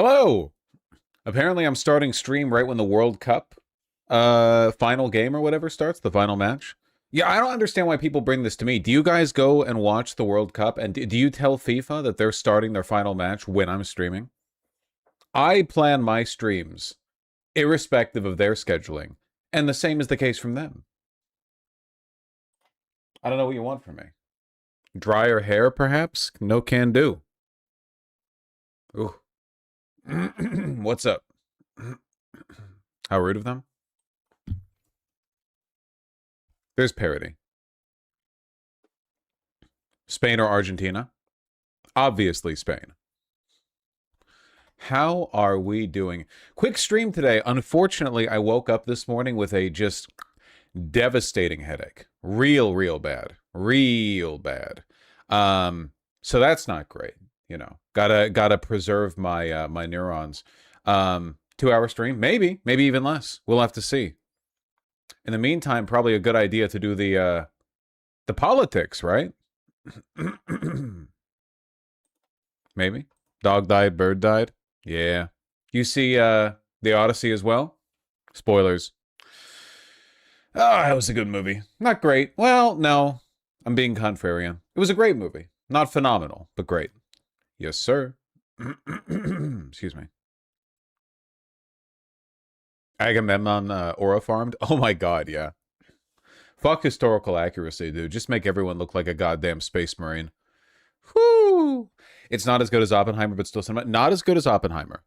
Hello! Apparently I'm starting stream right when the World Cup final game or whatever starts, the final match. Yeah, I don't understand why people bring this to me. Do you guys go and watch the World Cup, and do you tell FIFA that they're starting their final match when I'm streaming? I plan my streams irrespective of their scheduling, and the same is the case from them. I don't know what you want from me. Drier hair, perhaps? No can do. Ooh. What's up? How rude of them. There's parody. Spain or Argentina? Obviously Spain. How are we doing? Quick stream today. Unfortunately, I woke up this morning with a just devastating headache. Real bad. Real bad. So that's not great. You know, gotta preserve my my neurons. 2-hour stream, maybe even less. We'll have to see. In the meantime, probably a good idea to do the politics, right? Maybe. Dog died, bird died. Yeah. You see the Odyssey as well? Spoilers. Oh, that was a good movie. Not great. Well, no. I'm being contrarian. It was a great movie. Not phenomenal, but great. Yes, sir. Excuse me. Agamemnon aura farmed? Oh my god, yeah. Fuck historical accuracy, dude. Just make everyone look like a goddamn space marine. Whoo! It's not as good as Oppenheimer, but still cinema. Not as good as Oppenheimer.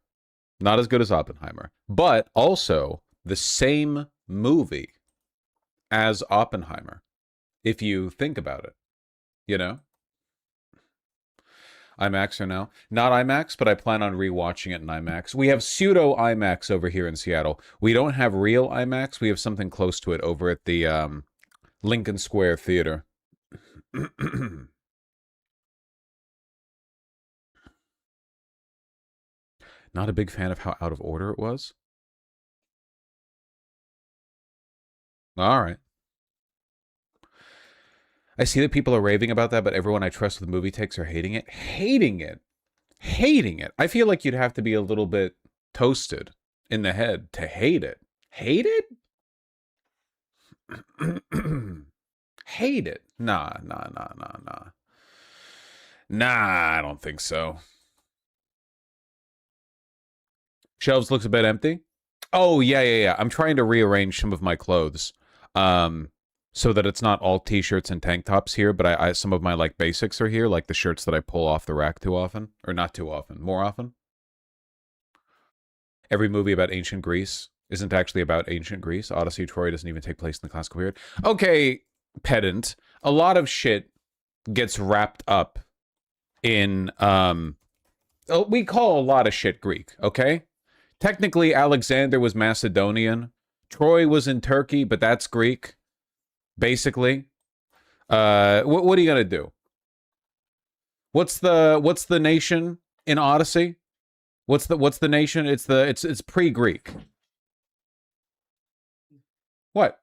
Not as good as Oppenheimer. But also the same movie as Oppenheimer, if you think about it. You know? IMAX or no? Not IMAX, but I plan on rewatching it in IMAX. We have pseudo IMAX over here in Seattle. We don't have real IMAX. We have something close to it over at the Lincoln Square Theater. Not a big fan of how out of order it was. All right. I see that people are raving about that, but everyone I trust with movie takes are hating it. Hating it. Hating it. I feel like you'd have to be a little bit toasted in the head to hate it. Hate it? Hate it? Nah. Nah, I don't think so. Shelves looks a bit empty. Oh, yeah. I'm trying to rearrange some of my clothes. So that it's not all t-shirts and tank tops here, but I some of my like basics are here, like the shirts that I pull off the rack too often. Or not too often, more often. Every movie about ancient Greece isn't actually about ancient Greece. Odyssey, Troy doesn't even take place in the classical period. Okay, pedant. A lot of shit gets wrapped up in, we call a lot of shit Greek, okay? Technically, Alexander was Macedonian. Troy was in Turkey, but that's Greek. Basically, what are you gonna do? What's the nation in Odyssey? What's the nation? It's pre-Greek. What?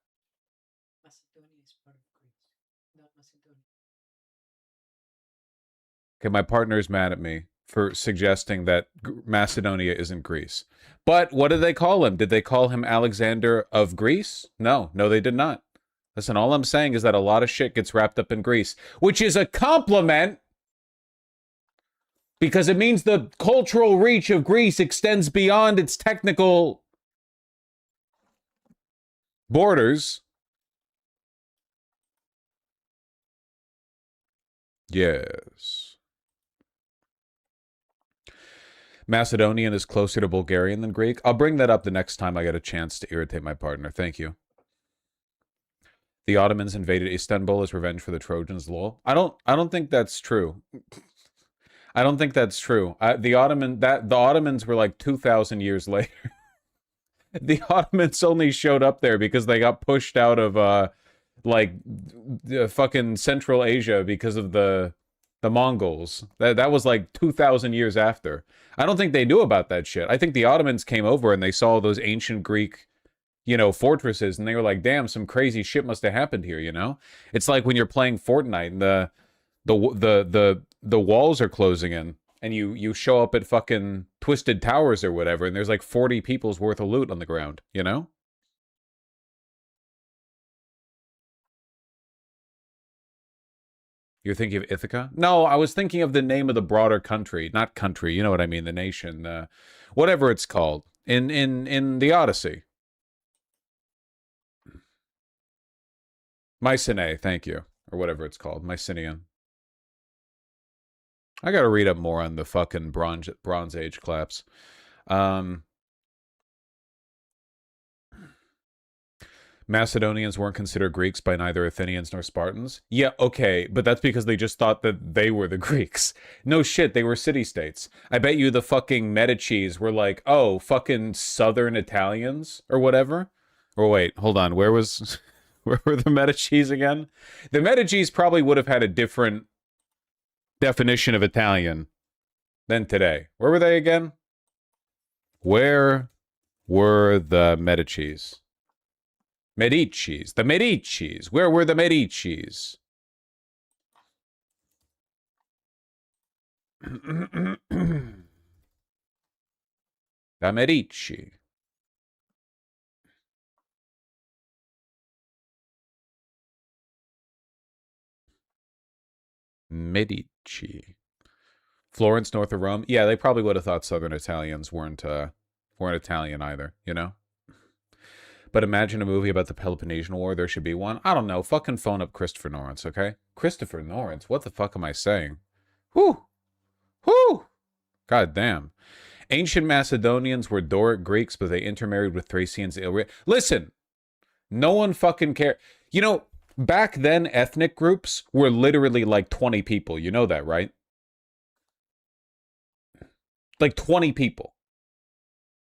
Macedonia is part of Greece, not Macedonia. Okay, my partner's mad at me for suggesting that Macedonia isn't Greece. But what did they call him? Did they call him Alexander of Greece? No, they did not. Listen, all I'm saying is that a lot of shit gets wrapped up in Greece, which is a compliment because it means the cultural reach of Greece extends beyond its technical borders. Yes. Macedonian is closer to Bulgarian than Greek. I'll bring that up the next time I get a chance to irritate my partner. Thank you. The Ottomans invaded Istanbul as revenge for the Trojans. Lol. I don't think that's true. I don't think that's true. The Ottomans were like 2,000 years later. The Ottomans only showed up there because they got pushed out of like fucking Central Asia because of the Mongols. That was like 2,000 years after. I don't think they knew about that shit. I think the Ottomans came over and they saw those ancient Greek, you know, fortresses, and they were like, damn, some crazy shit must have happened here, you know? It's like when you're playing Fortnite and the walls are closing in, and you show up at fucking Twisted Towers or whatever, and there's like 40 people's worth of loot on the ground, you know? You're thinking of Ithaca? No, I was thinking of the name of the broader country. Not country, you know what I mean, the nation. Whatever it's called. In the Odyssey. Mycenae, thank you. Or whatever it's called. Mycenaean. I gotta read up more on the fucking Bronze Age collapse. Macedonians weren't considered Greeks by neither Athenians nor Spartans. Yeah, okay, but that's because they just thought that they were the Greeks. No shit, they were city-states. I bet you the fucking Medicis were like, oh, fucking Southern Italians or whatever. Or wait, hold on, where were the Medicis again? The Medicis probably would have had a different definition of Italian than today. Where were they again? Where were the Medicis? Medicis. The Medicis. Where were the Medicis? The Medici. Medici. Florence, north of Rome. Yeah, they probably would have thought Southern Italians weren't Italian either, you know? But imagine a movie about the Peloponnesian War. There should be one. I don't know. Fucking phone up Christopher Lawrence, okay? Christopher Lawrence? What the fuck am I saying? Whew! Whew! God damn. Ancient Macedonians were Doric Greeks, but they intermarried with Thracians. Listen! No one fucking cared. You know, back then, ethnic groups were literally like 20 people. You know that, right? Like 20 people.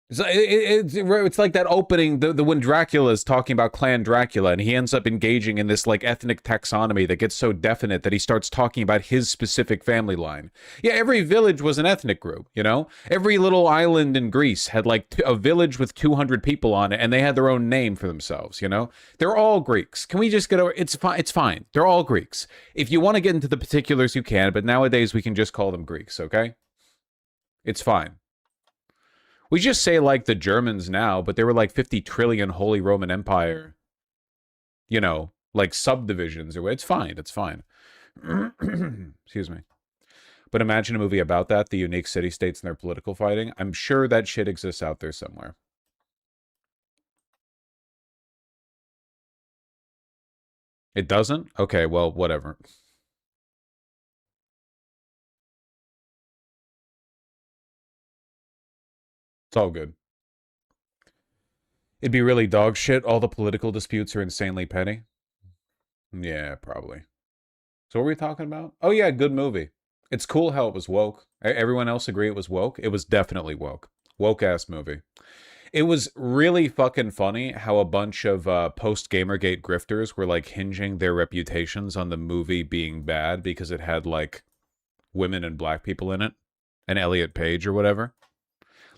It's like that opening, the when Dracula's talking about Clan Dracula, and he ends up engaging in this like ethnic taxonomy that gets so definite that he starts talking about his specific family line. Yeah, every village was an ethnic group, you know? Every little island in Greece had like a village with 200 people on it, and they had their own name for themselves, you know? They're all Greeks. Can we just get over it's fine, it's fine. They're all Greeks. If you want to get into the particulars, you can, but nowadays we can just call them Greeks, okay? It's fine. We just say like the Germans now, but they were like 50 trillion Holy Roman Empire, you know, like subdivisions. It's fine. It's fine. Excuse me. But imagine a movie about that, the unique city-states and their political fighting. I'm sure that shit exists out there somewhere. It doesn't? Okay, well, whatever. It's all good. It'd be really dog shit. All the political disputes are insanely petty. Yeah, probably. So what were we talking about? Oh yeah, good movie. It's cool how it was woke. Everyone else agree it was woke? It was definitely woke. Woke-ass movie. It was really fucking funny how a bunch of post-Gamergate grifters were like hinging their reputations on the movie being bad because it had like women and black people in it. And Elliot Page or whatever.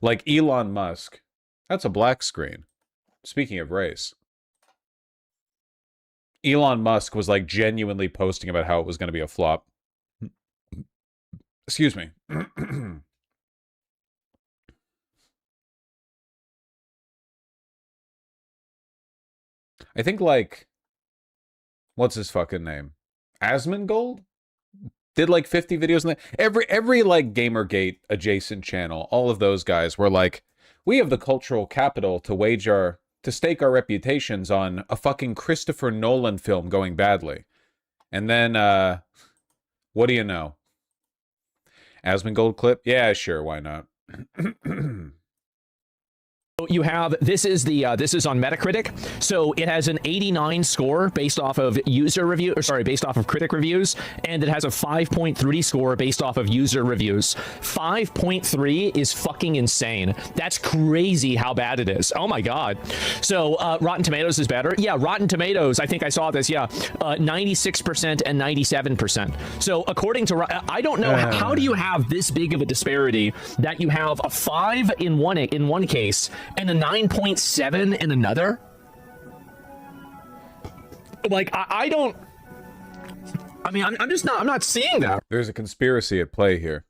Like Elon Musk. That's a black screen. Speaking of race. Elon Musk was like genuinely posting about how it was going to be a flop. Excuse me. I think like, what's his fucking name? Asmongold? Did like 50 videos on that. Every like Gamergate adjacent channel, all of those guys were like, we have the cultural capital to stake our reputations on a fucking Christopher Nolan film going badly. And then, what do you know? Asmongold clip? Yeah, sure, why not? You have this is on Metacritic, so it has an 89 score based off of based off of critic reviews, and it has a 5.3 score based off of user reviews. 5.3 is fucking insane. That's crazy how bad it is. Oh my god. So Rotten Tomatoes is better. Yeah, Rotten Tomatoes. I think I saw this. Yeah, 96% and 97%. So according to I don't know how do you have this big of a disparity that you have a 5 in one case and a 9.7 in another? Like, I don't... I mean, I'm not seeing that. There's a conspiracy at play here.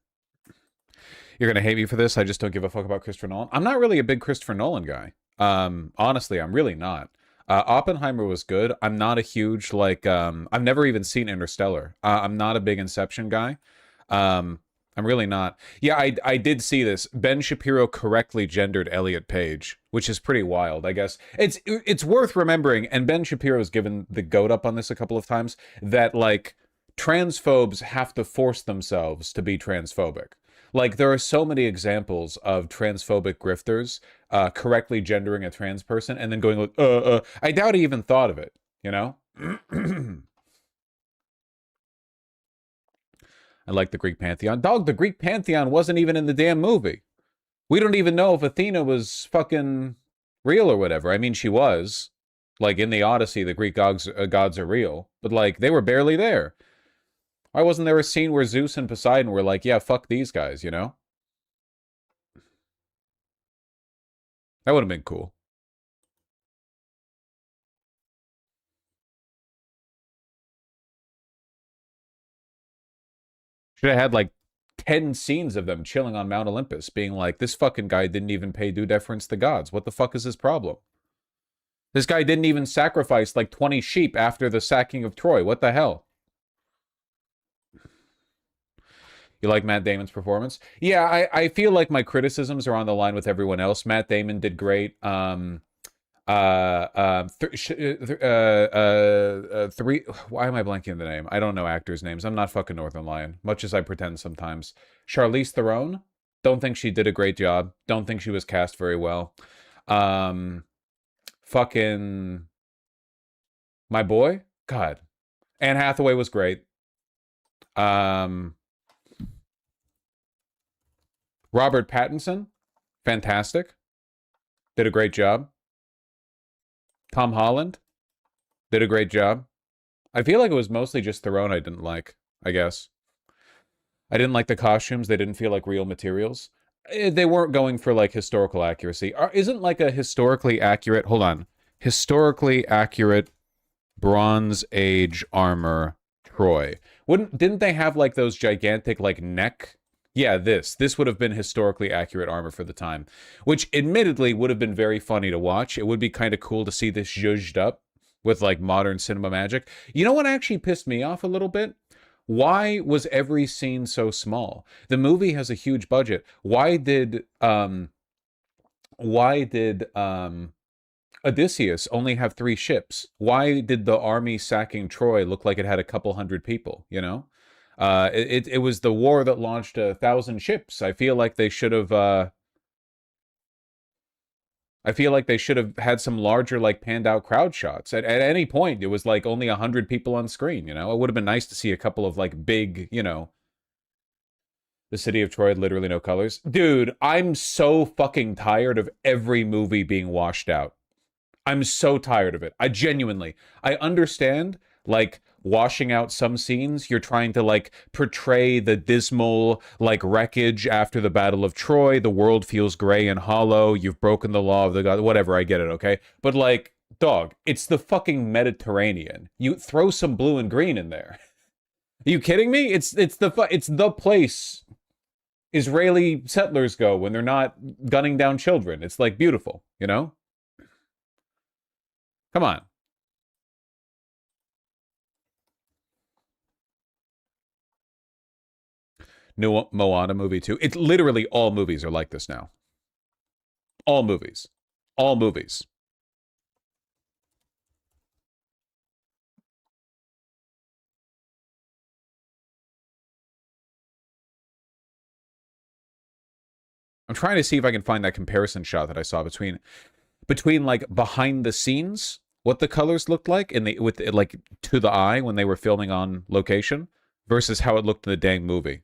You're gonna hate me for this. I just don't give a fuck about Christopher Nolan. I'm not really a big Christopher Nolan guy. Honestly, I'm really not. Oppenheimer was good. I'm not a huge I've never even seen Interstellar. I'm not a big Inception guy. I'm really not. Yeah, I did see this. Ben Shapiro correctly gendered Elliot Page, which is pretty wild, I guess. It's worth remembering, and Ben Shapiro's given the goat up on this a couple of times, that like transphobes have to force themselves to be transphobic. Like, there are so many examples of transphobic grifters correctly gendering a trans person and then going like, I doubt he even thought of it, you know? I like the Greek pantheon. Dog, the Greek pantheon wasn't even in the damn movie. We don't even know if Athena was fucking real or whatever. I mean, she was. Like, in the Odyssey, the Greek gods are real. But, like, they were barely there. Why wasn't there a scene where Zeus and Poseidon were like, yeah, fuck these guys, you know? That would have been cool. Should have had, like, 10 scenes of them chilling on Mount Olympus, being like, this fucking guy didn't even pay due deference to gods. What the fuck is his problem? This guy didn't even sacrifice, like, 20 sheep after the sacking of Troy. What the hell? You like Matt Damon's performance? Yeah, I feel like my criticisms are on the line with everyone else. Matt Damon did great. Three. Why am I blanking the name? I don't know actors' names. I'm not fucking Northern Lion, much as I pretend sometimes. Charlize Theron. Don't think she did a great job. Don't think she was cast very well. Fucking my boy. God. Anne Hathaway was great. Robert Pattinson, fantastic. Did a great job. Tom Holland did a great job. I feel like it was mostly just Theron I didn't like, I guess. I didn't like the costumes. They didn't feel like real materials. They weren't going for, like, historical accuracy. Isn't, like, a historically accurate... Hold on. Historically accurate Bronze Age armor Troy. Didn't they have, like, those gigantic, like, neck... Yeah, this would have been historically accurate armor for the time, which admittedly would have been very funny to watch. It would be kind of cool to see this zhuzhed up with, like, modern cinema magic. You know what actually pissed me off a little bit? Why was every scene so small? The movie has a huge budget. Why did Odysseus only have 3 ships? Why did the army sacking Troy look like it had a couple hundred people, you know? It was the war that launched 1,000 ships. I feel like they should have had some larger, like, panned out crowd shots. At any point, it was like only 100 people on screen, you know? It would have been nice to see a couple of, like, big, you know, the city of Troy had literally no colors. Dude, I'm so fucking tired of every movie being washed out. I'm so tired of it. I understand, like, washing out some scenes. You're trying to, like, portray the dismal, like, wreckage after the Battle of Troy. The world feels gray and hollow. You've broken the law of the god. Whatever, I get it, okay? But, like, dog, it's the fucking Mediterranean. You throw some blue and green in there. Are you kidding me? It's the place Israeli settlers go when they're not gunning down children. It's, like, beautiful, you know? Come on. New Moana movie too. It's literally all movies are like this now. All movies. All movies. I'm trying to see if I can find that comparison shot that I saw between like behind the scenes, what the colors looked like with like to the eye when they were filming on location versus how it looked in the dang movie.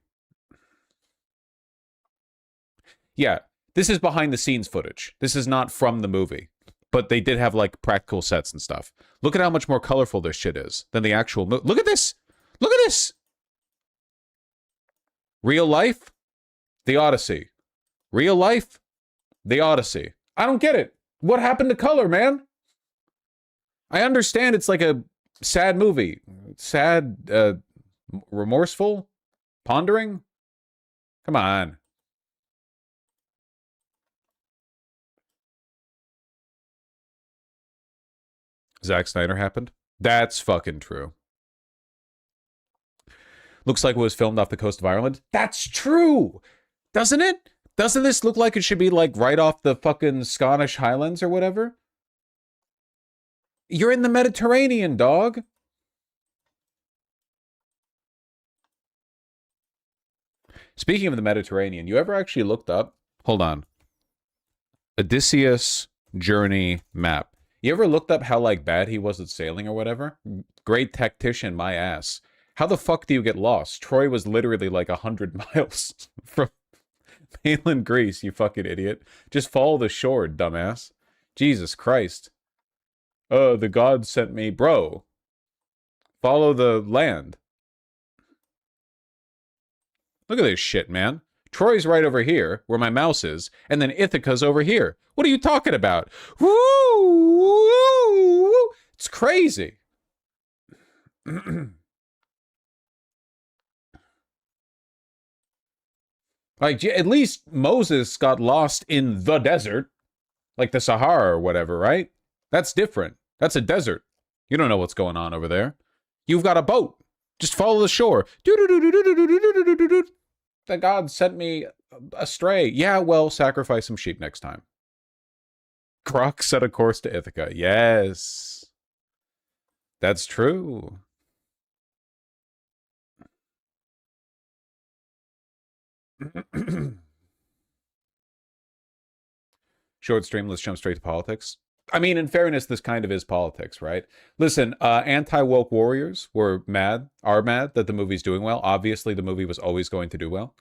Yeah, this is behind the scenes footage. This is not from the movie. But they did have, like, practical sets and stuff. Look at how much more colorful this shit is than the actual movie. Look at this! Look at this! Real life? The Odyssey. Real life? The Odyssey. I don't get it. What happened to color, man? I understand it's like a sad movie. Sad, remorseful? Pondering? Come on. Zack Snyder happened? That's fucking true. Looks like it was filmed off the coast of Ireland. That's true! Doesn't it? Doesn't this look like it should be, like, right off the fucking Scottish Highlands or whatever? You're in the Mediterranean, dog. Speaking of the Mediterranean, you ever actually looked up? Hold on. Odysseus journey map. You ever looked up how, like, bad he was at sailing or whatever? Great tactician, my ass. How the fuck do you get lost? Troy was literally like 100 miles from mainland Greece, you fucking idiot. Just follow the shore, dumbass. Jesus Christ. The gods sent me. Bro. Follow the land. Look at this shit, man. Troy's right over here, where my mouse is, and then Ithaca's over here. What are you talking about? Woo! Woo! It's crazy. Like, at least Moses got lost in the desert. Like the Sahara or whatever, right? That's different. That's a desert. You don't know what's going on over there. You've got a boat. Just follow the shore. The gods sent me astray. Yeah, well, sacrifice some sheep next time. Croc set a course to Ithaca. Yes. That's true. Short stream, let's jump straight to politics. I mean, in fairness, this kind of is politics, right? Listen, anti-woke warriors are mad that the movie's doing well. Obviously, the movie was always going to do well.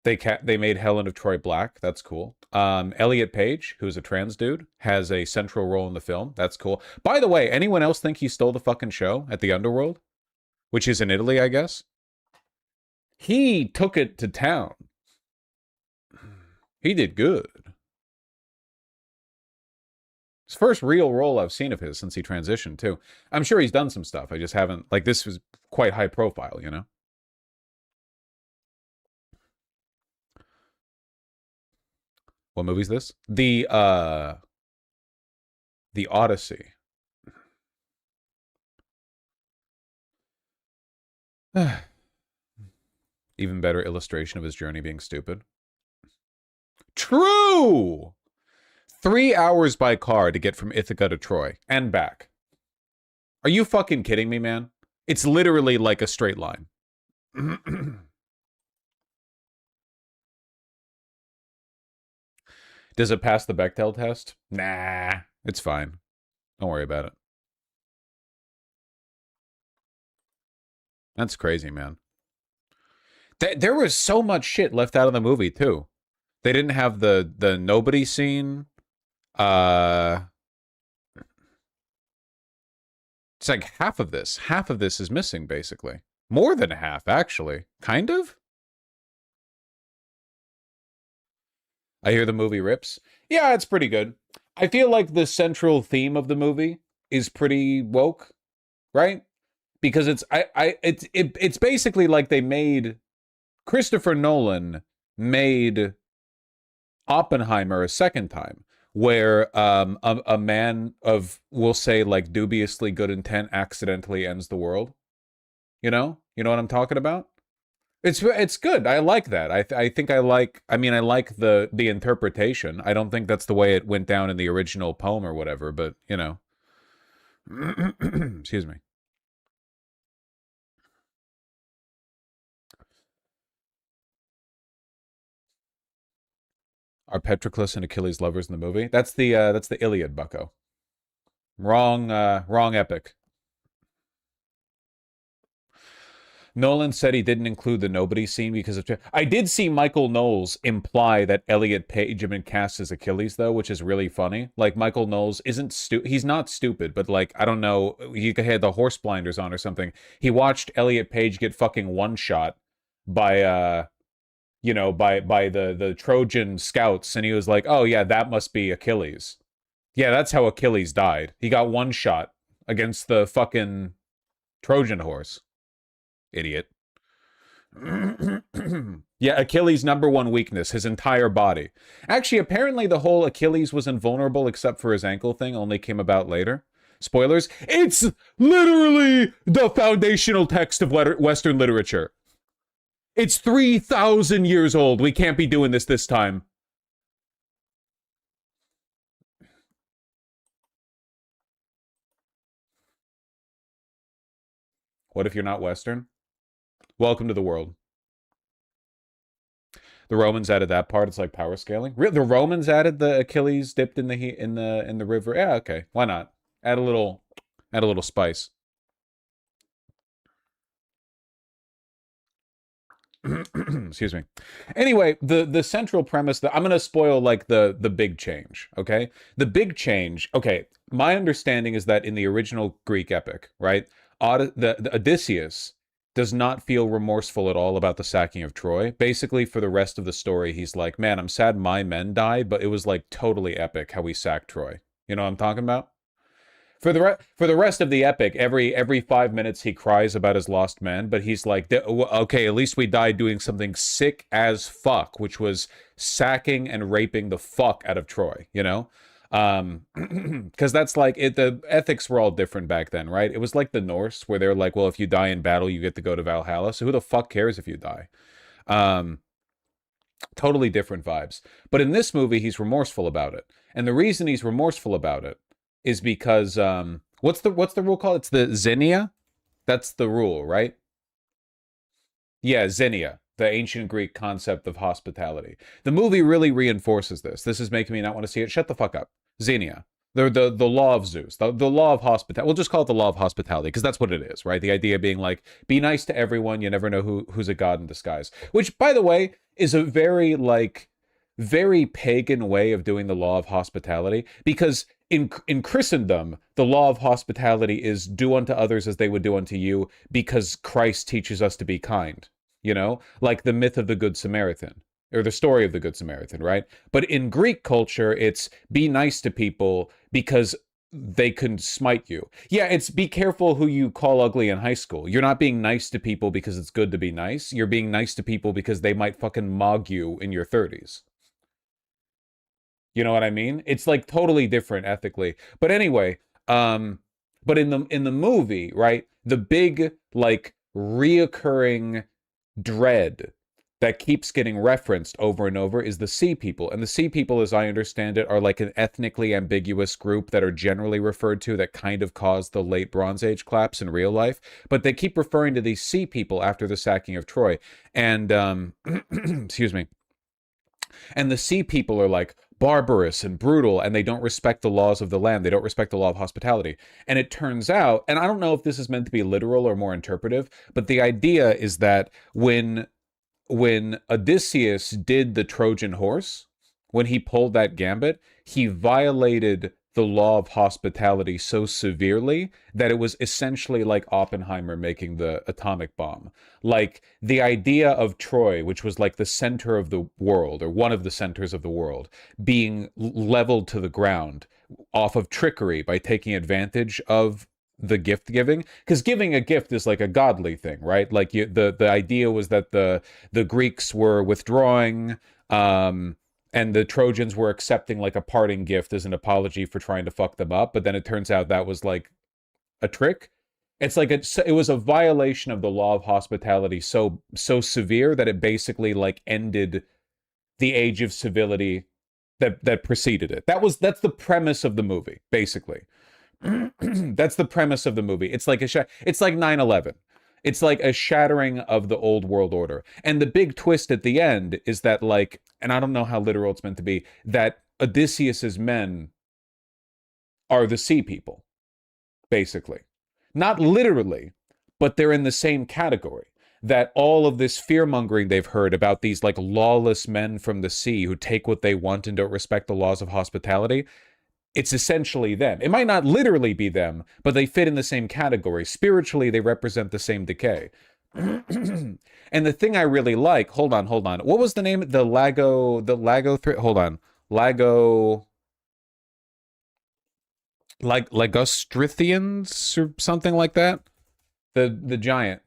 They made Helen of Troy black. That's cool. Elliot Page, who's a trans dude, has a central role in the film. That's cool. By the way, anyone else think he stole the fucking show at the Underworld? Which is in Italy, I guess? He took it to town. He did good. It's the first real role I've seen of his since he transitioned, too. I'm sure he's done some stuff. I just haven't... Like, this was quite high profile, you know? What movie's this? The Odyssey. Even better illustration of his journey being stupid. True! 3 hours by car to get from Ithaca to Troy and back. Are you fucking kidding me, man? It's literally like a straight line. Does it pass the Bechdel test? Nah, it's fine. Don't worry about it. That's crazy, man. There was so much shit left out of the movie, too. They didn't have the nobody scene. It's like half of this. Half of this is missing, basically. More than half, actually. Kind of? I hear the movie rips. Yeah, it's pretty good. I feel like the central theme of the movie is pretty woke, right? Because it's basically like they made... Christopher Nolan made Oppenheimer a second time, where a man of, we'll say, like, dubiously good intent accidentally ends the world. You know what I'm talking about? It's good. I like that. I think I like the interpretation. I don't think that's the way it went down in the original poem or whatever, but you know. Excuse me. Are Patroclus and Achilles lovers in the movie? That's the Iliad, bucko. Wrong epic. Nolan said he didn't include the nobody scene because of... I did see Michael Knowles imply that Elliot Page had been cast as Achilles, though, which is really funny. Like, Michael Knowles isn't he's not stupid, but, like, I don't know, he had the horse blinders on or something. He watched Elliot Page get fucking one-shot by, by the Trojan scouts, and he was like, oh, yeah, that must be Achilles. Yeah, that's how Achilles died. He got one shot against the fucking Trojan horse. Idiot. Yeah, Achilles' #1 weakness, his entire body. Actually, apparently the whole Achilles was invulnerable except for his ankle thing only came about later. Spoilers, it's literally the foundational text of Western literature. It's 3,000 years old. We can't be doing this time. What if you're not Western? Welcome to the world. The Romans added that part. It's like power scaling. The Romans added the Achilles dipped in the river. Yeah, okay. Why not? Add a little spice. Excuse me. Anyway, the central premise that I'm gonna spoil like the big change, okay? The big change, okay, my understanding is that in the original Greek epic, right? The Odysseus does not feel remorseful at all about the sacking of Troy. Basically, for the rest of the story, he's like, man, I'm sad my men died, but it was like totally epic how we sacked Troy. You know what I'm talking about? For the rest of the epic, every 5 minutes he cries about his lost men, but he's like, okay, at least we died doing something sick as fuck, which was sacking and raping the fuck out of Troy, you know? Because that's like the ethics were all different back then, right? It was like the Norse, where they're like, well, if you die in battle, you get to go to Valhalla. So who the fuck cares if you die? Totally different vibes. But in this movie, he's remorseful about it, and the reason he's remorseful about it is because what's the rule called? It's the xenia. That's the rule, right? Yeah, xenia, the ancient Greek concept of hospitality. The movie really reinforces this. This is making me not want to see it. Shut the fuck up. Xenia. The law of Zeus, the law of hospitality. We'll just call it the law of hospitality because that's what it is, right? The idea being like, be nice to everyone. You never know who's a god in disguise. Which, by the way, is a very pagan way of doing the law of hospitality, because in Christendom, the law of hospitality is do unto others as they would do unto you, because Christ teaches us to be kind, you know, like the myth of the Good Samaritan, or the story of the Good Samaritan, right? But in Greek culture, it's be nice to people because they can smite you. Yeah, it's be careful who you call ugly in high school. You're not being nice to people because it's good to be nice. You're being nice to people because they might fucking mog you in your 30s. You know what I mean? It's like totally different ethically. But anyway, but in the movie, right? The big like reoccurring dread that keeps getting referenced over and over is the Sea People. And the Sea People, as I understand it, are like an ethnically ambiguous group that are generally referred to that kind of caused the late Bronze Age collapse in real life. But they keep referring to these Sea People after the sacking of Troy. And excuse me. And the Sea People are like barbarous and brutal, and they don't respect the laws of the land. They don't respect the law of hospitality. And it turns out, and I don't know if this is meant to be literal or more interpretive, but the idea is that when Odysseus did the Trojan horse, when he pulled that gambit, he violated the law of hospitality so severely that it was essentially like Oppenheimer making the atomic bomb. Like the idea of Troy, which was like the center of the world, or one of the centers of the world, being leveled to the ground off of trickery by taking advantage of the gift giving, because giving a gift is like a godly thing, right? Like the idea was that the Greeks were withdrawing, and the Trojans were accepting like a parting gift as an apology for trying to fuck them up, but then it turns out that was like a trick. It's like it was a violation of the law of hospitality so severe that it basically like ended the age of civility that preceded it. That's the premise of the movie, basically. That's the premise of the movie. It's like it's like 9/11. It's like a shattering of the old world order. And the big twist at the end is that, like, and I don't know how literal it's meant to be, that Odysseus's men are the Sea People, basically. Not literally, but they're in the same category. That all of this fear-mongering they've heard about these, like, lawless men from the sea who take what they want and don't respect the laws of hospitality, it's essentially them. It might not literally be them, but they fit in the same category. Spiritually, they represent the same decay. And the thing I really like, hold on. What was the name? Hold on. Lagostrithians or something like that? The giant.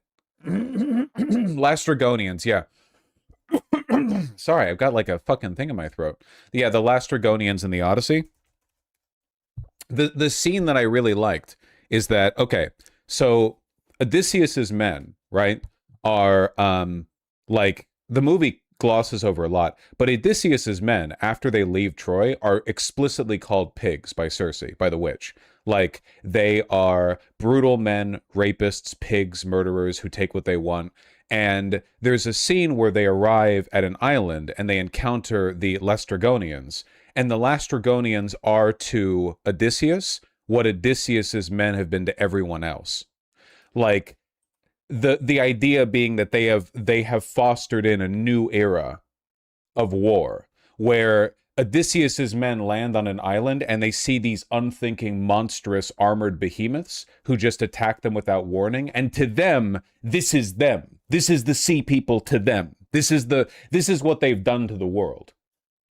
Lastrygonians, yeah. Sorry, I've got like a fucking thing in my throat. Yeah, the Lastrygonians in the Odyssey. The scene that I really liked is that, okay, so Odysseus's men, right, are like the movie glosses over a lot, but Odysseus's men, after they leave Troy, are explicitly called pigs by Circe, by the witch. Like, they are brutal men, rapists, pigs, murderers who take what they want. And there's a scene where they arrive at an island and they encounter the Lastrygonians. And the Lastrygonians are to Odysseus what Odysseus's men have been to everyone else. Like, the idea being that they have fostered in a new era of war where Odysseus's men land on an island and they see these unthinking, monstrous, armored behemoths who just attack them without warning. And to them, this is them. This is the sea people to them. This is what they've done to the world.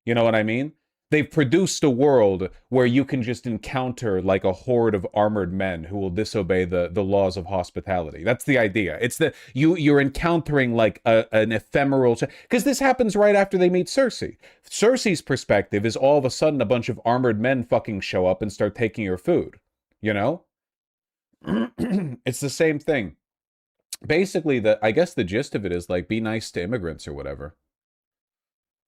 You know what I mean? They've produced a world where you can just encounter like a horde of armored men who will disobey the laws of hospitality. That's the idea. It's that you're encountering like an ephemeral, because this happens right after they meet Circe. Circe's perspective is all of a sudden a bunch of armored men fucking show up and start taking your food. You know? It's the same thing. Basically, I guess the gist of it is like be nice to immigrants or whatever.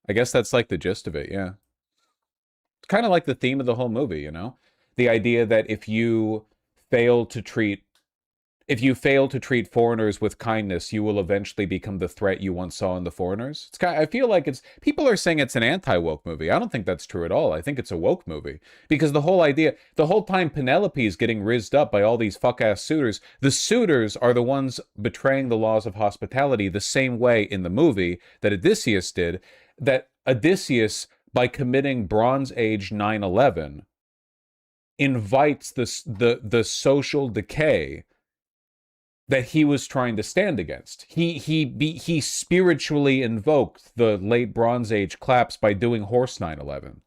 I guess that's like the gist of it, yeah. It's kind of like the theme of the whole movie, you know? The idea that if you fail to treat foreigners with kindness, you will eventually become the threat you once saw in the foreigners. I feel like people are saying it's an anti-woke movie. I don't think that's true at all. I think it's a woke movie. Because the whole time Penelope is getting rizzed up by all these fuck-ass suitors, the suitors are the ones betraying the laws of hospitality the same way in the movie that Odysseus did, that Odysseus, by committing Bronze Age 9/11, invites the social decay that he was trying to stand against. He spiritually invoked the late Bronze Age collapse by doing horse 9/11.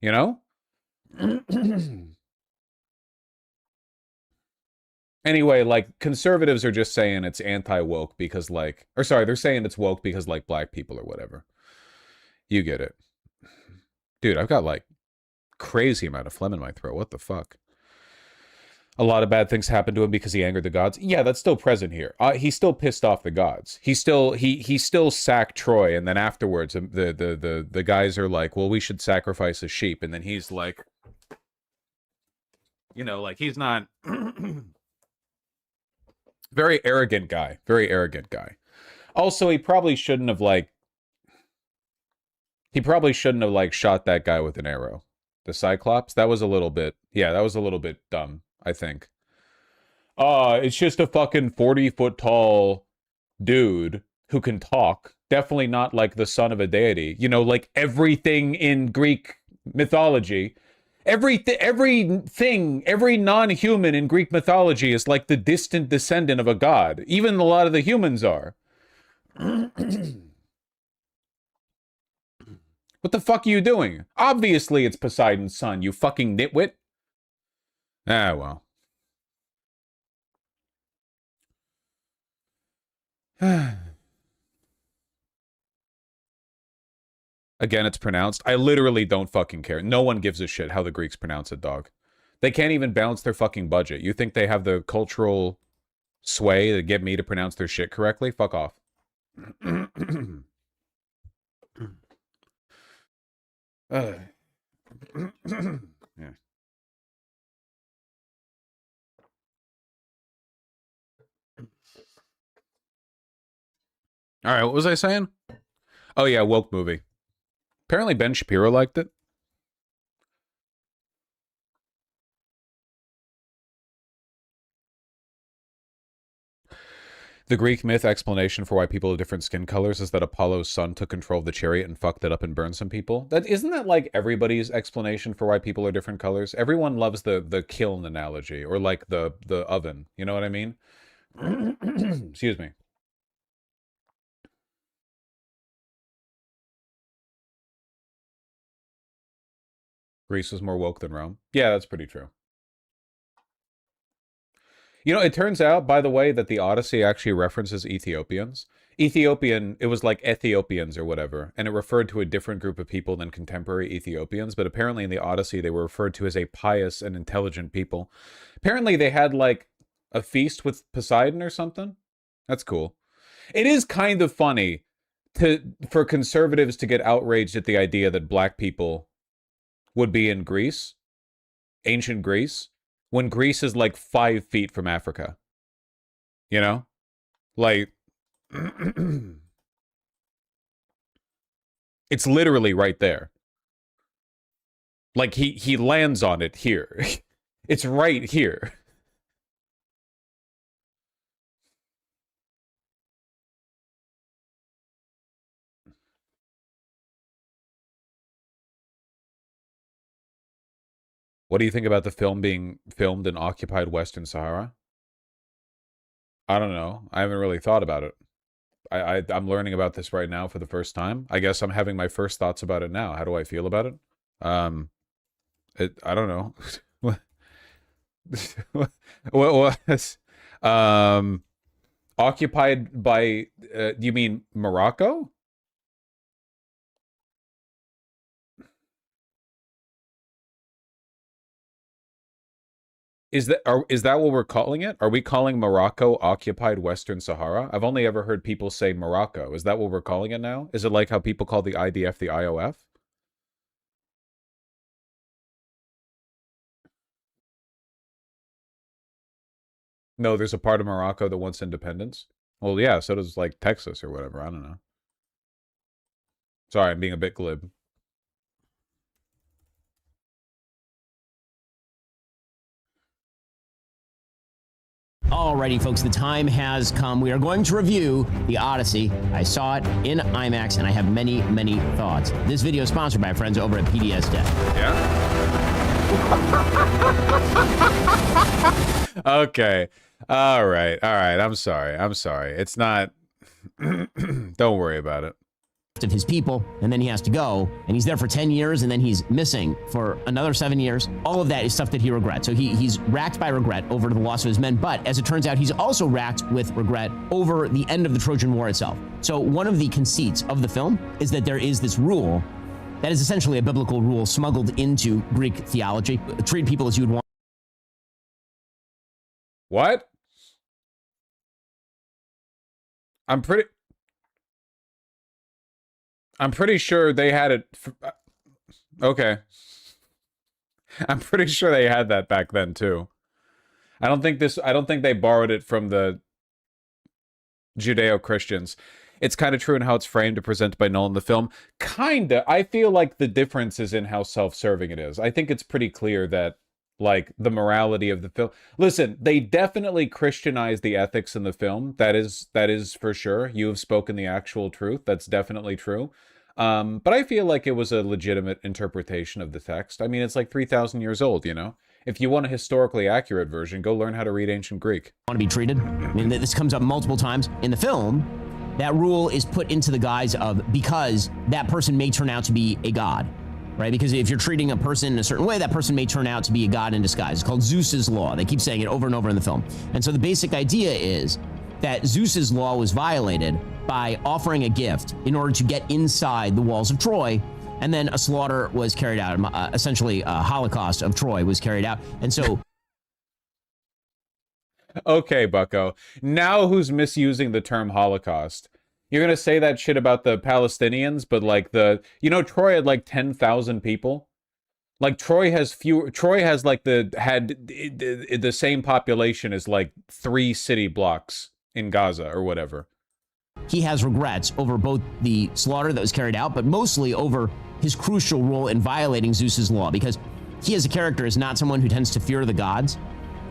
You know? Anyway, like, conservatives are just saying it's anti-woke because, like, or sorry, they're saying it's woke because, like, black people or whatever. You get it. Dude, I've got, like, crazy amount of phlegm in my throat. What the fuck? A lot of bad things happened to him because he angered the gods. Yeah, that's still present here. He still pissed off the gods. He still sacked Troy, and then afterwards, the guys are like, "Well, we should sacrifice a sheep," and then he's like, you know, like he's not very arrogant guy. Very arrogant guy. Also, he probably shouldn't have like shot that guy with an arrow. The Cyclops. That was a little bit. Yeah, that was a little bit dumb, I think. It's just a fucking 40-foot tall dude who can talk. Definitely not like the son of a deity. You know, like everything in Greek mythology. Every non-human in Greek mythology is like the distant descendant of a god. Even a lot of the humans are. What the fuck are you doing? Obviously it's Poseidon's son, you fucking nitwit. Ah, well. Again, it's pronounced. I literally don't fucking care. No one gives a shit how the Greeks pronounce it, dog. They can't even balance their fucking budget. You think they have the cultural sway to get me to pronounce their shit correctly? Fuck off. Yeah. All right, what was I saying? Oh yeah, woke movie. Apparently Ben Shapiro liked it. The Greek myth explanation for why people have different skin colors is that Apollo's son took control of the chariot and fucked it up and burned some people. Isn't that like everybody's explanation for why people are different colors? Everyone loves the kiln analogy or like the oven. You know what I mean? Excuse me. Greece was more woke than Rome. Yeah, that's pretty true. You know, it turns out, by the way, that the Odyssey actually references Ethiopians. Ethiopian, it was like Ethiopians or whatever, and it referred to a different group of people than contemporary Ethiopians, but apparently in the Odyssey they were referred to as a pious and intelligent people. Apparently they had, like, a feast with Poseidon or something. That's cool. It is kind of funny for conservatives to get outraged at the idea that black people would be in Greece, ancient Greece, when Greece is like 5 feet from Africa. You know? Like, it's literally right there. Like, he lands on it here. It's right here. What do you think about the film being filmed in occupied Western Sahara? I don't know. I haven't really thought about it. I'm learning about this right now for the first time. I guess I'm having my first thoughts about it now. How do I feel about it? I don't know. what was occupied by do you mean Morocco? Is that what we're calling it? Are we calling Morocco occupied Western Sahara? I've only ever heard people say Morocco. Is that what we're calling it now? Is it like how people call the IDF the IOF? No, there's a part of Morocco that wants independence. Well, yeah, so does like Texas or whatever. I don't know. Sorry, I'm being a bit glib. Alrighty, folks, the time has come. We are going to review the Odyssey. I saw it in IMAX, and I have many, many thoughts. This video is sponsored by our friends over at PDS Dev. Yeah? Okay. All right. I'm sorry. It's not... Don't worry about it. Of his people, and then he has to go, and he's there for 10 years, and then he's missing for another 7 years. All of that is stuff that he regrets. So he's racked by regret over the loss of his men, but as it turns out, he's also racked with regret over the end of the Trojan War itself. So one of the conceits of the film is that there is this rule that is essentially a biblical rule smuggled into Greek theology. Treat people as you would want. What? I'm pretty sure they had it. Okay. I'm pretty sure they had that back then too. I don't think they borrowed it from the Judeo-Christians. It's kind of true in how it's framed and presented by Nolan in the film. Kinda. I feel like the difference is in how self-serving it is. I think it's pretty clear that, like, the morality of the film. Listen, they definitely Christianized the ethics in the film. That is for sure. You have spoken the actual truth. That's definitely true. But I feel like it was a legitimate interpretation of the text. I mean, it's like 3,000 years old, you know? If you want a historically accurate version, go learn how to read ancient Greek. Want to be treated? I mean, this comes up multiple times in the film. That rule is put into the guise of because that person may turn out to be a god. Right? Because if you're treating a person in a certain way, that person may turn out to be a god in disguise. It's called Zeus's law. They keep saying it over and over in the film. And so the basic idea is that Zeus's law was violated by offering a gift in order to get inside the walls of Troy, and then a slaughter was carried out. Essentially, a Holocaust of Troy was carried out. And so... Okay, bucko. Now who's misusing the term Holocaust? You're gonna say that shit about the Palestinians, but like Troy had like 10,000 people. Like Troy has like the same population as like 3 city blocks in Gaza or whatever. He has regrets over both the slaughter that was carried out, but mostly over his crucial role in violating Zeus's law, because he as a character is not someone who tends to fear the gods.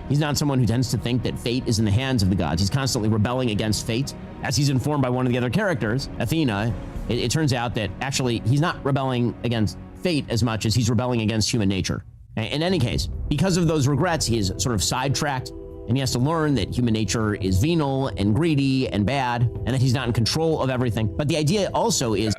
He's not someone who tends to think that fate is in the hands of the gods. He's constantly rebelling against fate. As he's informed by one of the other characters, Athena, it turns out that actually he's not rebelling against fate as much as he's rebelling against human nature. In any case, because of those regrets, he is sort of sidetracked, and he has to learn that human nature is venal and greedy and bad, and that he's not in control of everything. But the idea also is...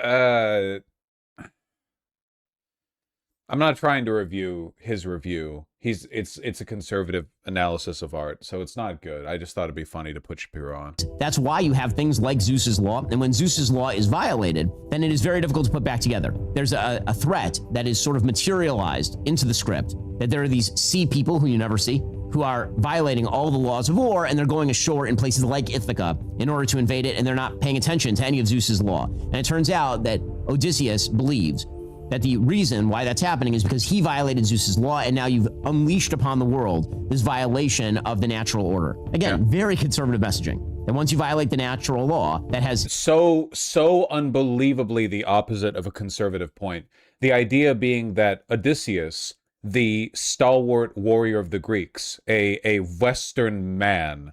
I'm not trying to review his review. It's a conservative analysis of art, so it's not good. I just thought it'd be funny to put Shapiro on. That's why you have things like Zeus's law, and when Zeus's law is violated, then it is very difficult to put back together. There's a threat that is sort of materialized into the script, that there are these sea people who you never see, who are violating all the laws of war, and they're going ashore in places like Ithaca in order to invade it, and they're not paying attention to any of Zeus's law. And it turns out that Odysseus believes that the reason why that's happening is because he violated Zeus's law, and now you've unleashed upon the world this violation of the natural order. Again, very conservative messaging. That once you violate the natural law, that has so unbelievably the opposite of a conservative point. The idea being that Odysseus, the stalwart warrior of the Greeks, a Western man,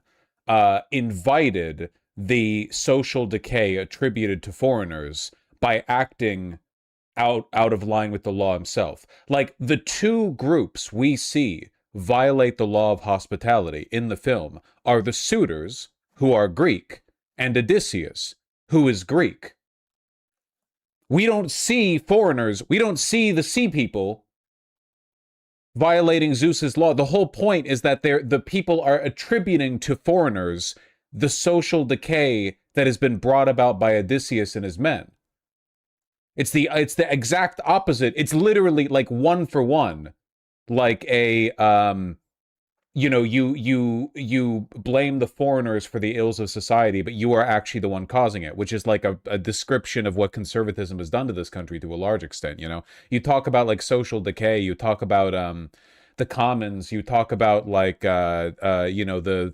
invited the social decay attributed to foreigners by acting out of line with the law himself. Like, the two groups we see violate the law of hospitality in the film are the suitors, who are Greek, and Odysseus, who is Greek. We don't see foreigners, we don't see the sea people violating Zeus's law. The whole point is that the people are attributing to foreigners the social decay that has been brought about by Odysseus and his men. It's the exact opposite. It's literally like one for one. Like a you blame the foreigners for the ills of society, but you are actually the one causing it, which is like a description of what conservatism has done to this country to a large extent. You know, you talk about like social decay, you talk about the commons, you talk about like the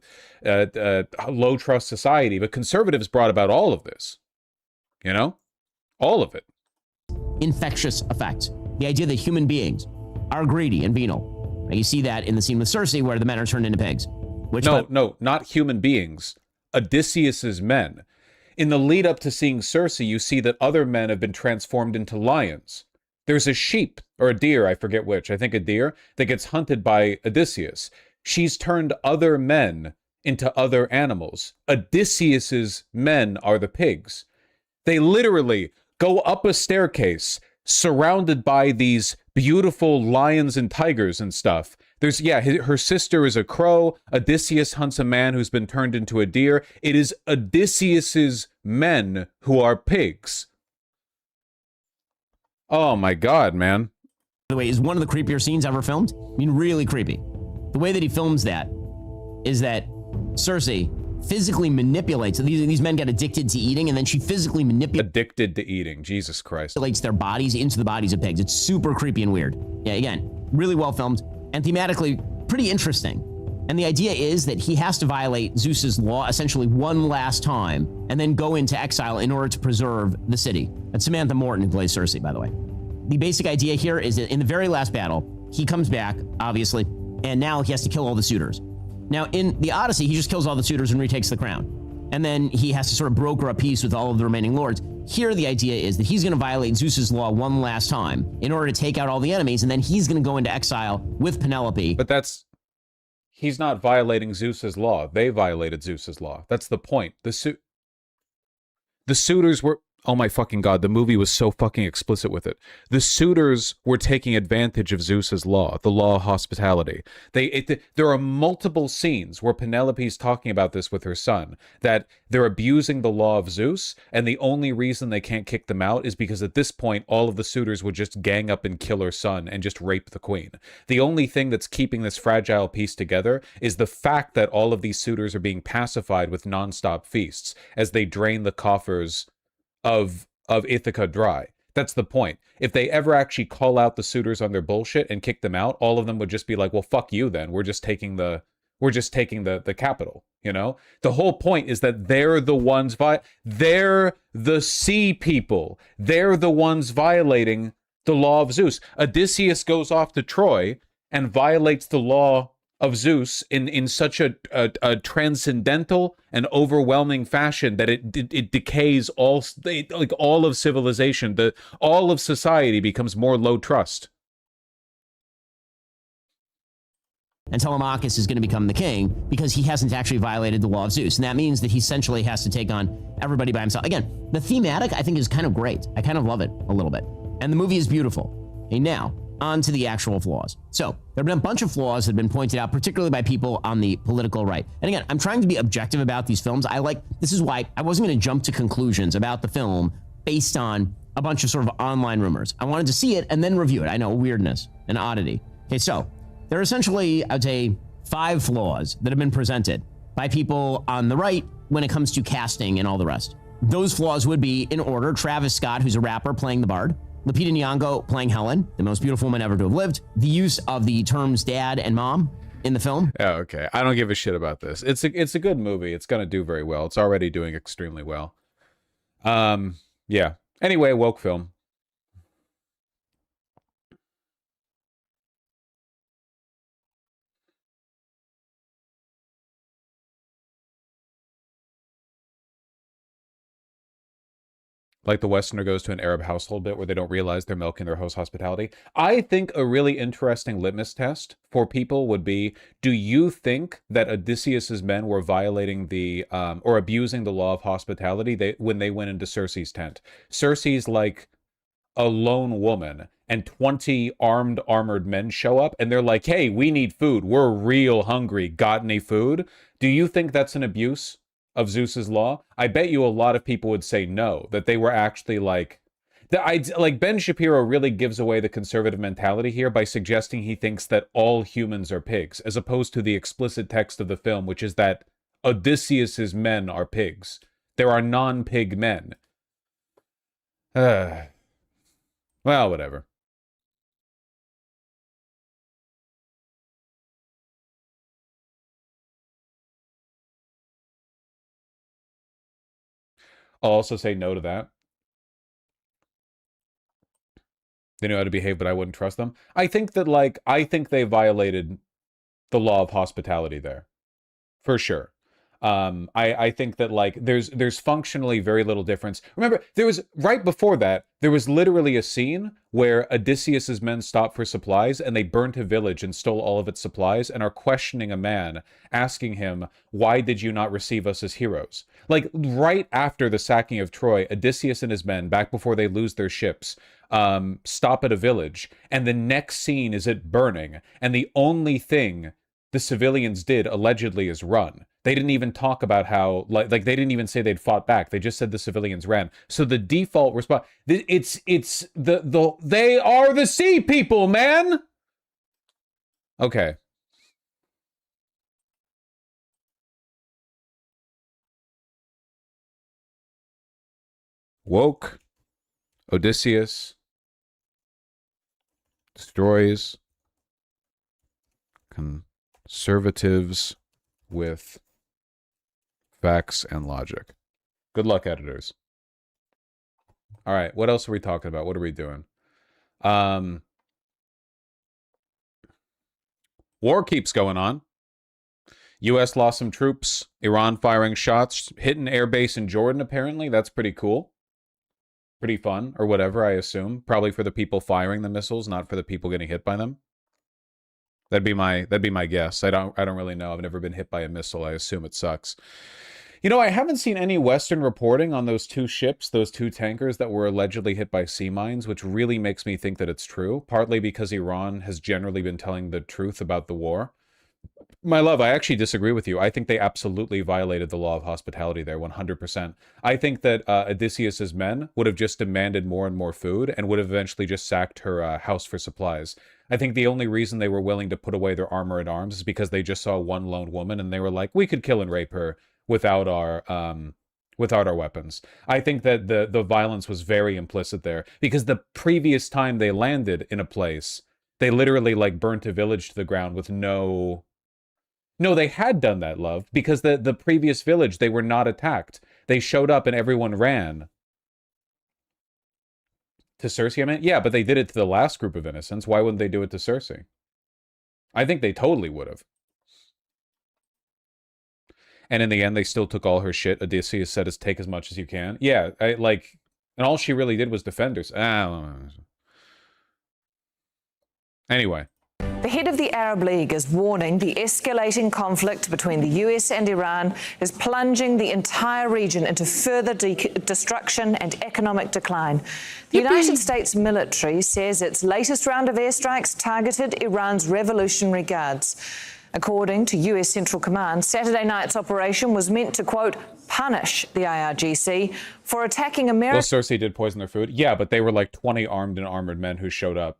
low trust society, but conservatives brought about all of this. You know, all of it. Infectious effect. The idea that human beings are greedy and venal. And you see that in the scene with Circe where the men are turned into pigs. No, not human beings. Odysseus's men. In the lead up to seeing Circe, you see that other men have been transformed into lions. There's a sheep, or a deer, I forget which, I think a deer, that gets hunted by Odysseus. She's turned other men into other animals. Odysseus's men are the pigs. They literally go up a staircase surrounded by these beautiful lions and tigers and stuff. There's, her sister is a crow. Odysseus hunts a man who's been turned into a deer. It is Odysseus's men who are pigs. Oh my God, man. By the way, is one of the creepier scenes ever filmed. I mean, really creepy. The way that he films that is that Circe physically manipulates. So these men get addicted to eating, and then she physically manipulates. Addicted to eating, Jesus Christ. Their bodies into the bodies of pigs. It's super creepy and weird. Yeah, again, really well filmed and thematically pretty interesting. And the idea is that he has to violate Zeus's law essentially one last time and then go into exile in order to preserve the city. That's Samantha Morton who plays Circe, by the way. The basic idea here is that in the very last battle, he comes back, obviously, and now he has to kill all the suitors. Now, in the Odyssey, he just kills all the suitors and retakes the crown. And then he has to sort of broker a peace with all of the remaining lords. Here, the idea is that he's going to violate Zeus's law one last time in order to take out all the enemies, and then he's going to go into exile with Penelope. But he's not violating Zeus's law. They violated Zeus's law. That's the point. The suitors were... Oh my fucking God, the movie was so fucking explicit with it. The suitors were taking advantage of Zeus's law, the law of hospitality. There are multiple scenes where Penelope's talking about this with her son, that they're abusing the law of Zeus, and the only reason they can't kick them out is because at this point, all of the suitors would just gang up and kill her son and just rape the queen. The only thing that's keeping this fragile peace together is the fact that all of these suitors are being pacified with nonstop feasts as they drain the coffers of Ithaca dry. That's the point. If they ever actually call out the suitors on their bullshit and kick them out, all of them would just be like, well, fuck you then. We're just taking the capital, you know? The whole point is that they're the ones they're the sea people. They're the ones violating the law of Zeus. Odysseus goes off to Troy and violates the law of Zeus in such a transcendental and overwhelming fashion that it decays all of civilization. All of society becomes more low trust. And Telemachus is going to become the king because he hasn't actually violated the law of Zeus. And that means that he essentially has to take on everybody by himself. Again, the thematic, I think, is kind of great. I kind of love it a little bit. And the movie is beautiful. Okay, now, on to the actual flaws. So, There have been a bunch of flaws that have been pointed out, particularly by people on the political right. And again, I'm trying to be objective about these films. This is why I wasn't going to jump to conclusions about the film based on a bunch of sort of online rumors. I wanted to see it and then review it. I know, weirdness and oddity. Okay, so there are essentially, I would say, 5 flaws that have been presented by people on the right when it comes to casting and all the rest. Those flaws would be, in order, Travis Scott, who's a rapper, playing the Bard. Lupita Nyong'o playing Helen, the most beautiful woman ever to have lived. The use of the terms dad and mom in the film. Yeah, okay. I don't give a shit about this. It's a good movie. It's going to do very well. It's already doing extremely well. Yeah. Anyway, woke film. Like the Westerner goes to an Arab household bit where they don't realize they're milking their host hospitality. I think a really interesting litmus test for people would be, do you think that Odysseus's men were violating the, or abusing the law of hospitality when they went into Circe's tent? Circe's like a lone woman, and 20 armored men show up, and they're like, hey, we need food. We're real hungry. Got any food? Do you think that's an abuse of Zeus's law? I bet you a lot of people would say no, that they were actually like Ben Shapiro really gives away the conservative mentality here by suggesting he thinks that all humans are pigs, as opposed to the explicit text of the film, which is that Odysseus's men are pigs. There are non-pig men. Well, whatever. I'll also say no to that. They know how to behave, but I wouldn't trust them. I think they violated the law of hospitality there. For sure. I think that there's functionally very little difference. Remember, there was right before that, there was literally a scene where Odysseus's men stopped for supplies and they burnt a village and stole all of its supplies and are questioning a man, asking him, why did you not receive us as heroes? Like right after the sacking of Troy, Odysseus and his men, back before they lose their ships, stop at a village, and the next scene is it burning, and the only thing the civilians did allegedly is run. They didn't even talk about how, like they didn't even say they'd fought back. They just said the civilians ran. So the default response, they are the sea people, man. Okay. Woke. Odysseus. Destroys. Conservatives with facts and logic. Good luck, editors. All right, what else are we talking about? What are we doing? War keeps going on. U.S. lost some troops. Iran firing shots. Hit an air base in Jordan, apparently. That's pretty cool. Pretty fun, or whatever, I assume. Probably for the people firing the missiles, not for the people getting hit by them. That'd be my guess. I don't really know. I've never been hit by a missile. I assume it sucks. You know, I haven't seen any Western reporting on those 2 ships, those 2 tankers that were allegedly hit by sea mines, which really makes me think that it's true, partly because Iran has generally been telling the truth about the war. My love, I actually disagree with you. I think they absolutely violated the law of hospitality there, 100%. I think that Odysseus's men would have just demanded more and more food and would have eventually just sacked her house for supplies. I think the only reason they were willing to put away their armor and arms is because they just saw one lone woman and they were like, we could kill and rape her without our weapons. I think that the violence was very implicit there because the previous time they landed in a place, they literally burnt a village to the ground with no, they had done that, love, because the previous village, they were not attacked. They showed up and everyone ran. To Circe, I mean? Yeah, but they did it to the last group of innocents. Why wouldn't they do it to Circe? I think they totally would have. And in the end, they still took all her shit. Odysseus said, take as much as you can. Yeah, and all she really did was defend herself. Anyway. The head of the Arab League is warning the escalating conflict between the US and Iran is plunging the entire region into further destruction and economic decline. The United States military says its latest round of airstrikes targeted Iran's Revolutionary Guards. According to US Central Command, Saturday night's operation was meant to, quote, punish the IRGC for attacking America. Well, Cersei did poison their food. Yeah, but they were like 20 armed and armored men who showed up.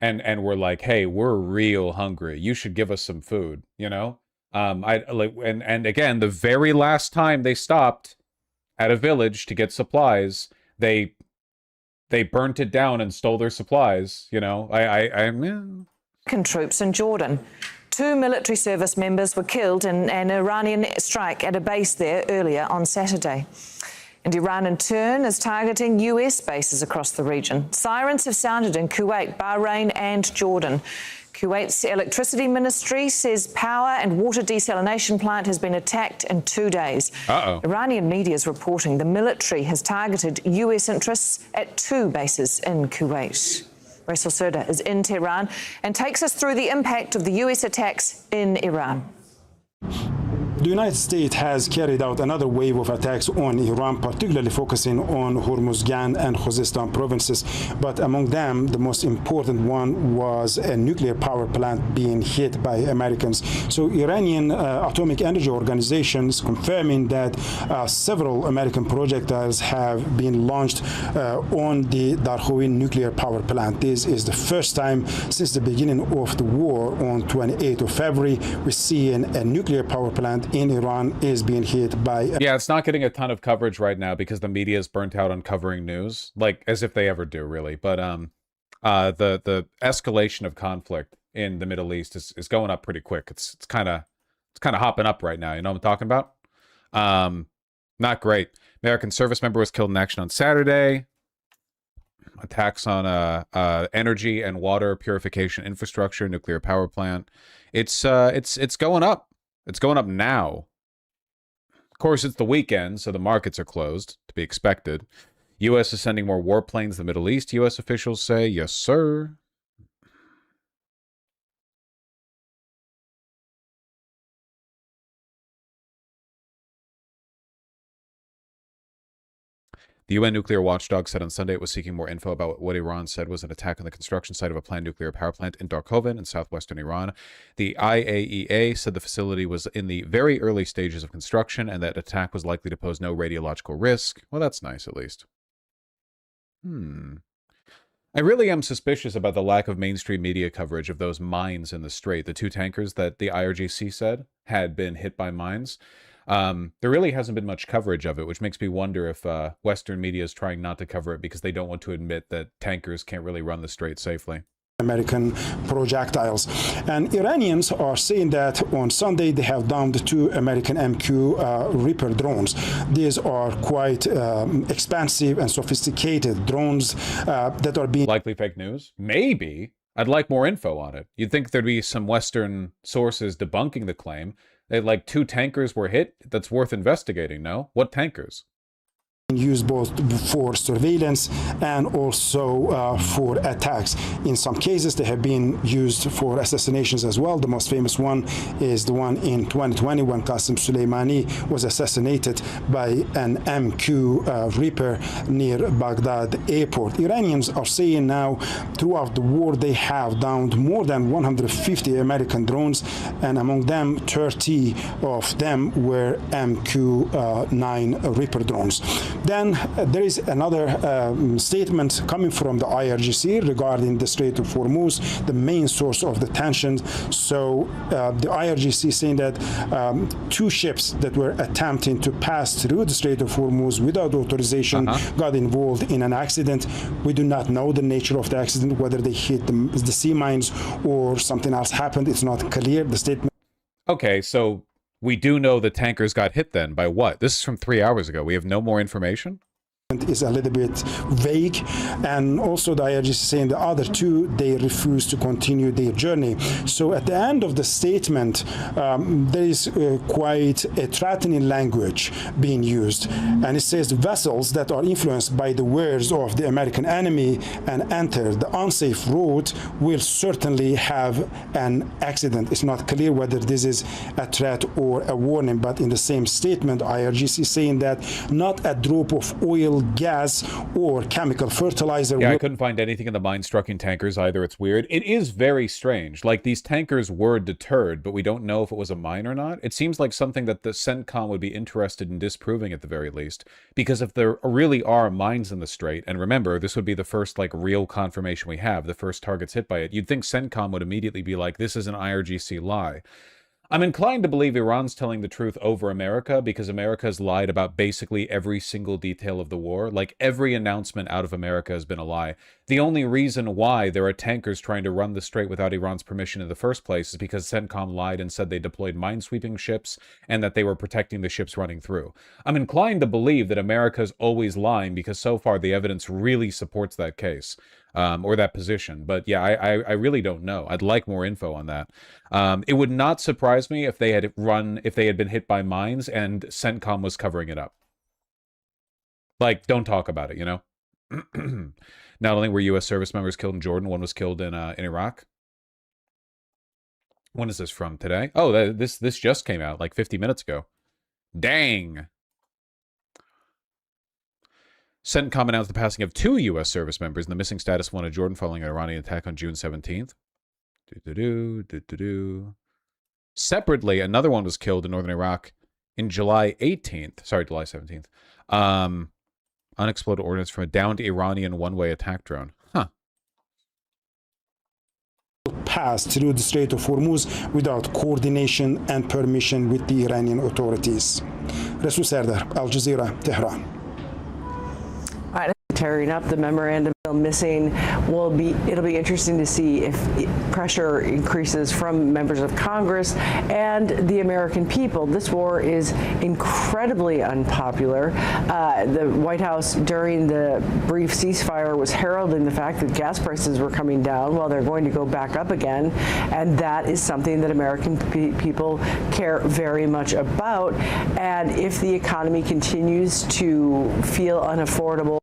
And we're like, hey, we're real hungry. You should give us some food, you know? And again, the very last time they stopped at a village to get supplies, they burnt it down and stole their supplies, you know? Troops in Jordan. 2 military service members were killed in an Iranian strike at a base there earlier on Saturday. And Iran, in turn, is targeting US bases across the region. Sirens have sounded in Kuwait, Bahrain and Jordan. Kuwait's electricity ministry says power and water desalination plant has been attacked in 2 days. Iranian media is reporting the military has targeted US interests at 2 bases in Kuwait. Rasul Surda is in Tehran and takes us through the impact of the US attacks in Iran. The United States has carried out another wave of attacks on Iran, particularly focusing on Hormuzgan and Khuzestan provinces. But among them, the most important one was a nuclear power plant being hit by Americans. So Iranian Atomic Energy Organization is confirming that several American projectiles have been launched on the Darkhovin nuclear power plant. This is the first time since the beginning of the war on 28th of February we're seeing a nuclear power plant in Iran is being hit by... Yeah, it's not getting a ton of coverage right now because the media is burnt out on covering news, like as if they ever do, really. But the escalation of conflict in the Middle East is going up pretty quick. It's kind of hopping up right now. You know what I'm talking about? Not great. American service member was killed in action on Saturday. Attacks on energy and water purification infrastructure, nuclear power plant. It's going up. It's going up now. Of course, it's the weekend, so the markets are closed, to be expected. U.S. is sending more warplanes to the Middle East, U.S. officials say. Yes, sir. The UN nuclear watchdog said on Sunday it was seeking more info about what Iran said was an attack on the construction site of a planned nuclear power plant in Darkhovin in southwestern Iran. The IAEA said the facility was in the very early stages of construction and that attack was likely to pose no radiological risk. Well, that's nice, at least. I really am suspicious about the lack of mainstream media coverage of those mines in the Strait, the 2 tankers that the IRGC said had been hit by mines. There really hasn't been much coverage of it, which makes me wonder if Western media is trying not to cover it because they don't want to admit that tankers can't really run the Strait safely. American projectiles. And Iranians are saying that on Sunday they have downed 2 American MQ Reaper drones. These are quite expensive and sophisticated drones that are being... Likely fake news? Maybe. I'd like more info on it. You'd think there'd be some Western sources debunking the claim. Like 2 tankers were hit? That's worth investigating, no? What tankers? Used both for surveillance and also for attacks. In some cases, they have been used for assassinations as well. The most famous one is the one in 2020 when Qasem Soleimani was assassinated by an MQ Reaper near Baghdad airport. Iranians are saying now throughout the war they have downed more than 150 American drones, and among them 30 of them were MQ-9 Reaper drones. Then there is another statement coming from the IRGC regarding the Strait of Hormuz, the main source of the tension. So the IRGC saying that 2 ships that were attempting to pass through the Strait of Hormuz without authorization got involved in an accident. We do not know the nature of the accident, whether they hit the sea mines or something else happened. It's not clear. The statement. Okay, so we do know the tankers got hit then by what? This is from 3 hours ago. We have no more information? is a little bit vague, and also the IRGC saying the other two, they refuse to continue their journey. So at the end of the statement, there is quite a threatening language being used, and it says vessels that are influenced by the words of the American enemy and enter the unsafe route will certainly have an accident. It's not clear whether this is a threat or a warning, but in the same statement, IRGC is saying that not a drop of oil, gas, or chemical fertilizer. Yeah, I couldn't find anything in the mine-strucking tankers either. It's weird. It is very strange. Like, these tankers were deterred, but we don't know if it was a mine or not. It seems like something that the CENTCOM would be interested in disproving at the very least, because if there really are mines in the strait, and remember, this would be the first, like, real confirmation we have, the first targets hit by it, you'd think CENTCOM would immediately be like, this is an IRGC lie. I'm inclined to believe Iran's telling the truth over America, because America has lied about basically every single detail of the war. Like, every announcement out of America has been a lie. The only reason why there are tankers trying to run the strait without Iran's permission in the first place is because CENTCOM lied and said they deployed minesweeping ships and that they were protecting the ships running through. I'm inclined to believe that America's always lying, because so far the evidence really supports that case. Or that position. But yeah, I really don't know. I'd like more info on that. It would not surprise me if they had been hit by mines and CENTCOM was covering it up. Like, don't talk about it, you know? Not only were U.S. service members killed in Jordan, one was killed in Iraq. When is this from? Today? Oh, this just came out like 50 minutes ago. Dang. CENTCOM announced the passing of 2 U.S. service members and the missing status of one in Jordan following an Iranian attack on June 17th. Separately, another one was killed in northern Iraq in July 18th. Sorry, July 17th. Unexploded ordnance from a downed Iranian one-way attack drone. Huh. Pass through the Strait of Hormuz without coordination and permission with the Iranian authorities. Rasul Sardar, Al Jazeera, Tehran. Tearing up the memorandum missing it'll be interesting to see if pressure increases from members of Congress and the American people. This war is incredibly unpopular. The White House during the brief ceasefire was heralding the fact that gas prices were coming down while they're going to go back up again, and that is something that American people care very much about. And if the economy continues to feel unaffordable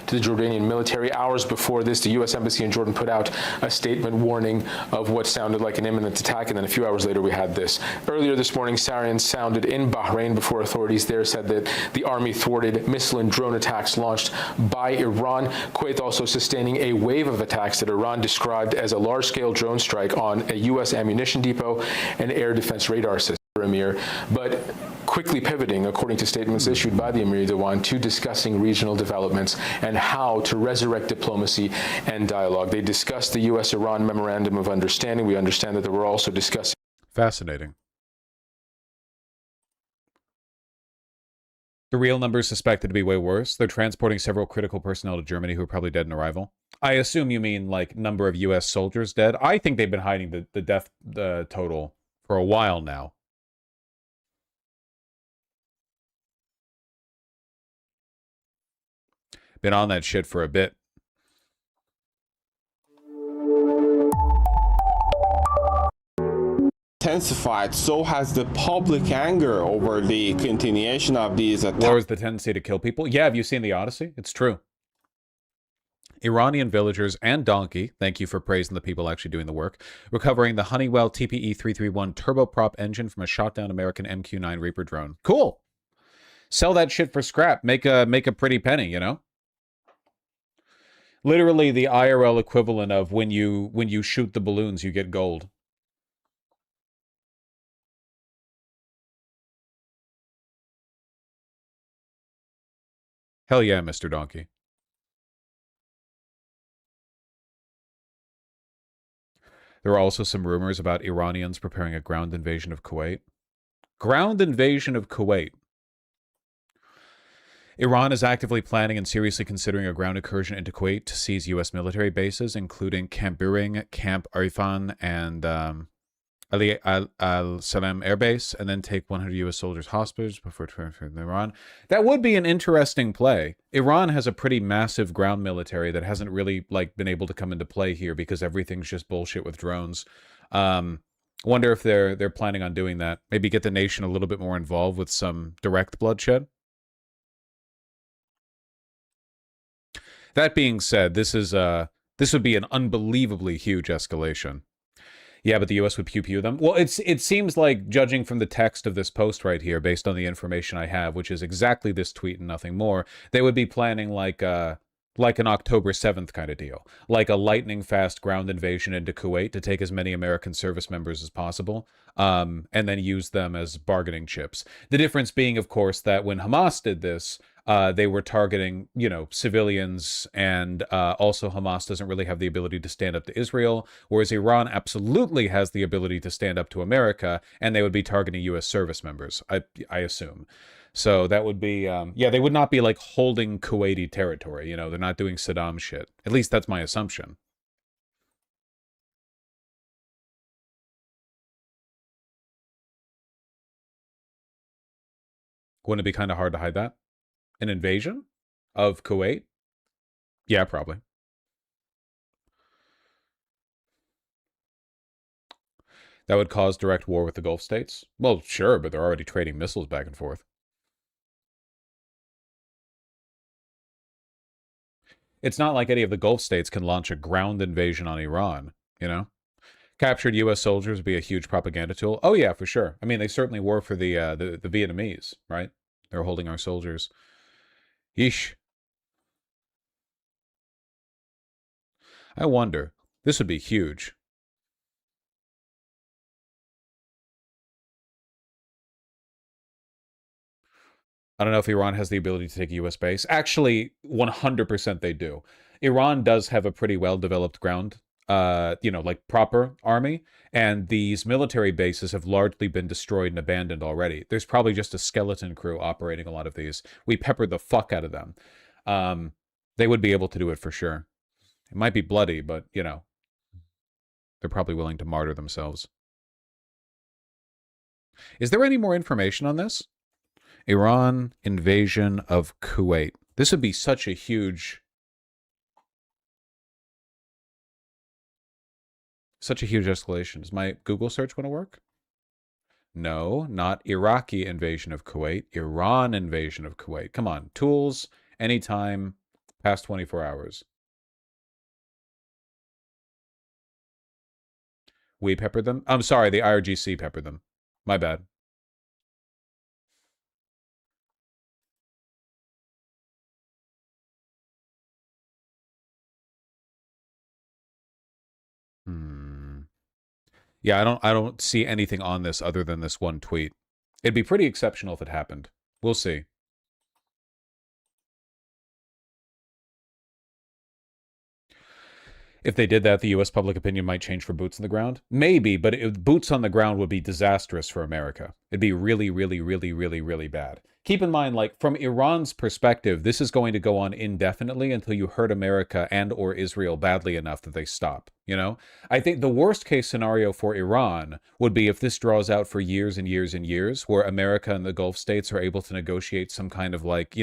to the Jordanian military. Hours before this, the U.S. Embassy in Jordan put out a statement warning of what sounded like an imminent attack, and then a few hours later we had this. Earlier this morning, sirens sounded in Bahrain before authorities there said that the army thwarted missile and drone attacks launched by Iran. Kuwait also sustaining a wave of attacks that Iran described as a large-scale drone strike on a U.S. ammunition depot and air defense radar system. Emir, but quickly pivoting, according to statements issued by the Emir Dewan, to discussing regional developments and how to resurrect diplomacy and dialogue. They discussed the U.S.-Iran Memorandum of Understanding. We understand that they were also discussing... Fascinating. The real numbers suspected to be way worse. They're transporting several critical personnel to Germany who are probably dead in arrival. I assume you mean, like, number of U.S. soldiers dead. I think they've been hiding the death total for a while now. Been on that shit for a bit. Intensified, so has the public anger over the continuation of these attacks. War is the tendency to kill people. Yeah, have you seen the Odyssey? It's true. Iranian villagers and Donkey, thank you for praising the people actually doing the work, recovering the Honeywell TPE-331 turboprop engine from a shot-down American MQ-9 Reaper drone. Cool. Sell that shit for scrap. Make a pretty penny, you know? Literally the IRL equivalent of when you shoot the balloons, you get gold. Hell yeah, Mr. Donkey. There are also some rumors about Iranians preparing a ground invasion of Kuwait. Ground invasion of Kuwait. Iran is actively planning and seriously considering a ground incursion into Kuwait to seize U.S. military bases, including Camp Buring, Camp Arifan, and Ali al-Salam Air Base and then take 100 U.S. soldiers hostage before transferring to Iran. That would be an interesting play. Iran has a pretty massive ground military that hasn't really like been able to come into play here because everything's just bullshit with drones. Wonder if they're planning on doing that. Maybe get the nation a little bit more involved with some direct bloodshed. That being said, this would be an unbelievably huge escalation. Yeah, but the U.S. would pew-pew them. Well, it seems like, judging from the text of this post right here, based on the information I have, which is exactly this tweet and nothing more, they would be planning like an October 7th kind of deal. Like a lightning-fast ground invasion into Kuwait to take as many American service members as possible, and then use them as bargaining chips. The difference being, of course, that when Hamas did this, they were targeting, civilians, and also Hamas doesn't really have the ability to stand up to Israel, whereas Iran absolutely has the ability to stand up to America, and they would be targeting U.S. service members, I assume. So that would be, they would not be like holding Kuwaiti territory, they're not doing Saddam shit. At least that's my assumption. Wouldn't it be kind of hard to hide that? An invasion of Kuwait? Yeah, probably. That would cause direct war with the Gulf states? Well, sure, but they're already trading missiles back and forth. It's not like any of the Gulf states can launch a ground invasion on Iran, Captured U.S. soldiers would be a huge propaganda tool. Oh, yeah, for sure. I mean, they certainly were for the Vietnamese, right? They're holding our soldiers. Yeesh. I wonder. This would be huge. I don't know if Iran has the ability to take a U.S. base. Actually, 100% they do. Iran does have a pretty well-developed ground, like proper army, and these military bases have largely been destroyed and abandoned already. There's probably just a skeleton crew operating a lot of these. We peppered the fuck out of them. They would be able to do it for sure. It might be bloody, but, they're probably willing to martyr themselves. Is there any more information on this? Iran invasion of Kuwait. This would be such a huge escalation. Does my Google search want to work? No, not Iraqi invasion of Kuwait. Iran invasion of Kuwait. Come on. Tools, anytime, past 24 hours. We peppered them? I'm sorry, the IRGC peppered them. My bad. Yeah, I don't see anything on this other than this one tweet. It'd be pretty exceptional if it happened. We'll see. If they did that, the U.S. public opinion might change for boots on the ground. Maybe, but boots on the ground would be disastrous for America. It'd be really, really, really, really, really bad. Keep in mind, like, from Iran's perspective, this is going to go on indefinitely until you hurt America and or Israel badly enough that they stop, I think the worst case scenario for Iran would be if this draws out for years and years and years, where America and the Gulf states are able to negotiate some kind of, like,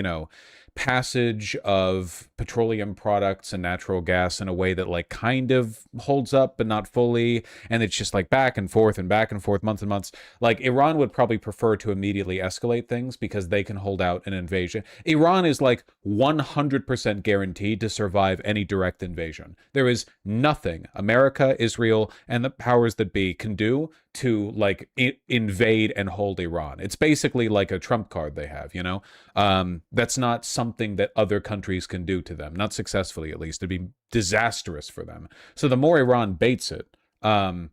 passage of petroleum products and natural gas in a way that, like, kind of holds up but not fully, and it's just like back and forth, months and months. Like, Iran would probably prefer to immediately escalate things because they can hold out an invasion. Iran is like 100% guaranteed to survive any direct invasion. There is nothing America, Israel, and the powers that be can do to, like, invade and hold Iran. It's basically like a trump card they have, That's not something that other countries can do to them, not successfully at least. It'd be disastrous for them. So the more Iran baits it, the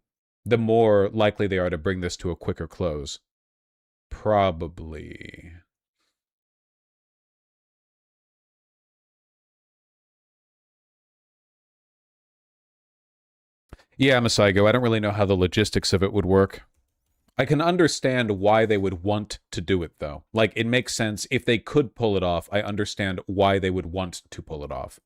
more likely they are to bring this to a quicker close. Probably. Yeah, Masaigo, I don't really know how the logistics of it would work. I can understand why they would want to do it, though. Like, it makes sense. If they could pull it off, I understand why they would want to pull it off,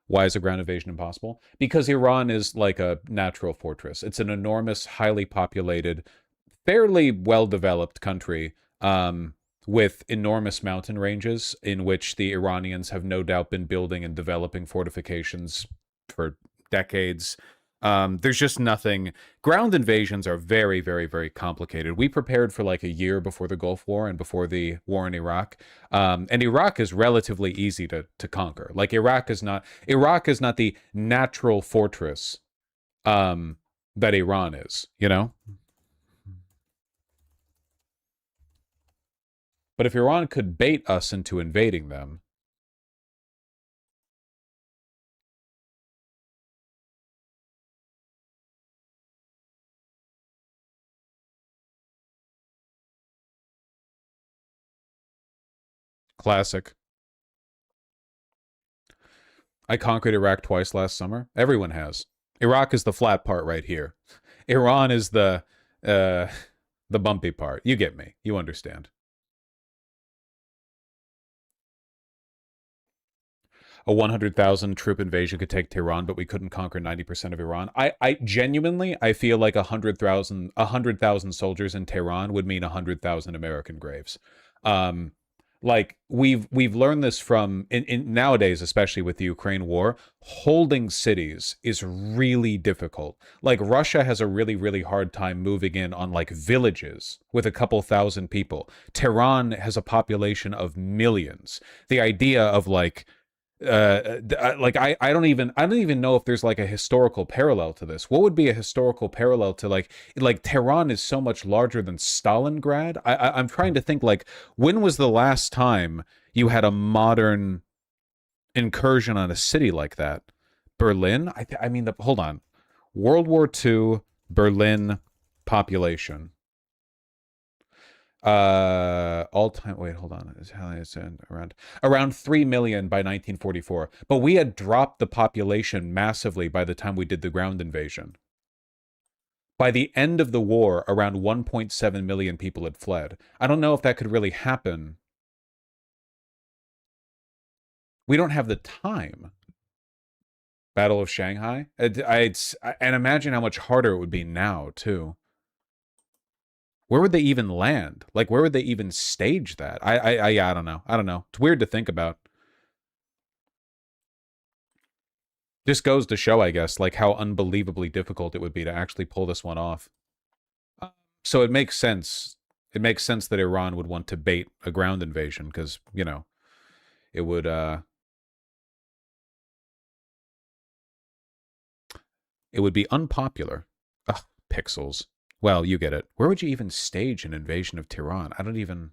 Why is a ground invasion impossible? Because Iran is like a natural fortress. It's an enormous, highly populated, fairly well-developed country with enormous mountain ranges in which the Iranians have no doubt been building and developing fortifications for decades. There's just nothing. Ground invasions are very, very, very complicated. We prepared for like a year before the Gulf War and before the war in Iraq. And Iraq is relatively easy to conquer. Like Iraq is not the natural fortress that Iran is, you know? But if Iran could bait us into invading them, classic. I conquered Iraq twice last summer. Everyone has. Iraq is the flat part right here. Iran is the bumpy part. You get me. You understand. A 100,000 troop invasion could take Tehran, but we couldn't conquer 90% of Iran. I genuinely, I feel like 100,000 soldiers in Tehran would mean 100,000 American graves. Like we've learned this from in nowadays, especially with the Ukraine war, holding cities is really difficult. Like Russia has a really, really hard time moving in on like villages with a couple thousand people. Tehran has a population of millions. The idea of like I don't even know if there's like a historical parallel to this. What would be a historical parallel to like Tehran is so much larger than Stalingrad? I'm trying to think, like, when was the last time you had a modern incursion on a city like that? Berlin? I mean, hold on. World War II, Berlin population. All time, wait, hold on, it's around 3 million by 1944, but we had dropped the population massively by the time we did the ground invasion. By the end of the war, around 1.7 million people had fled. I don't know if that could really happen. We don't have the time. Battle of Shanghai, and imagine how much harder it would be now too. Where would they even land? Like, where would they even stage that? Yeah, I don't know. I don't know. It's weird to think about. Just goes to show, I guess, like how unbelievably difficult it would be to actually pull this one off. So it makes sense. It makes sense that Iran would want to bait a ground invasion because, you know, it would be unpopular. Ugh, pixels. Well, you get it. Where would you even stage an invasion of Tehran? I don't even...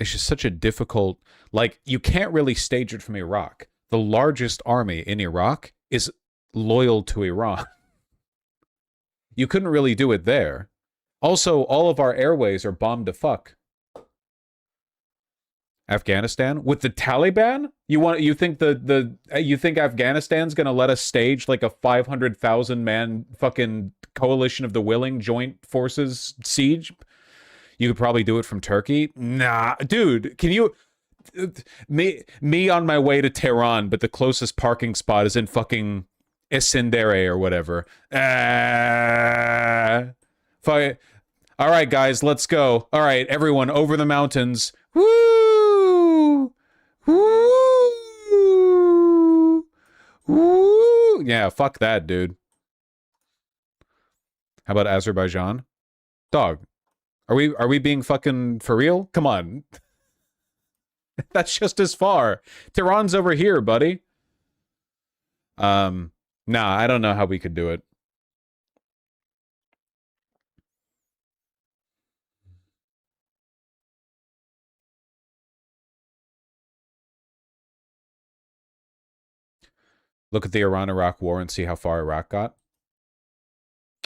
It's just such a difficult... Like, you can't really stage it from Iraq. The largest army in Iraq is loyal to Iran. You couldn't really do it there. Also, all of our airways are bombed to fuck. Afghanistan with the Taliban? You think Afghanistan's gonna let us stage like a 500,000 man fucking coalition of the willing joint forces siege? You could probably do it from Turkey. Nah, dude, can you? Me on my way to Tehran, but the closest parking spot is in fucking Isindere or whatever. All right, guys, let's go. All right, everyone, over the mountains. Woo! Woo! Woo! Yeah, fuck that, dude. How about Azerbaijan? Dog, are we being fucking for real? Come on. That's just as far. Tehran's over here, buddy. Nah, I don't know how we could do it. Look at the Iran-Iraq war and see how far Iraq got.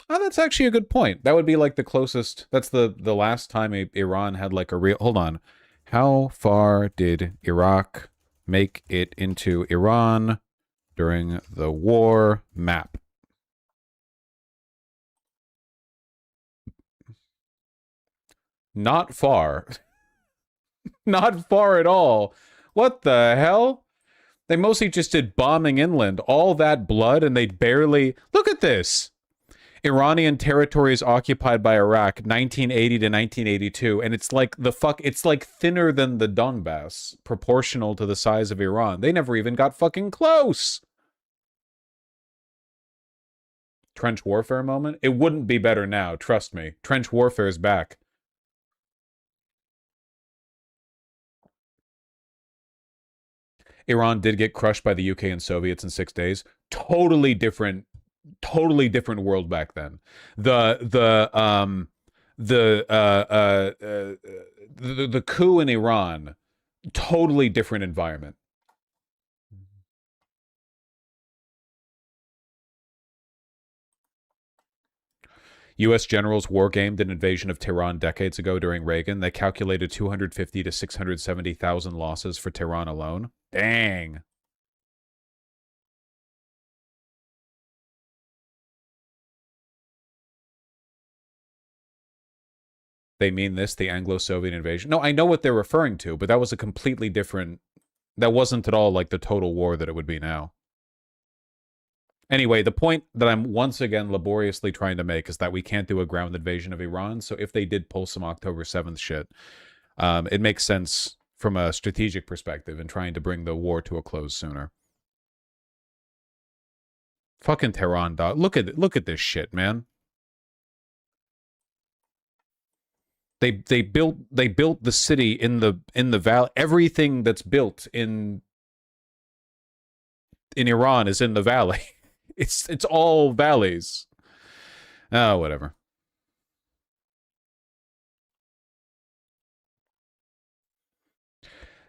Oh, that's actually a good point. That would be like the closest. That's the last time Iran had like a real... Hold on. How far did Iraq make it into Iran during the war? Map. Not far. Not far at all. What the hell? They mostly just did bombing inland. All that blood, and they barely... Look at this! Iranian territories occupied by Iraq, 1980 to 1982, and it's like it's like thinner than the Donbass, proportional to the size of Iran. They never even got fucking close! Trench warfare moment? It wouldn't be better now, trust me. Trench warfare is back. Iran did get crushed by the UK and Soviets in 6 days. Totally different world back then. The coup in Iran, totally different environment. U.S. generals war-gamed an invasion of Tehran decades ago during Reagan. They calculated 250 to 670,000 losses for Tehran alone. Dang. They mean this, the Anglo-Soviet invasion? No, I know what they're referring to, but that was a completely different... That wasn't at all like the total war that it would be now. Anyway, the point that I'm once again laboriously trying to make is that we can't do a ground invasion of Iran, so if they did pull some October 7th shit, it makes sense from a strategic perspective in trying to bring the war to a close sooner. Fucking Tehran, dog. Look at this shit, man. They built the city in the valley. Everything that's built in Iran is in the valley. It's all valleys. Oh, whatever.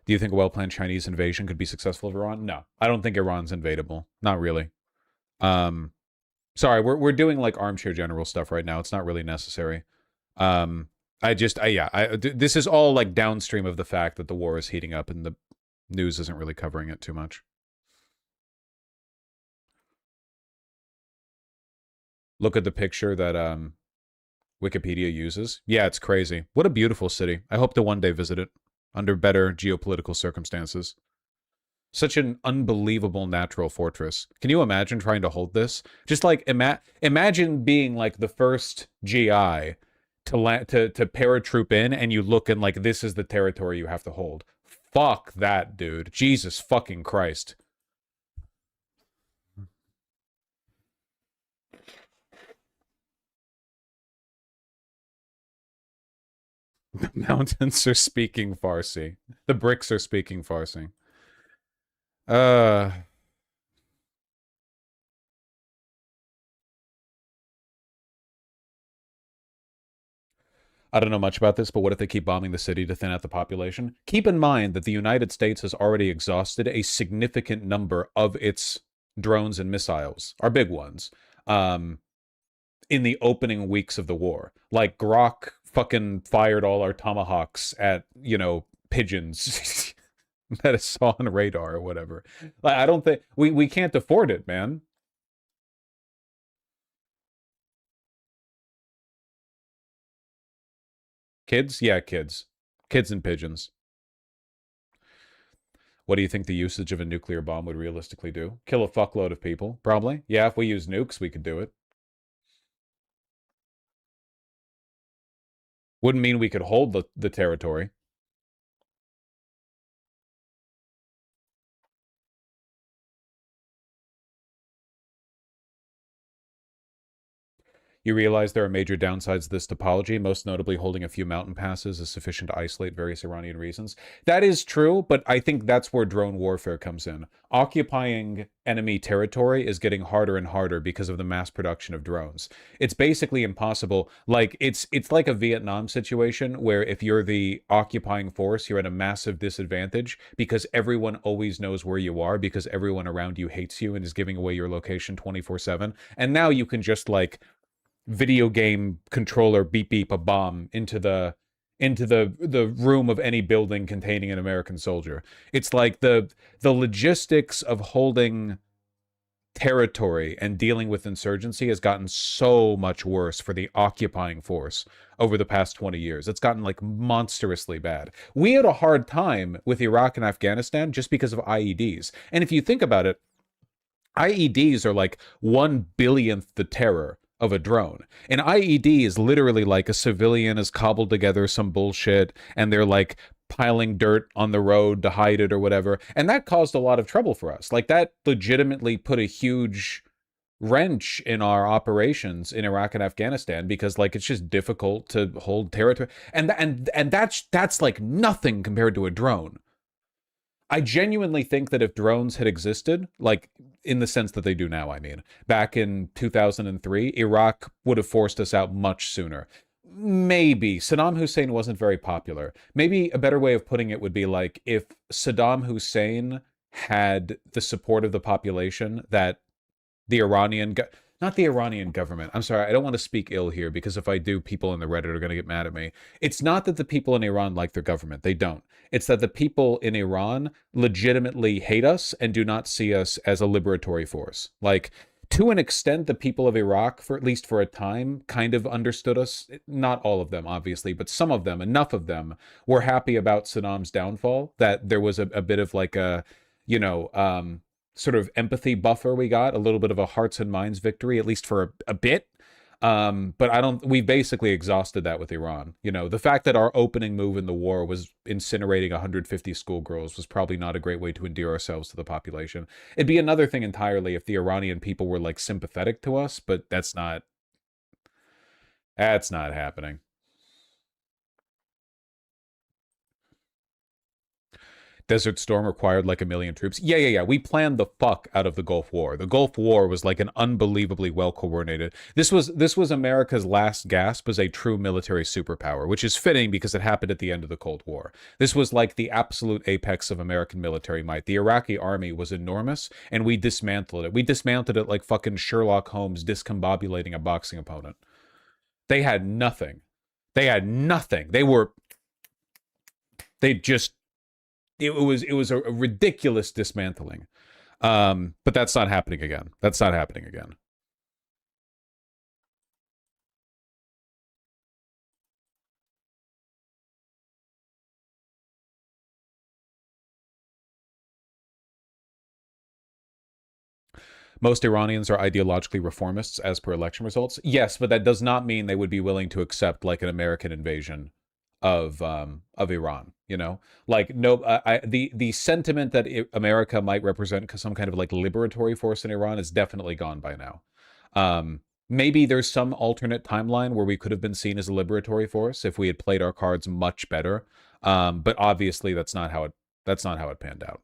Do you think a well-planned Chinese invasion could be successful of Iran? No, I don't think Iran's invadable. Not really. Sorry, we're doing like armchair general stuff right now. It's not really necessary. This is all like downstream of the fact that the war is heating up and the news isn't really covering it too much. Look at the picture that Wikipedia uses. Yeah, it's crazy. What a beautiful city. I hope to one day visit it under better geopolitical circumstances. Such an unbelievable natural fortress. Can you imagine trying to hold this? Just like imagine being like the first GI to paratroop in, and you look and like this is the territory you have to hold. Fuck that, dude. Jesus fucking Christ. The mountains are speaking Farsi. The bricks are speaking Farsi. I don't know much about this, but what if they keep bombing the city to thin out the population? Keep in mind that the United States has already exhausted a significant number of its drones and missiles, our big ones, in the opening weeks of the war. Like, Grok fucking fired all our Tomahawks at, you know, pigeons that it saw on radar or whatever. Like, I don't think... We can't afford it, man. Kids? Yeah, kids. Kids and pigeons. What do you think the usage of a nuclear bomb would realistically do? Kill a fuckload of people, probably. Yeah, if we use nukes, we could do it. Wouldn't mean we could hold the territory. You realize there are major downsides to this topology, most notably holding a few mountain passes is sufficient to isolate various Iranian reasons. That is true, but I think that's where drone warfare comes in. Occupying enemy territory is getting harder and harder because of the mass production of drones. It's basically impossible. Like, it's like a Vietnam situation where if you're the occupying force, you're at a massive disadvantage because everyone always knows where you are because everyone around you hates you and is giving away your location 24/7. And now you can just, like, video game controller beep beep a bomb into the room of any building containing an American soldier. It's like the logistics of holding territory and dealing with insurgency has gotten so much worse for the occupying force over the past 20 years. It's gotten like monstrously bad. We had a hard time with Iraq and Afghanistan just because of IEDs. And if you think about it, IEDs are like 1/1000th the terror of a drone. An IED is literally like a civilian has cobbled together some bullshit and they're like piling dirt on the road to hide it or whatever. And that caused a lot of trouble for us. Like that legitimately put a huge wrench in our operations in Iraq and Afghanistan because like it's just difficult to hold territory. And that's like nothing compared to a drone. I genuinely think that if drones had existed, like in the sense that they do now, I mean, back in 2003, Iraq would have forced us out much sooner. Maybe Saddam Hussein wasn't very popular. Maybe a better way of putting it would be like if Saddam Hussein had the support of the population that the not the Iranian government. I'm sorry, I don't want to speak ill here because if I do, people in the Reddit are going to get mad at me. It's not that the people in Iran like their government. They don't. It's that the people in Iran legitimately hate us and do not see us as a liberatory force. Like, to an extent, the people of Iraq, for at least for a time, kind of understood us. Not all of them, obviously, but some of them, enough of them, were happy about Saddam's downfall, that there was a bit of like a, you know, sort of empathy buffer we got, a little bit of a hearts and minds victory, at least for a bit. But we basically exhausted that with Iran. You know, the fact that our opening move in the war was incinerating 150 schoolgirls was probably not a great way to endear ourselves to the population. It'd be another thing entirely if the Iranian people were like sympathetic to us, but that's not happening. Desert Storm required like 1 million troops. Yeah. We planned the fuck out of the Gulf War. The Gulf War was like an unbelievably well coordinated. This was America's last gasp as a true military superpower, which is fitting because it happened at the end of the Cold War. This was like the absolute apex of American military might. The Iraqi army was enormous, and we dismantled it. We dismantled it like fucking Sherlock Holmes discombobulating a boxing opponent. They had nothing. They had nothing. It was a ridiculous dismantling. But that's not happening again. That's not happening again. Most Iranians are ideologically reformists as per election results. Yes, but that does not mean they would be willing to accept like an American invasion of Iran, you know, like no, the sentiment that America might represent some kind of like liberatory force in Iran is definitely gone by now. Maybe there's some alternate timeline where we could have been seen as a liberatory force if we had played our cards much better. But obviously that's not how it panned out.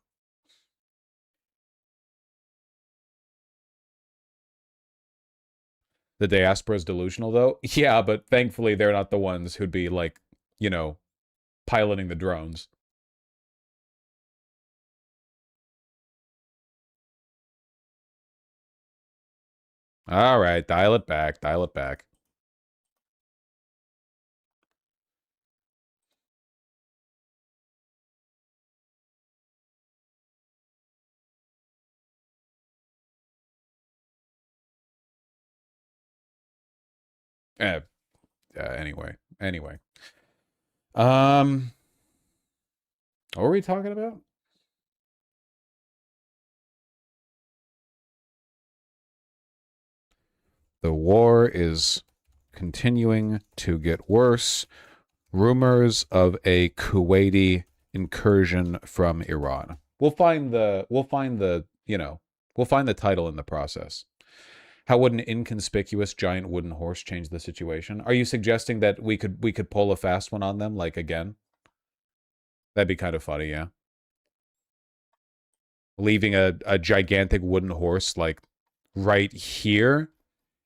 The diaspora is delusional though. Yeah, but thankfully they're not the ones who'd be like, you know, piloting the drones. All right, dial it back, dial it back. Anyway. What were we talking about? The war is continuing to get worse. Rumors of a Kuwaiti incursion from Iran. We'll find the title in the process. How would an inconspicuous giant wooden horse change the situation? Are you suggesting that we could pull a fast one on them, like again? That'd be kind of funny, yeah. Leaving a gigantic wooden horse like right here,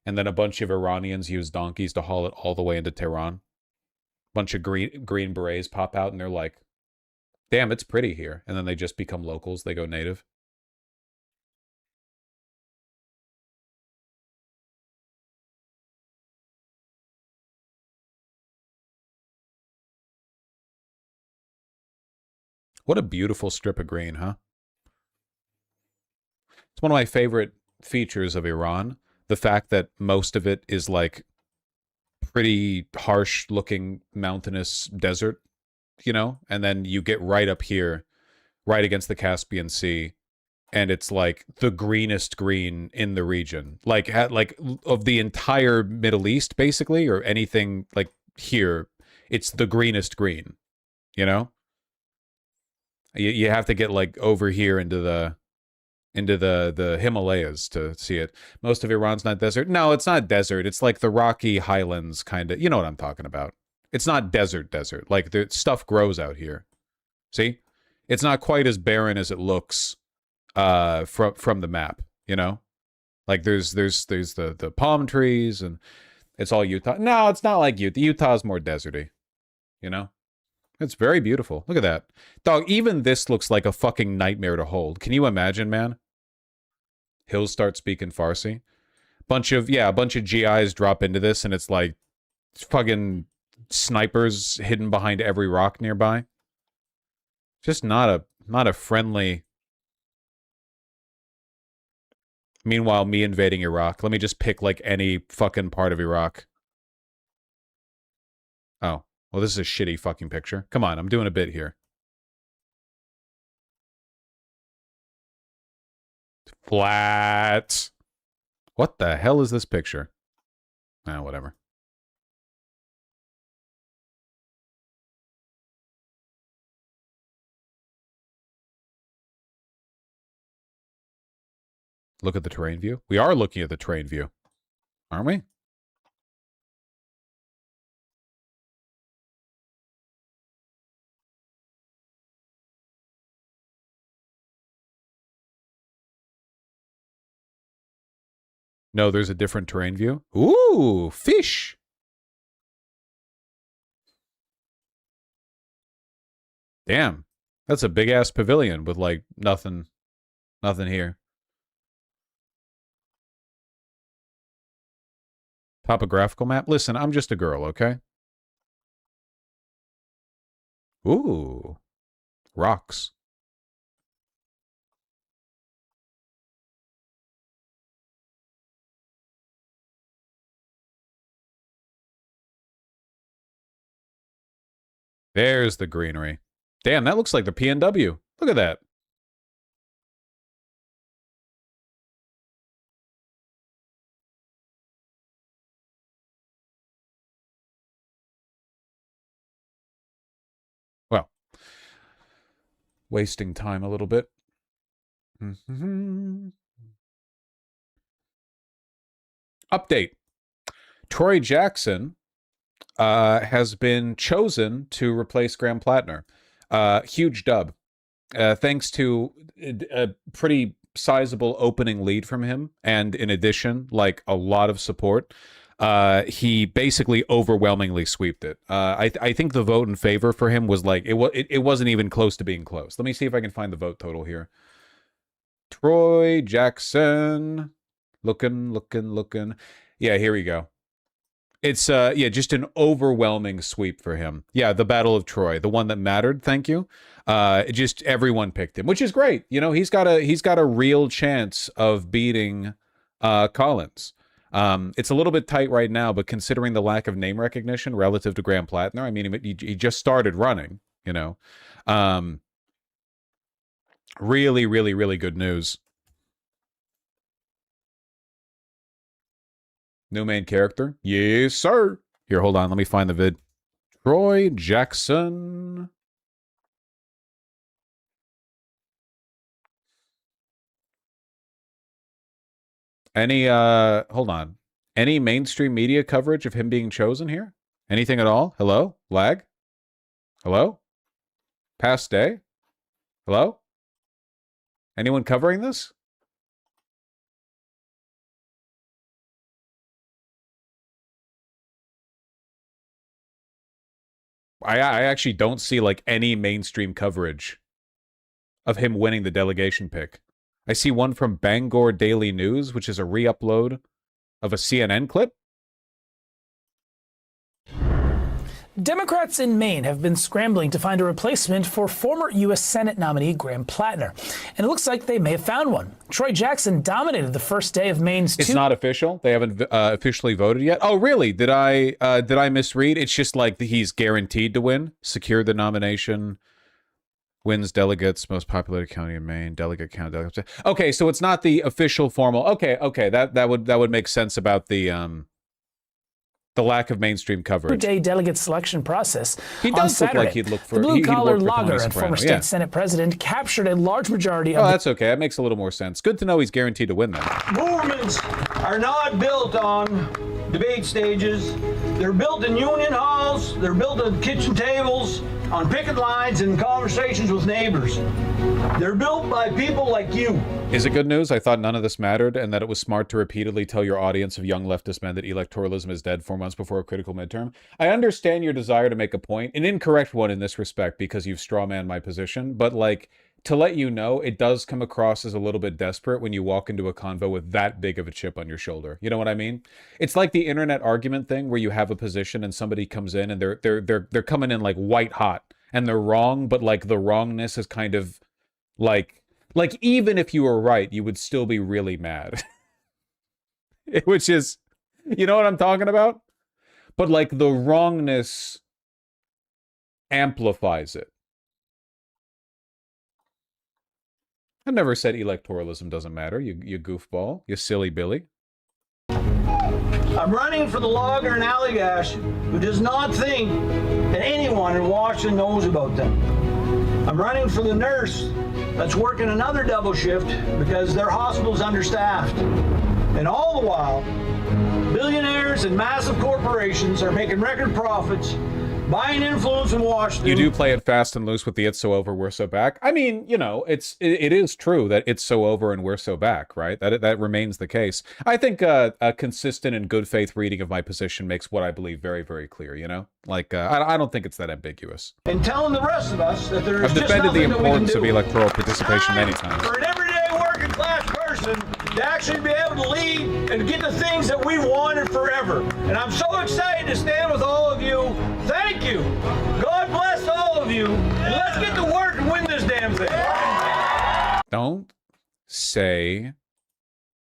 and then a bunch of Iranians use donkeys to haul it all the way into Tehran. Bunch of green berets pop out and they're like, damn, it's pretty here. And then they just become locals. They go native. What a beautiful strip of green, huh? It's one of my favorite features of Iran, the fact that most of it is like pretty harsh looking mountainous desert, you know, and then you get right up here, right against the Caspian Sea, and it's like the greenest green in the region, like of the entire Middle East, basically, or anything like here, it's the greenest green, you know. You have to get like over here into the Himalayas to see it. Most of Iran's not desert. No, it's not desert. It's like the Rocky Highlands kind of. You know what I'm talking about. It's not desert. Like the stuff grows out here. See? It's not quite as barren as it looks from the map, you know? Like there's the palm trees and it's all Utah. No, it's not like Utah. Utah's more deserty, you know? It's very beautiful. Look at that. Dog, even this looks like a fucking nightmare to hold. Can you imagine, man? Hills start speaking Farsi. Bunch of GIs drop into this, and it's like fucking snipers hidden behind every rock nearby. Just not a friendly. Meanwhile, me invading Iraq. Let me just pick like any fucking part of Iraq. Oh. Well, this is a shitty fucking picture. Come on, I'm doing a bit here. Flat. What the hell is this picture? Ah, whatever. Look at the terrain view. We are looking at the terrain view, aren't we? No, there's a different terrain view. Ooh, fish. Damn. That's a big ass pavilion with like nothing here. Topographical map. Listen, I'm just a girl, okay? Ooh. Rocks. There's the greenery. Damn, that looks like the PNW. Look at that. Well, wasting time a little bit. Update. Troy Jackson has been chosen to replace Graham Plattner. Huge dub. Thanks to a pretty sizable opening lead from him, and in addition, like a lot of support, he basically overwhelmingly sweeped it. I think the vote in favor for him was like, it wasn't even close to being close. Let me see if I can find the vote total here. Troy Jackson. Looking. Yeah, here we go. It's just an overwhelming sweep for him. Yeah, the Battle of Troy, the one that mattered. Thank you. Just everyone picked him, which is great. You know, he's got a real chance of beating Collins. It's a little bit tight right now, but considering the lack of name recognition relative to Graham Plattner, I mean, he just started running. You know, really, really, really good news. New main character? Yes, sir. Here, hold on. Let me find the vid. Troy Jackson. Hold on. Any mainstream media coverage of him being chosen here? Anything at all? Hello? Lag? Hello? Past day? Hello? Anyone covering this? I actually don't see like any mainstream coverage of him winning the delegation pick. I see one from Bangor Daily News, which is a re-upload of a CNN clip. Democrats in Maine have been scrambling to find a replacement for former U.S. Senate nominee Graham Plattner, and it looks like they may have found one. Troy Jackson dominated the first day of Maine's. It's not official. They haven't officially voted yet. Oh, really? Did I misread? It's just like he's guaranteed to win, secure the nomination, wins delegates, most populated county in Maine, delegate count. Delegate. Okay, so it's not the official formal. Okay, that would make sense about the lack of mainstream coverage. Day delegate selection process. He does look like he'd look for. The blue-collar logger and Soprano. former state Senate president captured a large majority of. Oh, that's okay. That makes a little more sense. Good to know he's guaranteed to win that. Movements are not built on debate stages. They're built in union halls. They're built at kitchen tables, on picket lines, and conversations with neighbors. They're built by people like you. Is it good news? I thought none of this mattered and that it was smart to repeatedly tell your audience of young leftist men that electoralism is dead 4 months before a critical midterm. I understand your desire to make a point, an incorrect one in this respect because you've strawmanned my position, but like, to let you know, it does come across as a little bit desperate when you walk into a convo with that big of a chip on your shoulder. You know what I mean? It's like the internet argument thing where you have a position and somebody comes in and they're coming in like white hot and they're wrong, but like the wrongness is kind of like even if you were right, you would still be really mad. Which is, you know what I'm talking about? But like the wrongness amplifies it. I never said electoralism doesn't matter, you goofball, you silly Billy. I'm running for the logger in Allagash who does not think that anyone in Washington knows about them. I'm running for the nurse that's working another double shift because their hospital's understaffed. And all the while, billionaires and massive corporations are making record profits, buying influence in Washington. You do play it fast and loose with the "it's so over, we're so back." I mean, you know, it is true that it's so over and we're so back, right? That remains the case. I think a consistent and good faith reading of my position makes what I believe very, very clear. You know, like I don't think it's that ambiguous. And telling the rest of us that there's I've just defended the nothing that we can importance do. of electoral participation many times. For an everyday working class person to actually be able to lead and get the things that we wanted forever. And I'm so excited to stand with all of you. Thank you. God bless all of you. And let's get to work and win this damn thing. Don't say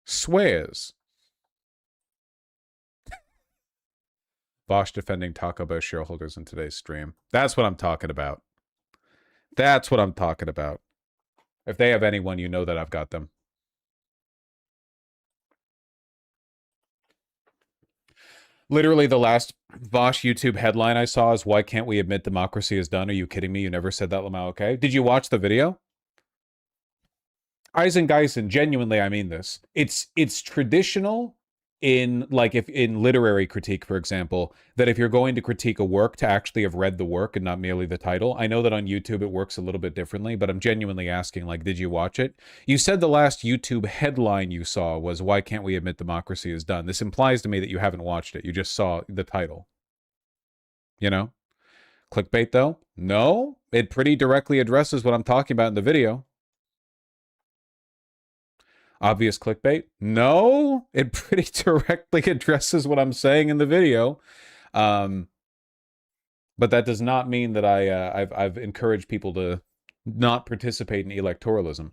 swears. Vosh defending Taco Bell shareholders in today's stream. That's what I'm talking about. That's what I'm talking about. If they have anyone, you know that I've got them. Literally the last Vosh YouTube headline I saw is, "Why can't we admit democracy is done? Are you kidding me? You never said that, Lamau, okay?" Did you watch the video? Eisen Geisen, genuinely, I mean this. It's traditional in, like, if in literary critique, for example, that if you're going to critique a work, to actually have read the work and not merely the title. I know that on YouTube it works a little bit differently, but I'm genuinely asking, like, did you watch it? You said the last YouTube headline you saw was, "Why can't we admit democracy is done?" This implies to me that you haven't watched it. You just saw the title. You know? Clickbait, though? No. It pretty directly addresses what I'm talking about in the video. Obvious clickbait? No, it pretty directly addresses what I'm saying in the video. But that does not mean that I've encouraged people to not participate in electoralism.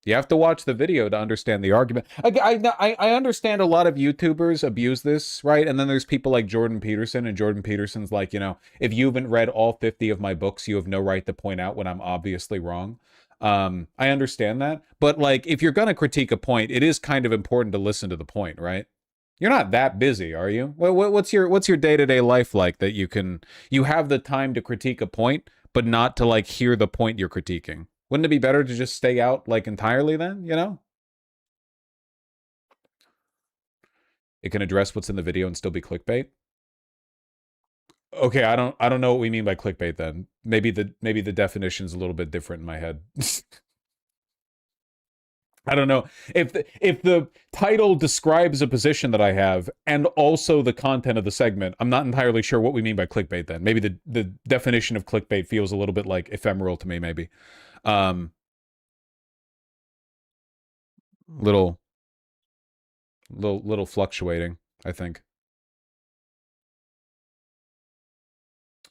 You have to watch the video to understand the argument. I understand a lot of YouTubers abuse this, right? And then there's people like Jordan Peterson, and Jordan Peterson's like, you know, if you haven't read all 50 of my books, you have no right to point out when I'm obviously wrong. I understand that, but like, if you're going to critique a point, it is kind of important to listen to the point, right? You're not that busy, are you? What's your day-to-day life like that you have the time to critique a point, but not to like hear the point you're critiquing? Wouldn't it be better to just stay out like entirely then, you know? It can address what's in the video and still be clickbait. Okay, I don't know what we mean by clickbait then. Maybe the definition's a little bit different in my head. I don't know. If the title describes a position that I have and also the content of the segment, I'm not entirely sure what we mean by clickbait then. Maybe the definition of clickbait feels a little bit like ephemeral to me, maybe. Little fluctuating, I think.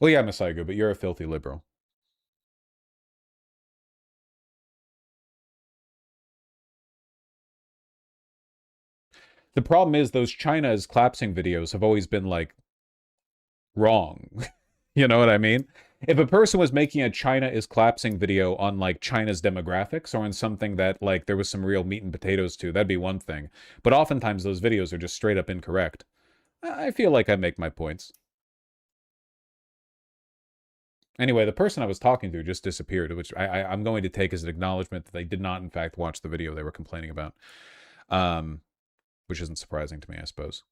Well, yeah, Masaigu, but you're a filthy liberal. The problem is those China is collapsing videos have always been, like, wrong. You know what I mean? If a person was making a China is collapsing video on, like, China's demographics or on something that, like, there was some real meat and potatoes to, that'd be one thing. But oftentimes those videos are just straight up incorrect. I feel like I make my points. Anyway, the person I was talking to just disappeared, which I'm going to take as an acknowledgement that they did not, in fact, watch the video they were complaining about. Which isn't surprising to me, I suppose.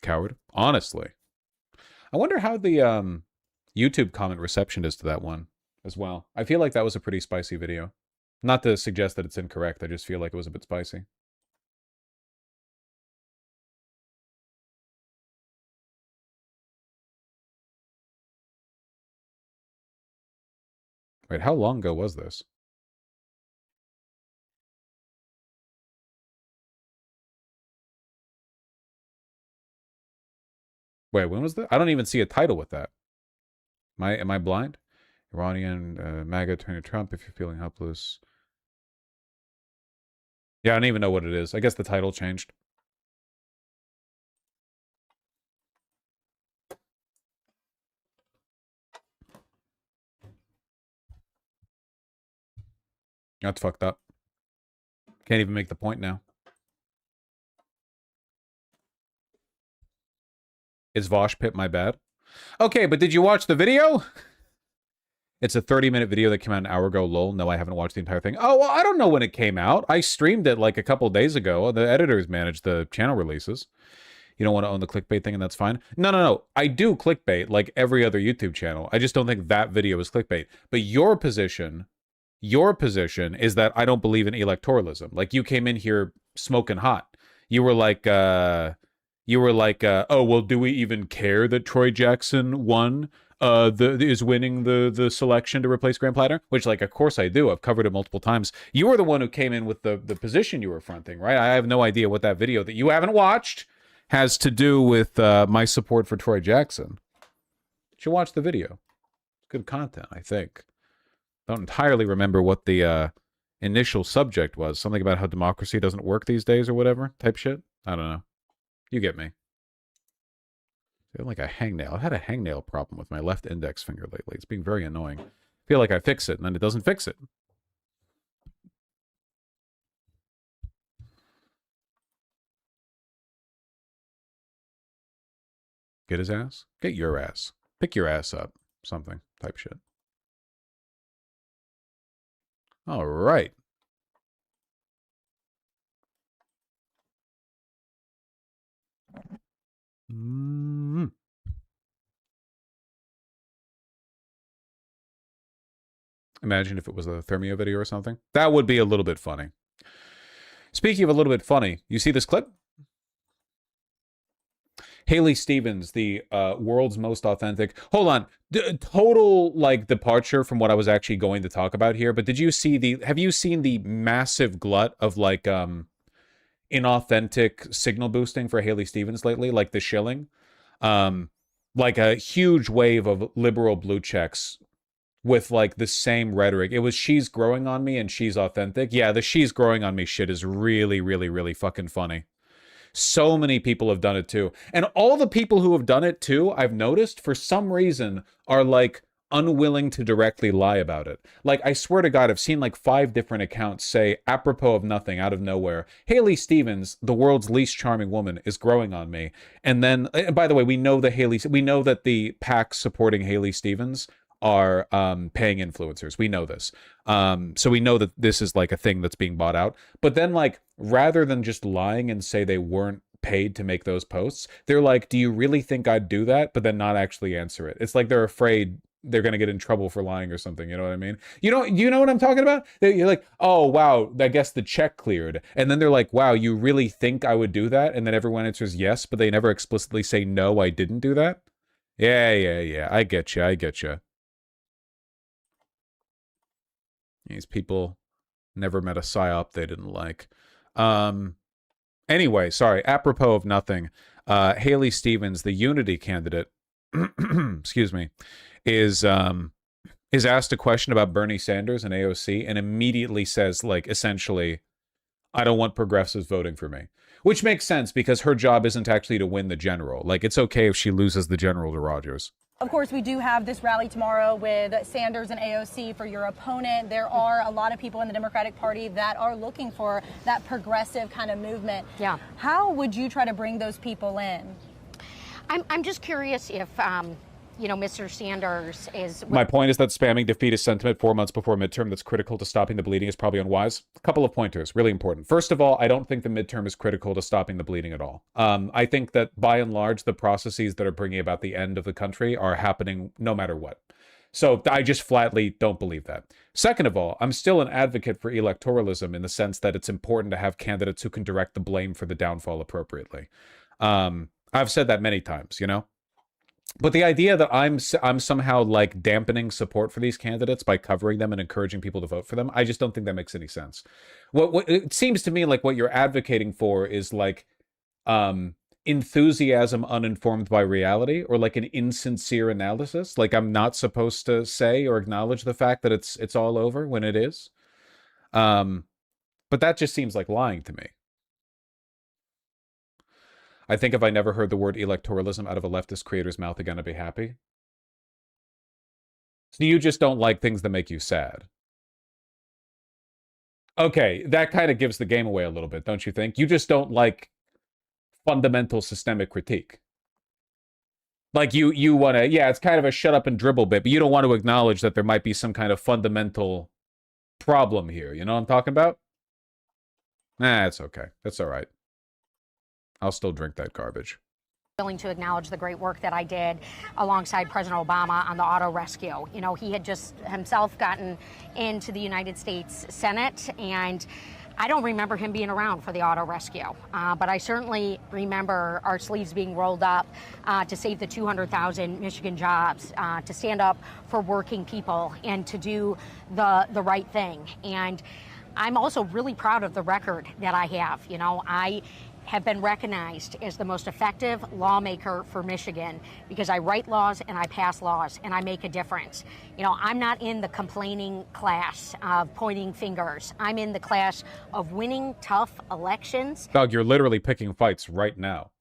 Coward. Honestly. I wonder how the YouTube comment reception is to that one as well. I feel like that was a pretty spicy video. Not to suggest that it's incorrect, I just feel like it was a bit spicy. Wait, how long ago was this? Wait, when was that? I don't even see a title with that. Am I blind? Iranian MAGA turning Trump if you're feeling helpless. Yeah, I don't even know what it is. I guess the title changed. That's fucked up. Can't even make the point now. Is Vosh Pit my bad? Okay, but did you watch the video? It's a 30-minute video that came out an hour ago, lol. No, I haven't watched the entire thing. Oh, well, I don't know when it came out. I streamed it like a couple days ago. The editors manage the channel releases. You don't want to own the clickbait thing, and that's fine. No. I do clickbait like every other YouTube channel. I just don't think that video is clickbait. But your position is that I don't believe in electoralism. Like, you came in here smoking hot. You were like, oh, well, do we even care that Troy Jackson won? Is winning the selection to replace Graham Platter? Which, like, of course I do. I've covered it multiple times. You were the one who came in with the position you were fronting, right? I have no idea what that video that you haven't watched has to do with my support for Troy Jackson. You should watch the video. Good content, I think. Don't entirely remember what the initial subject was. Something about how democracy doesn't work these days or whatever type shit. I don't know. You get me. I feel like a hangnail. I've had a hangnail problem with my left index finger lately. It's being very annoying. I feel like I fix it, and then it doesn't fix it. Get his ass? Get your ass. Pick your ass up. Something. Type shit. All right. Imagine if it was a Thermia video or something. That would be a little bit funny. Speaking of a little bit funny, you see this clip? Haley Stevens, the world's most authentic. Hold on. Total, like, departure from what I was actually going to talk about here. But did you see have you seen the massive glut of, like, inauthentic signal boosting for Haley Stevens lately? Like the shilling? Like a huge wave of liberal blue checks with, like, the same rhetoric. It was she's growing on me and she's authentic. Yeah, the she's growing on me shit is really, really, really fucking funny. So many people have done it too. And all the people who have done it too, I've noticed, for some reason, are, like, unwilling to directly lie about it. Like, I swear to God, I've seen like 5 different accounts say, apropos of nothing, out of nowhere, Haley Stevens, the world's least charming woman, is growing on me. And then, by the way, we know that the PACs supporting Haley Stevens are paying influencers. We know this. So we know that this is, like, a thing that's being bought out. But then, like, rather than just lying and say they weren't paid to make those posts, they're like, do you really think I'd do that? But then not actually answer it. It's like they're afraid they're going to get in trouble for lying or something. You know what I mean? You know what I'm talking about? You're like, oh, wow, I guess the check cleared. And then they're like, wow, you really think I would do that? And then everyone answers yes, but they never explicitly say, no, I didn't do that. Yeah. I get you. These people never met a psyop they didn't like. Anyway, sorry, apropos of nothing, Haley Stevens, the Unity candidate, excuse me, is asked a question about Bernie Sanders and AOC and immediately says, like, essentially, I don't want progressives voting for me. Which makes sense because her job isn't actually to win the general. Like, it's okay if she loses the general to Rogers. Of course, we do have this rally tomorrow with Sanders and AOC for your opponent. There are a lot of people in the Democratic Party that are looking for that progressive kind of movement. Yeah. How would you try to bring those people in? I'm just curious if, you know, Mr. Sanders is... My point is that spamming defeatist sentiment 4 months before midterm that's critical to stopping the bleeding is probably unwise. A couple of pointers, really important. First of all, I don't think the midterm is critical to stopping the bleeding at all. I think that by and large, the processes that are bringing about the end of the country are happening no matter what. So I just flatly don't believe that. Second of all, I'm still an advocate for electoralism in the sense that it's important to have candidates who can direct the blame for the downfall appropriately. I've said that many times, you know? But the idea that I'm somehow like dampening support for these candidates by covering them and encouraging people to vote for them, I just don't think that makes any sense. What it seems to me like what you're advocating for is like enthusiasm uninformed by reality, or like an insincere analysis. Like I'm not supposed to say or acknowledge the fact that it's all over when it is. But that just seems like lying to me. I think if I never heard the word electoralism out of a leftist creator's mouth again, I'd be happy. So you just don't like things that make you sad. Okay, that kind of gives the game away a little bit, don't you think? You just don't like fundamental systemic critique. Like you want to, yeah, it's kind of a shut up and dribble bit, but you don't want to acknowledge that there might be some kind of fundamental problem here. You know what I'm talking about? Nah, it's okay. That's all right. I'll still drink that garbage. Willing to acknowledge the great work that I did alongside President Obama on the auto rescue. You know, he had just himself gotten into the United States Senate, and I don't remember him being around for the auto rescue, but I certainly remember our sleeves being rolled up to save the 200,000 Michigan jobs, to stand up for working people and to do the right thing. And I'm also really proud of the record that I have. You know, I have been recognized as the most effective lawmaker for Michigan because I write laws and I pass laws and I make a difference. You know, I'm not in the complaining class of pointing fingers. I'm in the class of winning tough elections. Doug, you're literally picking fights right now.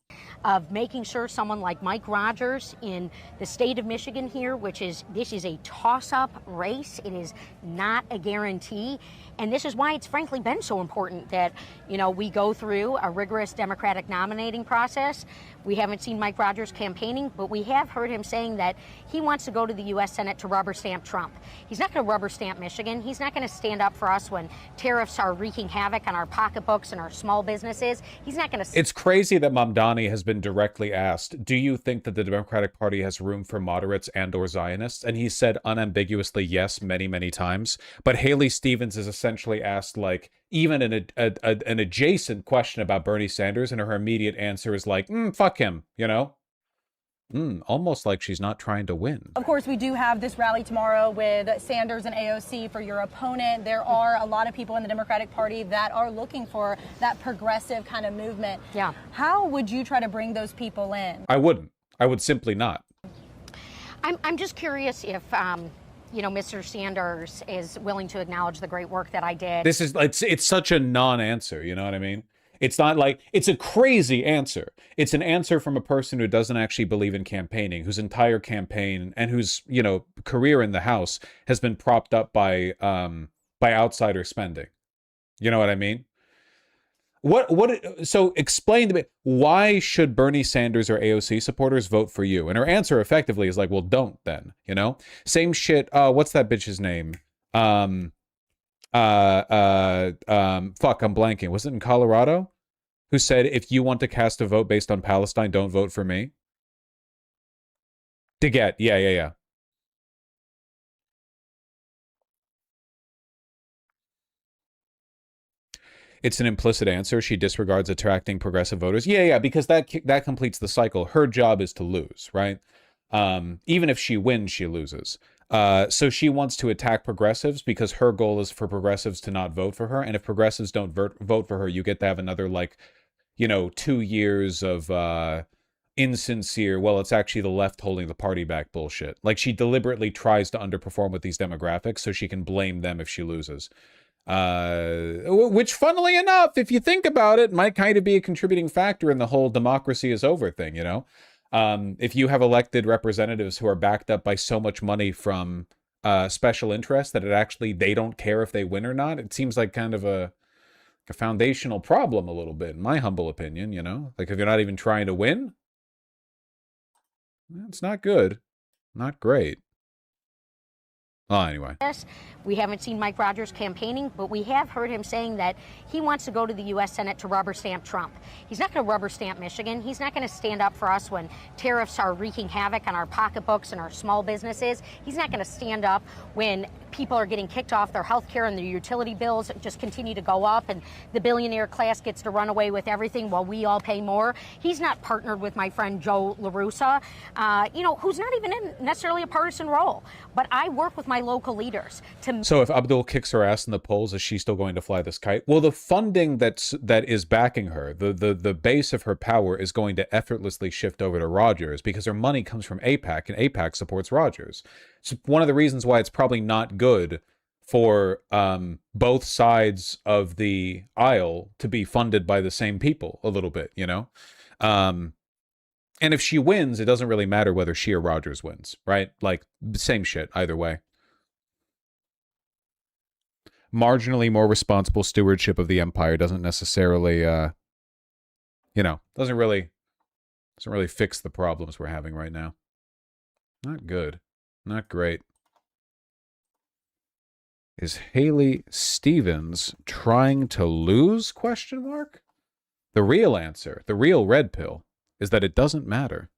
Of making sure someone like Mike Rogers in the state of Michigan here, this is a toss-up race. It is not a guarantee. And this is why it's frankly been so important that, you know, we go through a rigorous Democratic nominating process. We haven't seen Mike Rogers campaigning, but we have heard him saying that he wants to go to the U.S. Senate to rubber stamp Trump. He's not going to rubber stamp Michigan. He's not going to stand up for us when tariffs are wreaking havoc on our pocketbooks and our small businesses. He's not going to... It's crazy that Mamdani has been directly asked, do you think that the Democratic Party has room for moderates and or Zionists? And he said unambiguously yes many, many times. But Haley Stevens is essentially asked, like, even an adjacent question about Bernie Sanders, and her immediate answer is like, fuck him, you know? Almost like she's not trying to win. Of course, we do have this rally tomorrow with Sanders and AOC for your opponent. There are a lot of people in the Democratic Party that are looking for that progressive kind of movement. Yeah. How would you try to bring those people in? I wouldn't. I would simply not. I'm just curious if... you know, Mr. Sanders is willing to acknowledge the great work that I did. This is, it's such a non-answer, you know what I mean? It's not like, it's a crazy answer. It's an answer from a person who doesn't actually believe in campaigning, whose entire campaign and whose, you know, career in the House has been propped up by outsider spending. You know what I mean? So explain to me, why should Bernie Sanders or AOC supporters vote for you? And her answer effectively is like, well, don't then, you know? Same shit. What's that bitch's name? Fuck, I'm blanking. Was it in Colorado? Who said, if you want to cast a vote based on Palestine, don't vote for me? DeGette. Yeah. It's an implicit answer. She disregards attracting progressive voters. Yeah, because that completes the cycle. Her job is to lose, right? Even if she wins, she loses. So she wants to attack progressives because her goal is for progressives to not vote for her. And if progressives don't vote for her, you get to have another, like, you know, 2 years of insincere, well, it's actually the left holding the party back bullshit. Like, she deliberately tries to underperform with these demographics so she can blame them if she loses. Which, funnily enough, if you think about it, might kind of be a contributing factor in the whole democracy is over thing, you know? If you have elected representatives who are backed up by so much money from special interests that they don't care if they win or not, it seems like kind of a foundational problem a little bit, in my humble opinion, you know? Like, if you're not even trying to win, it's not good. Not great. Well, anyway. We haven't seen Mike Rogers campaigning, but we have heard him saying that he wants to go to the U.S. Senate to rubber stamp Trump. He's not going to rubber stamp Michigan. He's not going to stand up for us when tariffs are wreaking havoc on our pocketbooks and our small businesses. He's not going to stand up when people are getting kicked off their health care and their utility bills just continue to go up and the billionaire class gets to run away with everything while we all pay more. He's not partnered with my friend Joe LaRussa, you know, who's not even in necessarily a partisan role. But I work with my local leaders to... So if Abdul kicks her ass in the polls, is she still going to fly this kite? Well, the funding that is backing her, the base of her power is going to effortlessly shift over to Rogers because her money comes from AIPAC, and AIPAC supports Rogers. It's one of the reasons why it's probably not good for both sides of the aisle to be funded by the same people a little bit, you know? And if she wins, it doesn't really matter whether she or Rogers wins, right? Like, same shit either way. Marginally more responsible stewardship of the empire doesn't necessarily, you know, doesn't really fix the problems we're having right now. Not good. Not great. Is Haley Stevens trying to lose? Question mark. The real answer, the real red pill, is that it doesn't matter.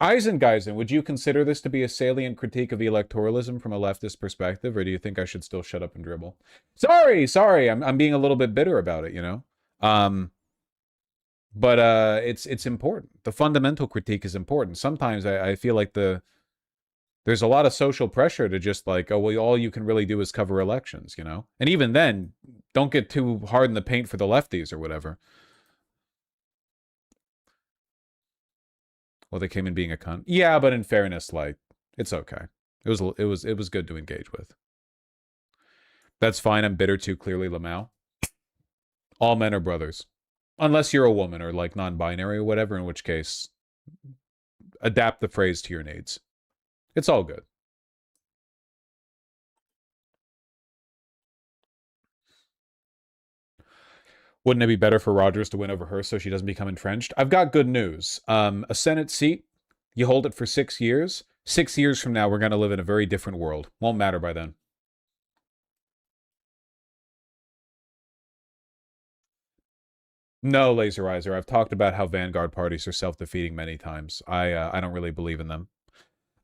Eisengeisen, would you consider this to be a salient critique of electoralism from a leftist perspective, or do you think I should still shut up and dribble? Sorry, I'm being a little bit bitter about it, you know? But it's important. The fundamental critique is important. Sometimes I feel like there's a lot of social pressure to just like, oh, well, all you can really do is cover elections, you know? And even then, don't get too hard in the paint for the lefties or whatever. Well, they came in being a cunt. Yeah, but in fairness, like, it's okay. It was good to engage with. That's fine. I'm bitter too, clearly, Lamau. All men are brothers. Unless you're a woman or like non-binary or whatever, in which case, adapt the phrase to your needs. It's all good. Wouldn't it be better for Rogers to win over her so she doesn't become entrenched? I've got good news. A Senate seat, you hold it for 6 years. 6 years from now, we're going to live in a very different world. Won't matter by then. No, Laserizer. I've talked about how Vanguard parties are self-defeating many times. I don't really believe in them.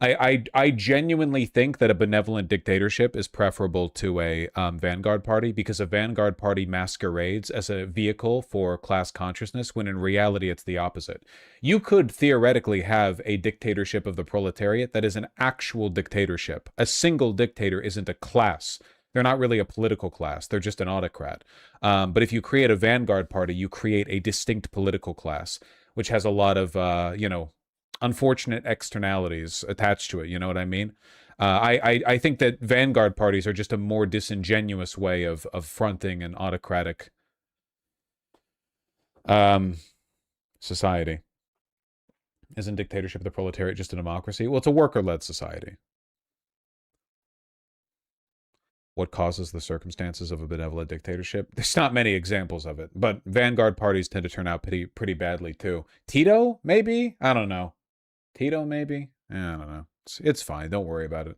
I genuinely think that a benevolent dictatorship is preferable to a Vanguard party because a Vanguard party masquerades as a vehicle for class consciousness when in reality it's the opposite. You could theoretically have a dictatorship of the proletariat that is an actual dictatorship. A single dictator isn't a class. They're not really a political class. They're just an autocrat. But if you create a Vanguard party, you create a distinct political class, which has a lot of, you know, unfortunate externalities attached to it. You know what I mean? I think that Vanguard parties are just a more disingenuous way of fronting an autocratic society. Isn't dictatorship of the proletariat just a democracy? Well, it's a worker-led society. What causes the circumstances of a benevolent dictatorship? There's not many examples of it, but Vanguard parties tend to turn out pretty badly too. Tito, maybe? I don't know. Tito, maybe? I don't know. It's fine. Don't worry about it.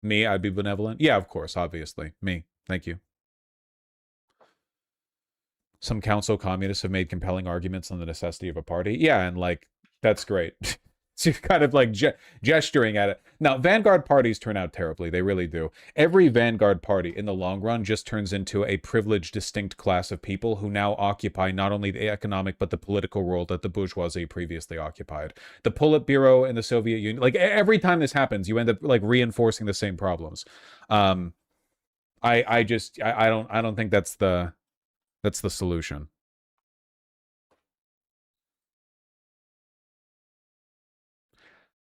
Me, I'd be benevolent? Yeah, of course, obviously. Me. Thank you. Some council communists have made compelling arguments on the necessity of a party. Yeah, and like, that's great. So kind of like gesturing at it. Now, vanguard parties turn out terribly. They really do. Every vanguard party in the long run just turns into a privileged, distinct class of people who now occupy not only the economic but the political role that the bourgeoisie previously occupied. The Politburo in the Soviet Union, like every time this happens, you end up like reinforcing the same problems. I don't think that's the solution.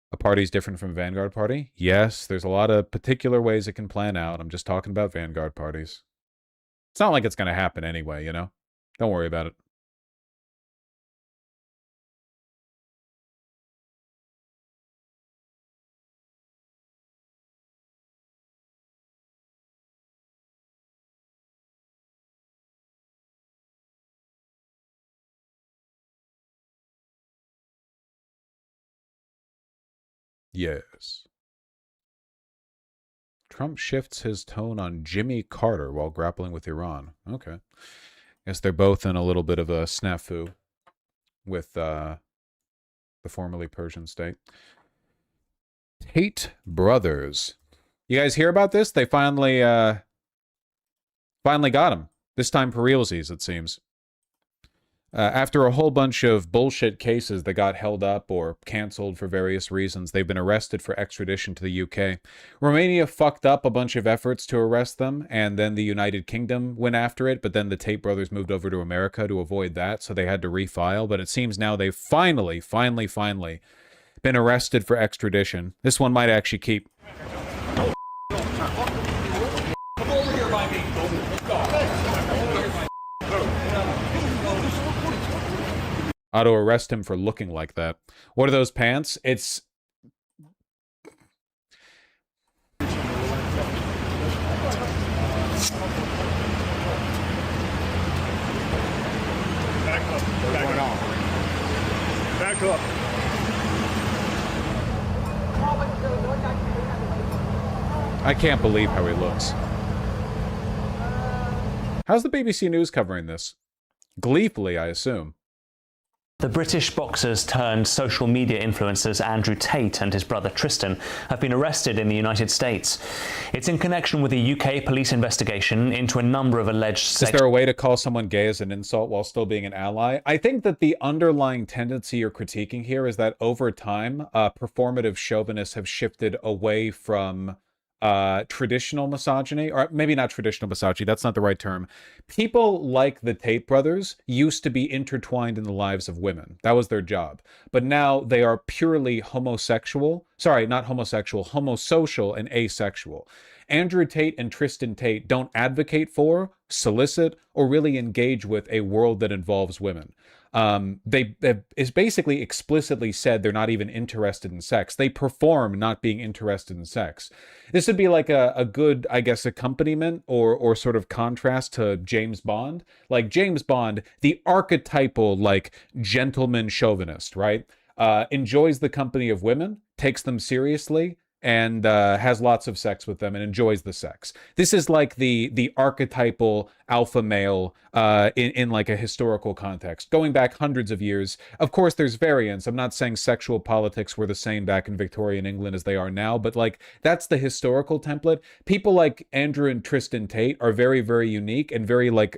A party's different from a Vanguard party? Yes, there's a lot of particular ways it can plan out. I'm just talking about Vanguard parties. It's not like it's going to happen anyway, you know? Don't worry about it. Yes. Trump shifts his tone on Jimmy Carter while grappling with Iran. Okay. Guess they're both in a little bit of a snafu with the formerly Persian state. Tate brothers. You guys hear about this? They finally got him. This time for realsies, it seems. After a whole bunch of bullshit cases that got held up or canceled for various reasons, they've been arrested for extradition to the UK. Romania fucked up a bunch of efforts to arrest them, and then the United Kingdom went after it, but then the Tate brothers moved over to America to avoid that, so they had to refile. But it seems now they've finally been arrested for extradition. This one might actually keep. Ought to arrest him for looking like that. What are those pants? It's... Back up. Back up. I can't believe how he looks. How's the BBC News covering this? Gleefully, I assume. The British boxers turned social media influencers Andrew Tate and his brother Tristan have been arrested in the United States. It's in connection with a UK police investigation into a number of alleged... Is there a way to call someone gay as an insult while still being an ally? I think that the underlying tendency you're critiquing here is that over time, performative chauvinists have shifted away from traditional misogyny, or maybe not traditional misogyny, that's not the right term. People like the Tate brothers used to be intertwined in the lives of women. That was their job. But now they are purely homosexual. Sorry, not homosexual, homosocial and asexual. Andrew Tate and Tristan Tate don't advocate for, solicit, or really engage with a world that involves women. They is basically explicitly said they're not even interested in sex. They perform not being interested in sex. This would be like a good, I guess, accompaniment or sort of contrast to James Bond. Like James Bond, the archetypal, like, gentleman chauvinist, right? Enjoys the company of women, takes them seriously, and has lots of sex with them and enjoys the sex. This is like the archetypal alpha male in like a historical context, going back hundreds of years. Of course, there's variants. I'm not saying sexual politics were the same back in Victorian England as they are now, but like that's the historical template. People like Andrew and Tristan Tate are very, very unique and very like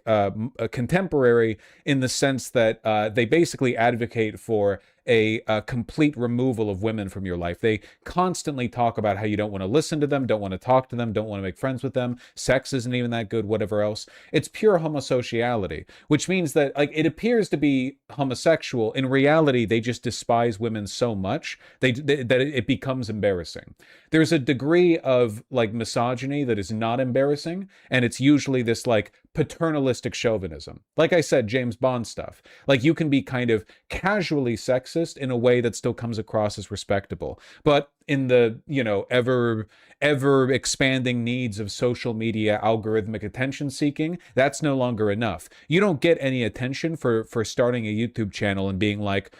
contemporary in the sense that they basically advocate for a complete removal of women from your life. They constantly talk about how you don't want to listen to them, don't want to talk to them, don't want to make friends with them. Sex isn't even that good, whatever else. It's pure homosociality, which means that like it appears to be homosexual. In reality, they just despise women so much that it becomes embarrassing. There's a degree of like misogyny that is not embarrassing, and it's usually this like paternalistic chauvinism. Like I said, James Bond stuff. Like you can be kind of casually sexist in a way that still comes across as respectable. But in the, you know, ever expanding needs of social media algorithmic attention seeking, that's no longer enough. You don't get any attention for starting a YouTube channel and being like,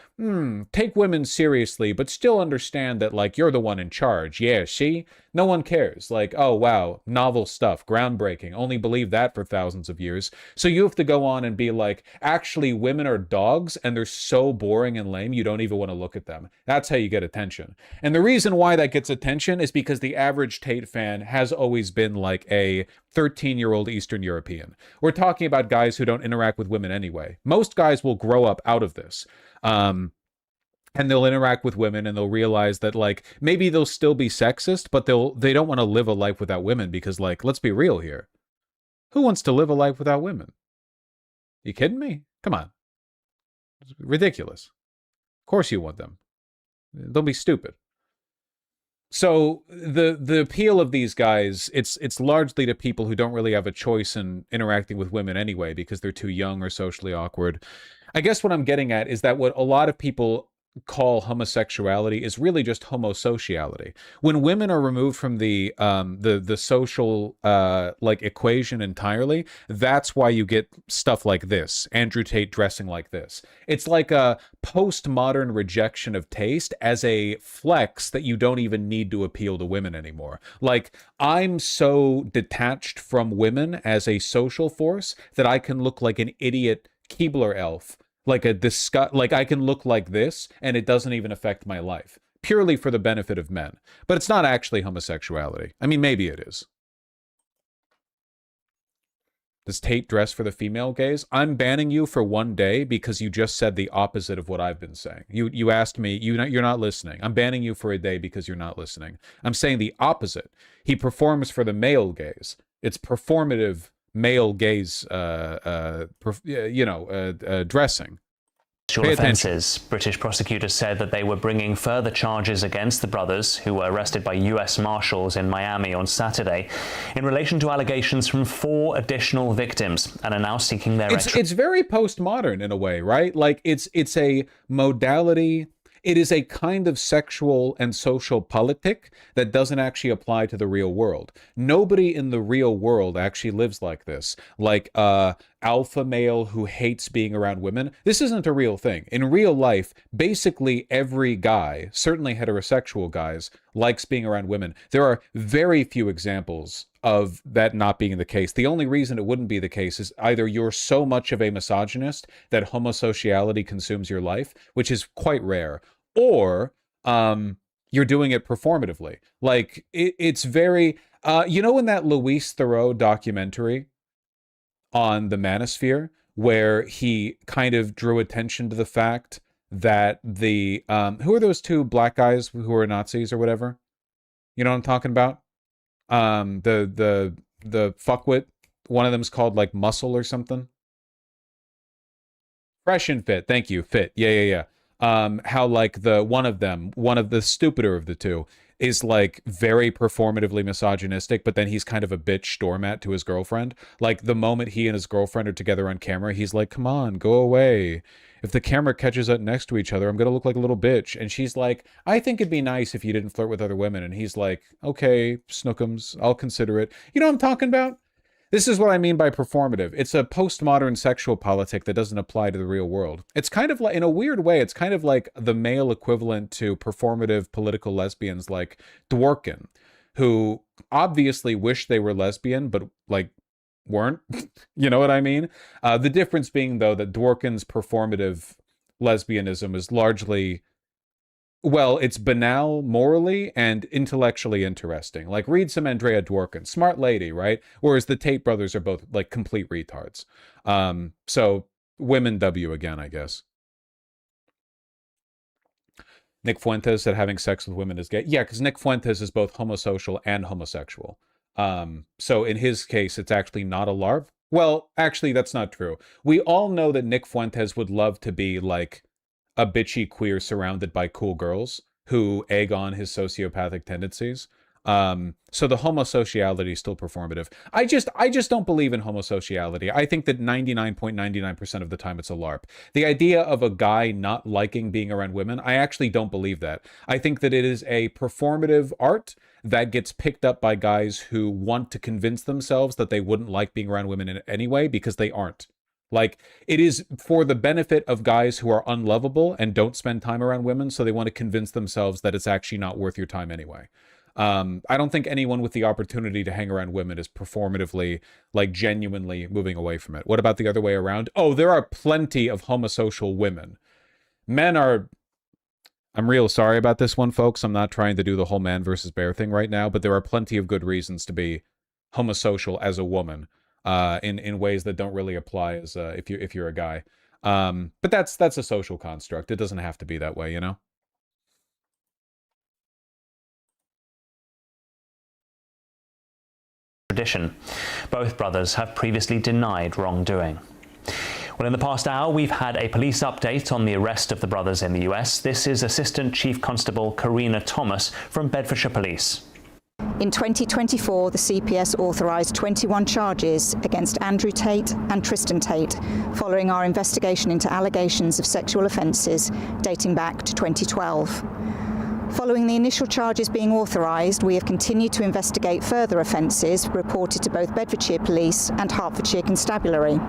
take women seriously, but still understand that, like, you're the one in charge. Yeah, see? No one cares. Like, oh, wow, novel stuff, groundbreaking. Only believe that for thousands of years. So you have to go on and be like, actually, women are dogs, and they're so boring and lame, you don't even want to look at them. That's how you get attention. And the reason why that gets attention is because the average Tate fan has always been like a 13-year-old Eastern European. We're talking about guys who don't interact with women anyway. Most guys will grow up out of this. And they'll interact with women and they'll realize that, like, maybe they'll still be sexist, but they don't want to live a life without women because, like, let's be real here. Who wants to live a life without women? You kidding me? Come on. It's ridiculous. Of course you want them. Don't be stupid. So the appeal of these guys, it's largely to people who don't really have a choice in interacting with women anyway because they're too young or socially awkward. I guess what I'm getting at is that what a lot of people call homosexuality is really just homosociality. When women are removed from the social like equation entirely, that's why you get stuff like this. Andrew Tate dressing like this. It's like a postmodern rejection of taste as a flex that you don't even need to appeal to women anymore. Like, I'm so detached from women as a social force that I can look like an idiot Keebler elf. Like I can look like this and it doesn't even affect my life, purely for the benefit of men. But it's not actually homosexuality. I mean, maybe it is. Does Tate dress for the female gaze? I'm banning you for 1 day because you just said the opposite of what I've been saying. You asked me, you're not listening. I'm banning you for a day because you're not listening. I'm saying the opposite. He performs for the male gaze. It's performative male gaze, dressing. Offences. British prosecutors said that they were bringing further charges against the brothers, who were arrested by US Marshals in Miami on Saturday, in relation to allegations from 4 additional victims, and are now seeking their extradition. It's very postmodern in a way, right? Like, it's a modality. It is a kind of sexual and social politic that doesn't actually apply to the real world. Nobody in the real world actually lives like this. Like alpha male who hates being around women. This isn't a real thing. In real life, basically every guy, certainly heterosexual guys, likes being around women. There are very few examples of that not being the case. The only reason it wouldn't be the case is either you're so much of a misogynist that homosociality consumes your life, which is quite rare, or you're doing it performatively. Like, it's very, in that Louis Theroux documentary on the manosphere, where he kind of drew attention to the fact that the, who are those 2 black guys who are Nazis or whatever? You know what I'm talking about? The fuckwit, one of them's called like Muscle or something. Fresh and Fit, thank you, Fit, yeah. How like one of the stupider of the 2 is like very performatively misogynistic, but then he's kind of a bitch doormat to his girlfriend. Like, the moment he and his girlfriend are together on camera, he's like, come on, go away. If the camera catches up next to each other, I'm going to look like a little bitch. And she's like, I think it'd be nice if you didn't flirt with other women. And he's like, okay, snookums, I'll consider it. You know what I'm talking about? This is what I mean by performative. It's a postmodern sexual politic that doesn't apply to the real world. It's kind of like, in a weird way, it's kind of like the male equivalent to performative political lesbians like Dworkin, who obviously wish they were lesbian, but like weren't. You know what I mean? The difference being, though, that Dworkin's performative lesbianism is largely, well, it's banal morally and intellectually interesting. Like, read some Andrea Dworkin. Smart lady, right? Whereas the Tate brothers are both, like, complete retards. So, women W again, I guess. Nick Fuentes said having sex with women is gay. Yeah, because Nick Fuentes is both homosocial and homosexual. So, in his case, it's actually not a LARP. Well, actually, that's not true. We all know that Nick Fuentes would love to be, like, a bitchy queer surrounded by cool girls who egg on his sociopathic tendencies. So the homosociality is still performative. I just don't believe in homosociality. I think that 99.99% of the time it's a LARP. The idea of a guy not liking being around women, I actually don't believe that. I think that it is a performative art that gets picked up by guys who want to convince themselves that they wouldn't like being around women in anyway because they aren't. Like, it is for the benefit of guys who are unlovable and don't spend time around women, so they want to convince themselves that it's actually not worth your time anyway. I don't think anyone with the opportunity to hang around women is performatively, like, genuinely moving away from it. What about the other way around? Oh, there are plenty of homosocial women. Men are... I'm real sorry about this one, folks. I'm not trying to do the whole man versus bear thing right now, but there are plenty of good reasons to be homosocial as a woman, in ways that don't really apply as if you're a guy. But that's a social construct. It doesn't have to be that way, you know? Extradition. Both brothers have previously denied wrongdoing. Well, in the past hour, we've had a police update on the arrest of the brothers in the US. This is Assistant Chief Constable Karina Thomas from Bedfordshire Police. In 2024, the CPS authorised 21 charges against Andrew Tate and Tristan Tate following our investigation into allegations of sexual offences dating back to 2012. Following the initial charges being authorised, we have continued to investigate further offences reported to both Bedfordshire Police and Hertfordshire Constabulary.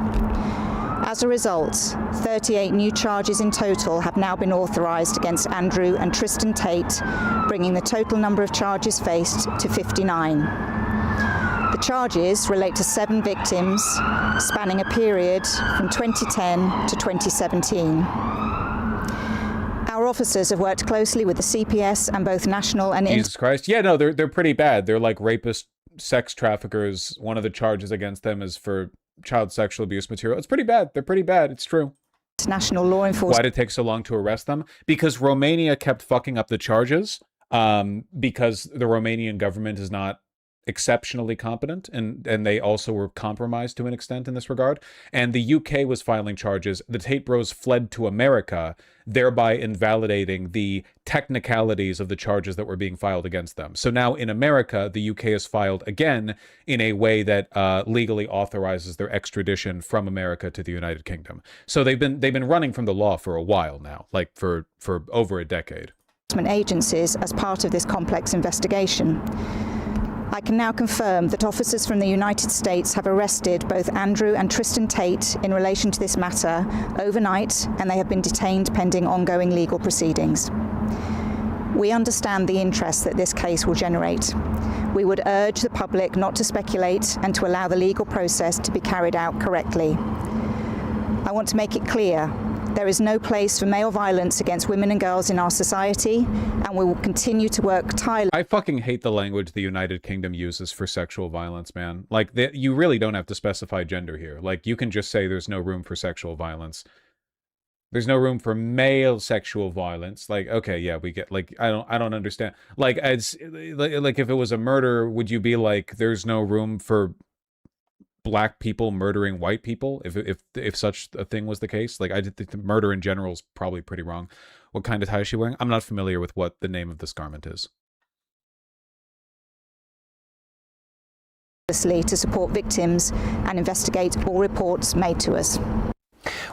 As a result, 38 new charges in total have now been authorised against Andrew and Tristan Tate, bringing the total number of charges faced to 59. The charges relate to 7 victims, spanning a period from 2010 to 2017. Our officers have worked closely with the CPS and both national and... Jesus Christ. Yeah, no, they're pretty bad. They're like rapist, sex traffickers. One of the charges against them is for child sexual abuse material. It's pretty bad. They're pretty bad. It's true. National law enforcement. Why did it take so long to arrest them? Because Romania kept fucking up the charges, because the Romanian government is not exceptionally competent, and they also were compromised to an extent in this regard. And the UK was filing charges. The Tate bros fled to America, thereby invalidating the technicalities of the charges that were being filed against them. So now in America, the UK has filed again in a way that legally authorizes their extradition from America to the United Kingdom. So they've been running from the law for a while now, like for over a decade. Agencies as part of this complex investigation. I can now confirm that officers from the United States have arrested both Andrew and Tristan Tate in relation to this matter overnight, and they have been detained pending ongoing legal proceedings. We understand the interest that this case will generate. We would urge the public not to speculate and to allow the legal process to be carried out correctly. I want to make it clear, there is no place for male violence against women and girls in our society, and we will continue to work tirelessly. I fucking hate the language the United Kingdom uses for sexual violence, man. Like, you really don't have to specify gender here. Like, you can just say there's no room for sexual violence. There's no room for male sexual violence. Like, okay, yeah, we get, like, I don't understand. Like, like if it was a murder, would you be like, there's no room for black people murdering white people, if such a thing was the case? Like, I think murder in general is probably pretty wrong. What kind of tie is she wearing? I'm not familiar with what the name of this garment is. To support victims and investigate all reports made to us.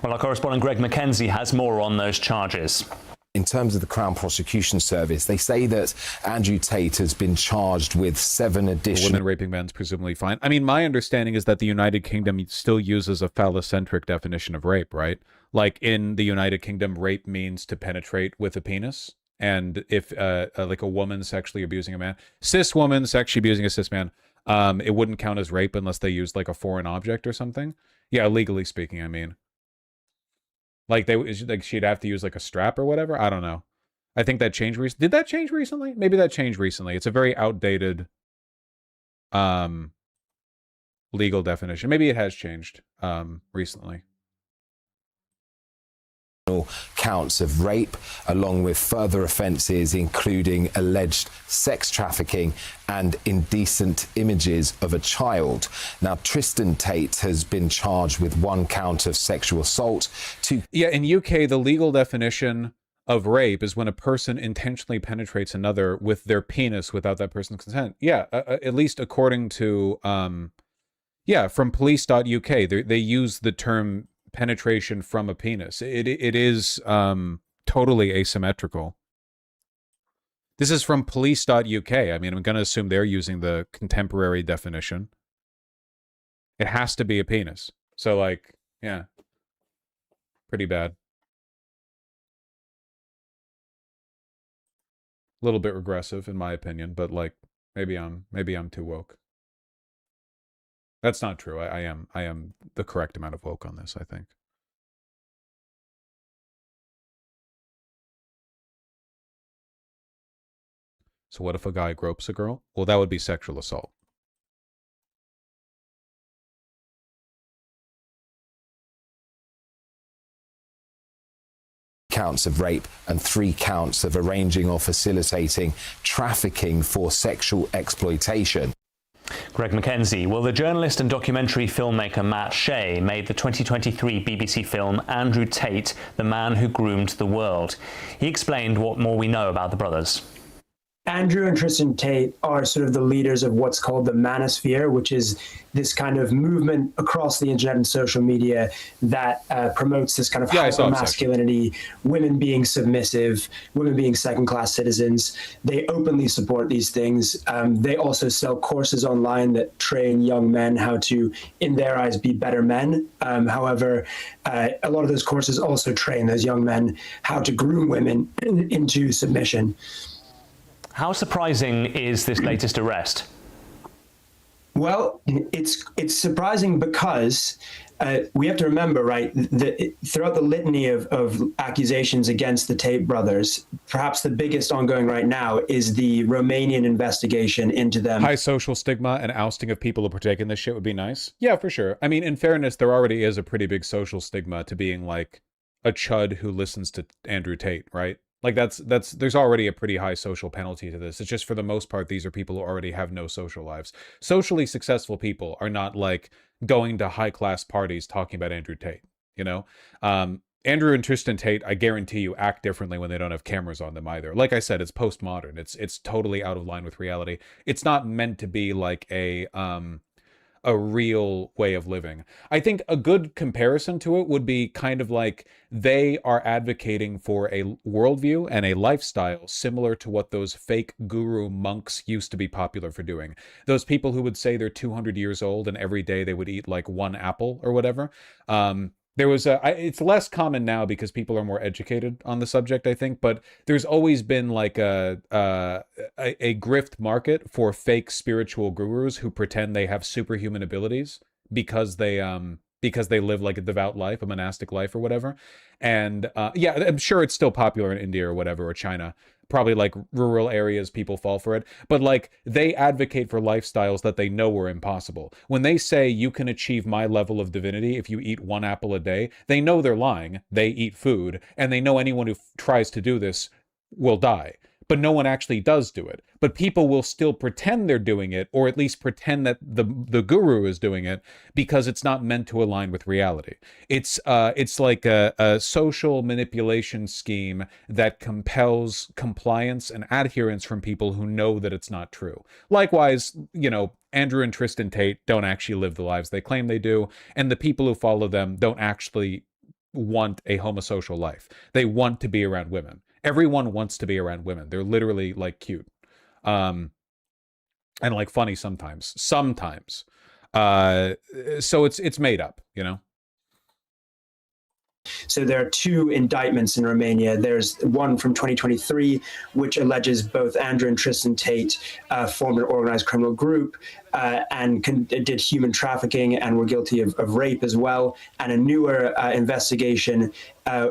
Well, our correspondent Greg McKenzie has more on those charges. In terms of the Crown Prosecution Service, they say that Andrew Tate has been charged with 7 additional... Women raping men's presumably fine. I mean, my understanding is that the United Kingdom still uses a phallocentric definition of rape, right? Like, in the United Kingdom, rape means to penetrate with a penis. And if, like, a woman sexually abusing a man, cis woman sexually abusing a cis man, it wouldn't count as rape unless they used, like, a foreign object or something. Yeah, legally speaking, I mean. Like, she'd have to use, like, a strap or whatever? I don't know. I think that changed recently. Did that change recently? Maybe that changed recently. It's a very outdated legal definition. Maybe it has changed recently. Counts of rape, along with further offences including alleged sex trafficking and indecent images of a child. Now, Tristan Tate has been charged with 1 count of sexual assault. Yeah, in UK, the legal definition of rape is when a person intentionally penetrates another with their penis without that person's consent. Yeah, at least according to, yeah, from police.uk, they use the term penetration from a penis. It is totally asymmetrical. This is from police.uk. I mean, I'm going to assume they're using the contemporary definition. It has to be a penis. So, like, yeah, pretty bad. A little bit regressive, in my opinion, but like, maybe I'm too woke. That's not true. I am the correct amount of woke on this, I think. So what if a guy gropes a girl? Well, that would be sexual assault. Counts of rape and 3 counts of arranging or facilitating trafficking for sexual exploitation. Greg Mackenzie. Well, the journalist and documentary filmmaker Matt Shea made the 2023 BBC film Andrew Tate, The Man Who Groomed the World. He explained what more we know about the brothers. Andrew and Tristan Tate are sort of the leaders of what's called the manosphere, which is this kind of movement across the internet and social media that promotes this kind of hyper-masculinity, women being submissive, women being second-class citizens. They openly support these things. They also sell courses online that train young men how to, in their eyes, be better men. However, a lot of those courses also train those young men how to groom women into submission. How surprising is this latest arrest? Well, it's surprising because we have to remember, right, that throughout the litany of accusations against the Tate brothers, perhaps the biggest ongoing right now is the Romanian investigation into them. High social stigma and ousting of people who partake in this shit would be nice. Yeah, for sure. I mean, in fairness, there already is a pretty big social stigma to being like a chud who listens to Andrew Tate, right? Like there's already a pretty high social penalty to this. It's just for the most part, these are people who already have no social lives. Socially successful people are not like going to high class parties talking about Andrew Tate, you know? Andrew and Tristan Tate, I guarantee you, act differently when they don't have cameras on them either. Like I said, it's postmodern. It's totally out of line with reality. It's not meant to be like a real way of living. I think a good comparison to it would be kind of like they are advocating for a worldview and a lifestyle similar to what those fake guru monks used to be popular for doing. Those people who would say they're 200 years old and every day they would eat like 1 apple or whatever. There was it's less common now because people are more educated on the subject, I think, but there's always been like a grift market for fake spiritual gurus who pretend they have superhuman abilities because they live like a devout life, a monastic life or whatever. And yeah, I'm sure it's still popular in India or whatever, or China. Probably like rural areas, people fall for it. But like they advocate for lifestyles that they know are impossible. When they say you can achieve my level of divinity if you eat 1 apple a day, they know they're lying. They eat food, and they know anyone who tries to do this will die. But no one actually does do it. But people will still pretend they're doing it, or at least pretend that the guru is doing it, because it's not meant to align with reality. It's like a social manipulation scheme that compels compliance and adherence from people who know that it's not true. Likewise, you know, Andrew and Tristan Tate don't actually live the lives they claim they do, and the people who follow them don't actually want a homosocial life. They want to be around women. Everyone wants to be around women. They're literally like cute. And like funny sometimes. So it's made up, you know? So there are 2 indictments in Romania. There's one from 2023, which alleges both Andrew and Tristan Tate formed an organized criminal group and did human trafficking and were guilty of rape as well, and a newer investigation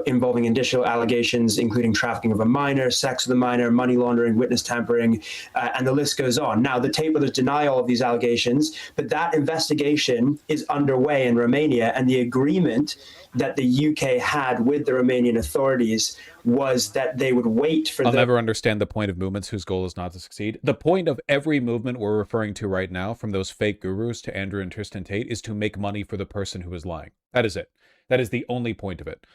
involving additional allegations, including trafficking of a minor, sex with a minor, money laundering, witness tampering, and the list goes on. Now, the Tate brothers deny all of these allegations, but that investigation is underway in Romania, and the agreement that the UK had with the Romanian authorities was that they would wait for I'll never understand the point of movements whose goal is not to succeed. The point of every movement we're referring to right now, from those fake gurus to Andrew and Tristan Tate, is to make money for the person who is lying. That is it. That is the only point of it.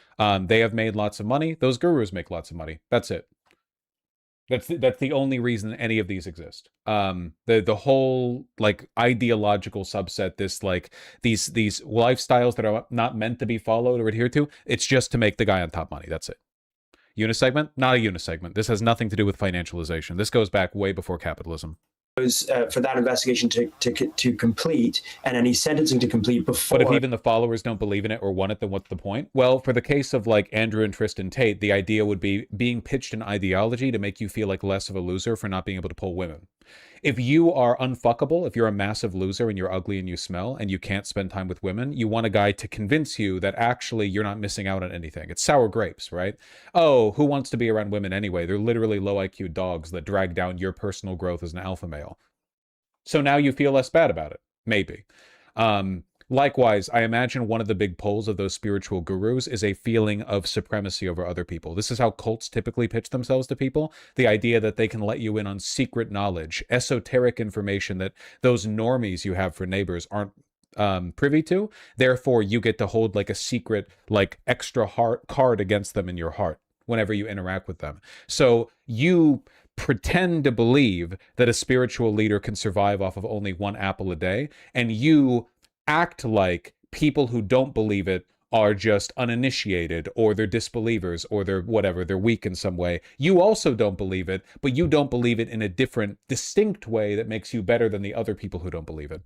They have made lots of money. Those gurus make lots of money. That's it. That's the only reason any of these exist. The whole like ideological subset, this like these lifestyles that are not meant to be followed or adhered to, it's just to make the guy on top money. That's it. Unisegment? Not a unisegment. This has nothing to do with financialization. This goes back way before capitalism. For that investigation to complete and any sentencing to complete before. But if even the followers don't believe in it or want it, then what's the point? Well, for the case of like Andrew and Tristan Tate, the idea would be being pitched an ideology to make you feel like less of a loser for not being able to pull women. If you are unfuckable, if you're a massive loser and you're ugly and you smell and you can't spend time with women, you want a guy to convince you that actually you're not missing out on anything. It's sour grapes, right? Oh, who wants to be around women anyway? They're literally low IQ dogs that drag down your personal growth as an alpha male. So now you feel less bad about it. Maybe. Likewise, I imagine one of the big pulls of those spiritual gurus is a feeling of supremacy over other people. This is how cults typically pitch themselves to people. The idea that they can let you in on secret knowledge, esoteric information that those normies you have for neighbors aren't privy to. Therefore, you get to hold like a secret, like extra card against them in your heart whenever you interact with them. So you pretend to believe that a spiritual leader can survive off of only one apple a day, and you act like people who don't believe it are just uninitiated, or they're disbelievers, or they're whatever, they're weak in some way. You also don't believe it, but you don't believe it in a different, distinct way that makes you better than the other people who don't believe it.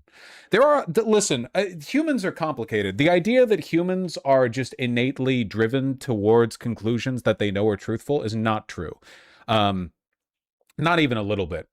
Listen, humans are complicated. The idea that humans are just innately driven towards conclusions that they know are truthful is not true. Not even a little bit.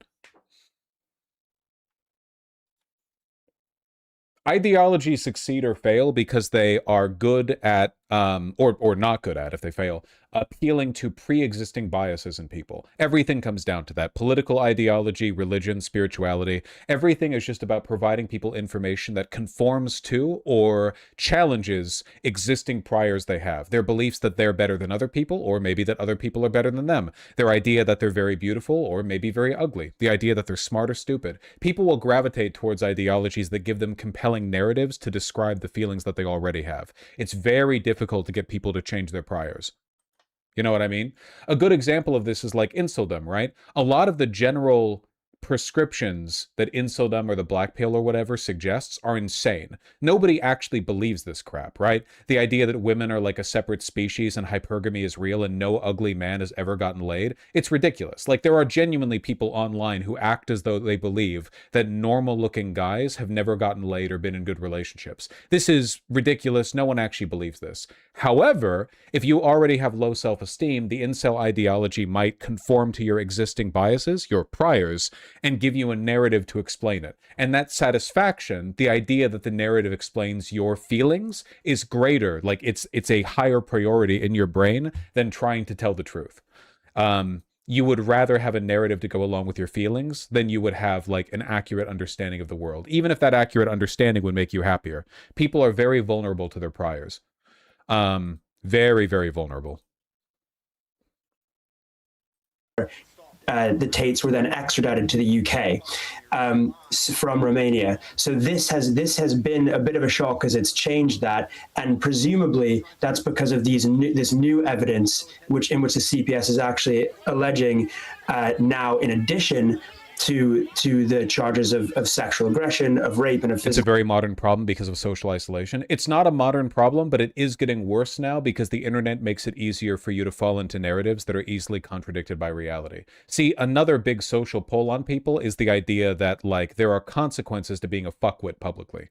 Ideologies succeed or fail because they are good at, or not good at, if they fail, appealing to pre-existing biases in people. Everything comes down to that. Political ideology, religion, spirituality, everything is just about providing people information that conforms to or challenges existing priors they have. Their beliefs that they're better than other people, or maybe that other people are better than them. Their idea that they're very beautiful, or maybe very ugly. The idea that they're smart or stupid. People will gravitate towards ideologies that give them compelling narratives to describe the feelings that they already have. It's very difficult to get people to change their priors. You know what I mean? A good example of this is like inceldom, right? A lot of the general prescriptions that inceldom or the black pill or whatever suggests are insane. Nobody actually believes this crap, right? The idea that women are like a separate species and hypergamy is real and no ugly man has ever gotten laid, it's ridiculous. Like, there are genuinely people online who act as though they believe that normal looking guys have never gotten laid or been in good relationships. This is ridiculous. No one actually believes this. However, if you already have low self-esteem, the incel ideology might conform to your existing biases, your priors, and give you a narrative to explain it. And that satisfaction, the idea that the narrative explains your feelings, is greater. Like, it's a higher priority in your brain than trying to tell the truth. You would rather have a narrative to go along with your feelings than you would have like an accurate understanding of the world, even if that accurate understanding would make you happier. People are very vulnerable to their priors. Very, very vulnerable. The Tates were then extradited to the UK from Romania. So this has been a bit of a shock because it's changed that, and presumably that's because of this new evidence, in which the CPS is actually alleging now, in addition to the charges of sexual aggression, of rape, and of physical. It's a very modern problem because of social isolation. It's not a modern problem, but it is getting worse now because the internet makes it easier for you to fall into narratives that are easily contradicted by reality. See, another big social pull on people is the idea that, like, there are consequences to being a fuckwit publicly.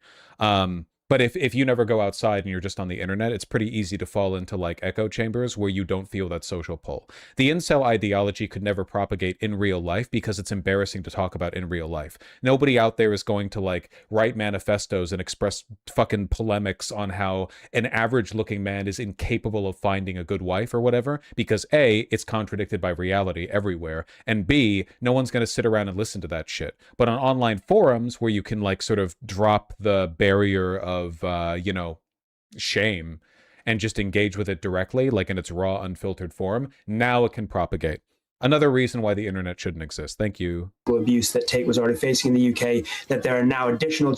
But if you never go outside and you're just on the internet, it's pretty easy to fall into like echo chambers where you don't feel that social pull. The incel ideology could never propagate in real life because it's embarrassing to talk about in real life. Nobody out there is going to like write manifestos and express fucking polemics on how an average looking man is incapable of finding a good wife or whatever, because A, it's contradicted by reality everywhere, and B, no one's going to sit around and listen to that shit. But on online forums where you can like sort of drop the barrier of shame and just engage with it directly, like in its raw, unfiltered form, now it can propagate. Another reason why the internet shouldn't exist. Thank you. Abuse that Tate was already facing in the UK, that there are now additional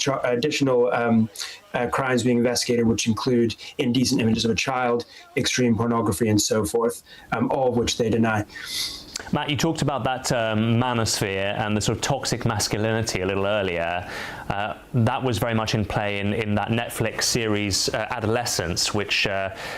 crimes being investigated, which include indecent images of a child, extreme pornography, and so forth, all of which they deny. Matt, you talked about that manosphere and the sort of toxic masculinity a little earlier. That was very much in play in that Netflix series Adolescence, which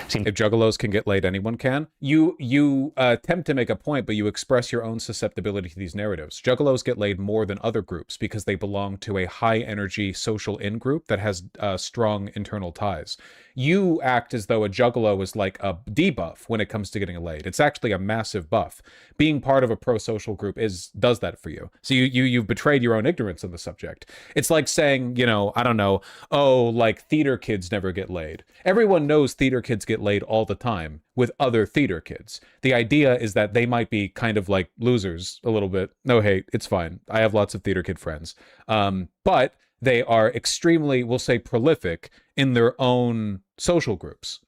seemed... If juggalos can get laid, anyone can. You attempt to make a point, but you express your own susceptibility to these narratives. Juggalos get laid more than other groups because they belong to a high-energy social in-group that has strong internal ties. You act as though a juggalo is like a debuff when it comes to getting laid. It's actually a massive buff. Being part of a pro-social group does that for you. So you've betrayed your own ignorance on the subject. It's like saying, you know, I don't know, oh, like theater kids never get laid. Everyone knows theater kids get laid all the time with other theater kids. The idea is that they might be kind of like losers a little bit. No hate, it's fine. I have lots of theater kid friends. But they are extremely, we'll say, prolific in their own social groups.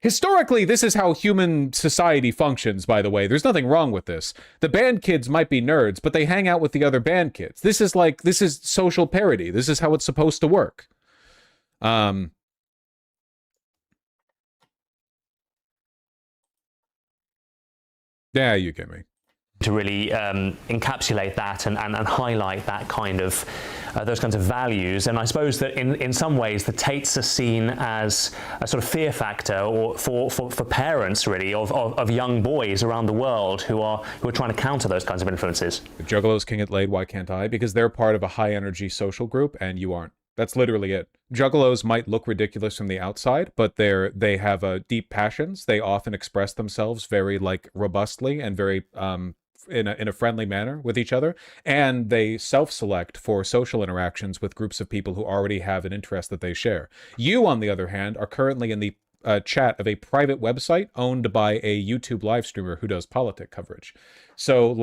Historically, this is how human society functions, by the way. There's nothing wrong with this. The band kids might be nerds, but they hang out with the other band kids. This is social parody. This is how it's supposed to work. Yeah, you get me. To really encapsulate that and highlight that kind of those kinds of values. And I suppose that in some ways the Tates are seen as a sort of fear factor or for parents really of young boys around the world who are trying to counter those kinds of influences. If juggalos can get laid, why can't I? Because they're part of a high energy social group and you aren't. That's literally it. Juggalos might look ridiculous from the outside, but they have deep passions. They often express themselves very robustly and very in a friendly manner with each other, and they self-select for social interactions with groups of people who already have an interest that they share. You, on the other hand, are currently in the chat of a private website owned by a YouTube live streamer who does politic coverage. So,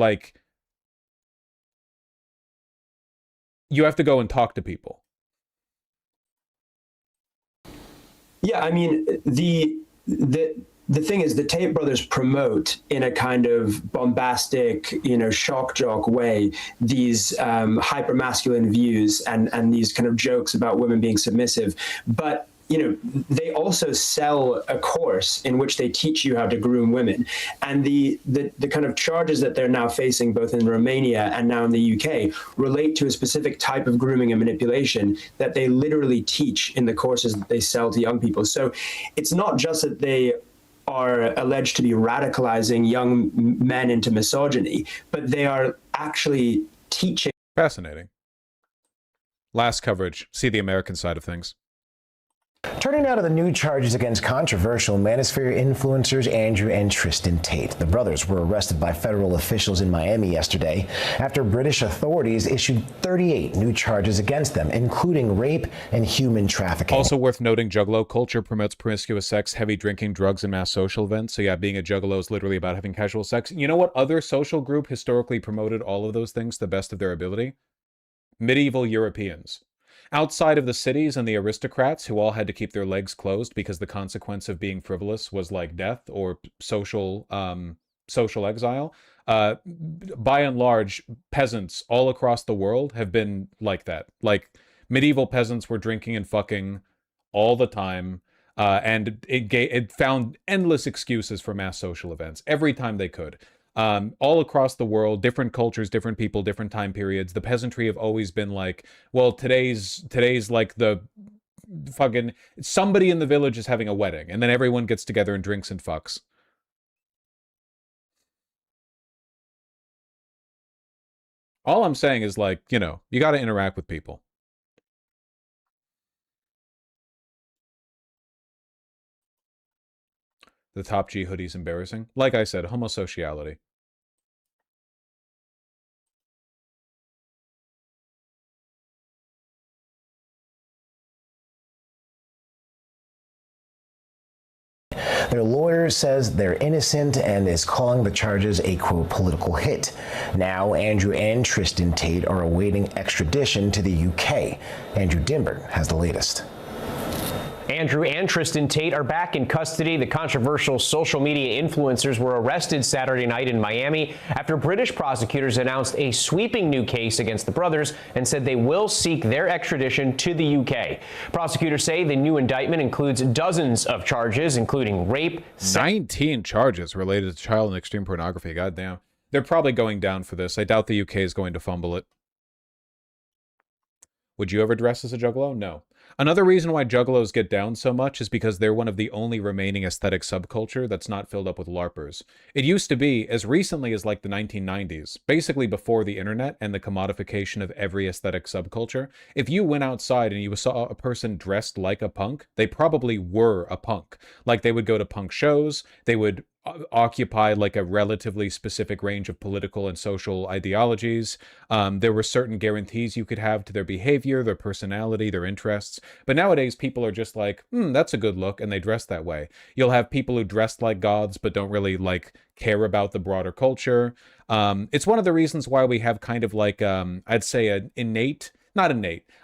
you have to go and talk to people. Yeah, I mean, the thing is, the Tate brothers promote in a kind of bombastic, shock jock way these hyper-masculine views and these kind of jokes about women being submissive. But they also sell a course in which they teach you how to groom women. And the kind of charges that they're now facing, both in Romania and now in the UK, relate to a specific type of grooming and manipulation that they literally teach in the courses that they sell to young people. So it's not just that they are alleged to be radicalizing young men into misogyny, but they are actually teaching. Fascinating. Last coverage. See the American side of things. Turning now to the new charges against controversial manosphere influencers Andrew and Tristan Tate. The brothers were arrested by federal officials in Miami yesterday after British authorities issued 38 new charges against them, including rape and human trafficking. Also worth noting, juggalo culture promotes promiscuous sex, heavy drinking, drugs, and mass social events. So yeah, being a juggalo is literally about having casual sex. You know what other social group historically promoted all of those things to the best of their ability? Medieval Europeans. Outside of the cities and the aristocrats who all had to keep their legs closed because the consequence of being frivolous was like death or social exile, by and large, peasants all across the world have been like that. Like, medieval peasants were drinking and fucking all the time, and it found endless excuses for mass social events every time they could. All across the world, different cultures, different people, different time periods. The peasantry have always been like, well, today's like the fucking somebody in the village is having a wedding, and then everyone gets together and drinks and fucks. All I'm saying is, you got to interact with people. The top G hoodie's embarrassing. Like I said, homosociality. Their lawyer says they're innocent and is calling the charges a, quote, political hit. Now, Andrew and Tristan Tate are awaiting extradition to the UK. Andrew Dimber has the latest. Andrew and Tristan Tate are back in custody. The controversial social media influencers were arrested Saturday night in Miami after British prosecutors announced a sweeping new case against the brothers and said they will seek their extradition to the UK. Prosecutors say the new indictment includes dozens of charges, including rape. 19 charges related to child and extreme pornography. Goddamn. They're probably going down for this. I doubt the UK is going to fumble it. Would you ever dress as a juggalo? No. Another reason why juggalos get down so much is because they're one of the only remaining aesthetic subculture that's not filled up with LARPers. It used to be, as recently as like the 1990s, basically before the internet and the commodification of every aesthetic subculture, if you went outside and you saw a person dressed like a punk, they probably were a punk. Like, they would go to punk shows, they would occupy like a relatively specific range of political and social ideologies. There were certain guarantees you could have to their behavior, their personality, their interests. But nowadays, people are just like, that's a good look, and they dress that way. You'll have people who dress like goths but don't really like care about the broader culture. It's one of the reasons why we have kind of like, I'd say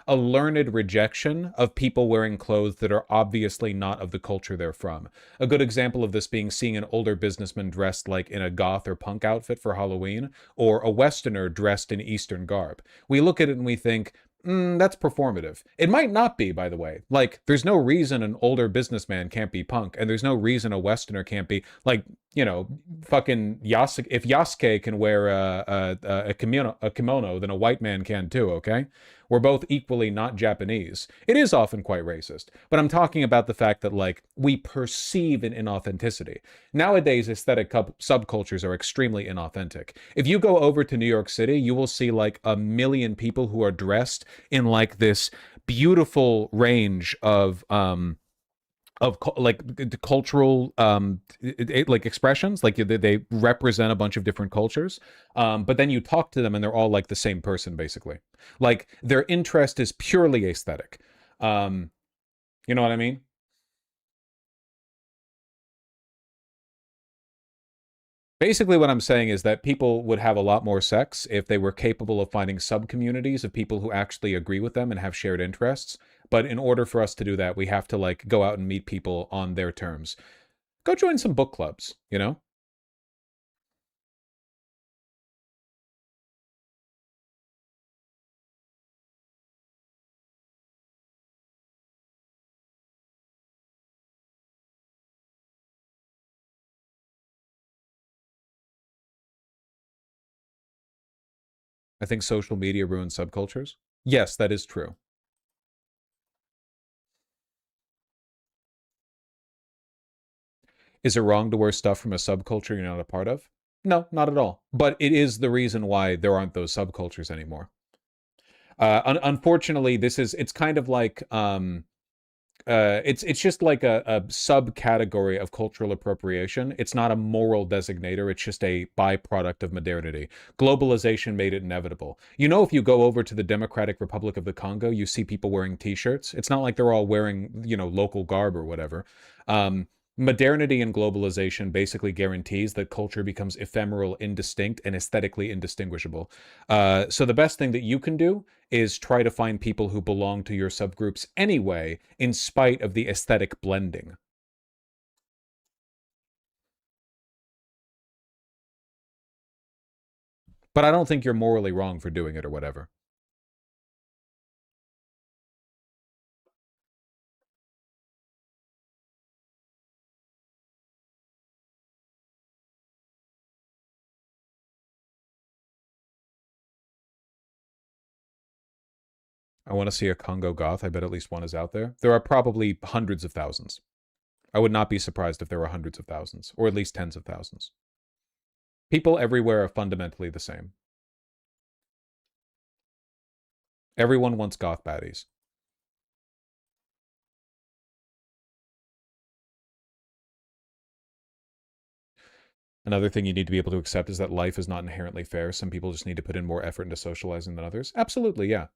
a learned rejection of people wearing clothes that are obviously not of the culture they're from. A good example of this being seeing an older businessman dressed like in a goth or punk outfit for Halloween, or a Westerner dressed in Eastern garb. We look at it and we think, that's performative. It might not be, by the way. Like, there's no reason an older businessman can't be punk, and there's no reason a Westerner can't be, like, you know, fucking Yasuke. If Yasuke can wear a kimono, then a white man can too, okay? We're both equally not Japanese. It is often quite racist, but I'm talking about the fact that, like, we perceive an inauthenticity. Nowadays, aesthetic subcultures are extremely inauthentic. If you go over to New York City, you will see like 1 million people who are dressed in like this beautiful range of like cultural like expressions, like they represent a bunch of different cultures, but then you talk to them and they're all like the same person, basically. Like, their interest is purely aesthetic. You know what I mean? Basically, what I'm saying is that people would have a lot more sex if they were capable of finding sub-communities of people who actually agree with them and have shared interests. But in order for us to do that, we have to, like, go out and meet people on their terms. Go join some book clubs, you know? I think social media ruins subcultures. Yes, that is true. Is it wrong to wear stuff from a subculture you're not a part of? No, not at all. But it is the reason why there aren't those subcultures anymore. Unfortunately, it's kind of like, it's just like a subcategory of cultural appropriation. It's not a moral designator. It's just a byproduct of modernity. Globalization made it inevitable. You know, if you go over to the Democratic Republic of the Congo, you see people wearing t-shirts. It's not like they're all wearing, you know, local garb or whatever. Modernity and globalization basically guarantees that culture becomes ephemeral, indistinct, and aesthetically indistinguishable. So the best thing that you can do is try to find people who belong to your subgroups anyway, in spite of the aesthetic blending. But I don't think you're morally wrong for doing it or whatever. I want to see a Congo goth. I bet at least one is out there. There are probably hundreds of thousands. I would not be surprised if there were hundreds of thousands, or at least tens of thousands. People everywhere are fundamentally the same. Everyone wants goth baddies. Another thing you need to be able to accept is that life is not inherently fair. Some people just need to put in more effort into socializing than others. Absolutely, yeah.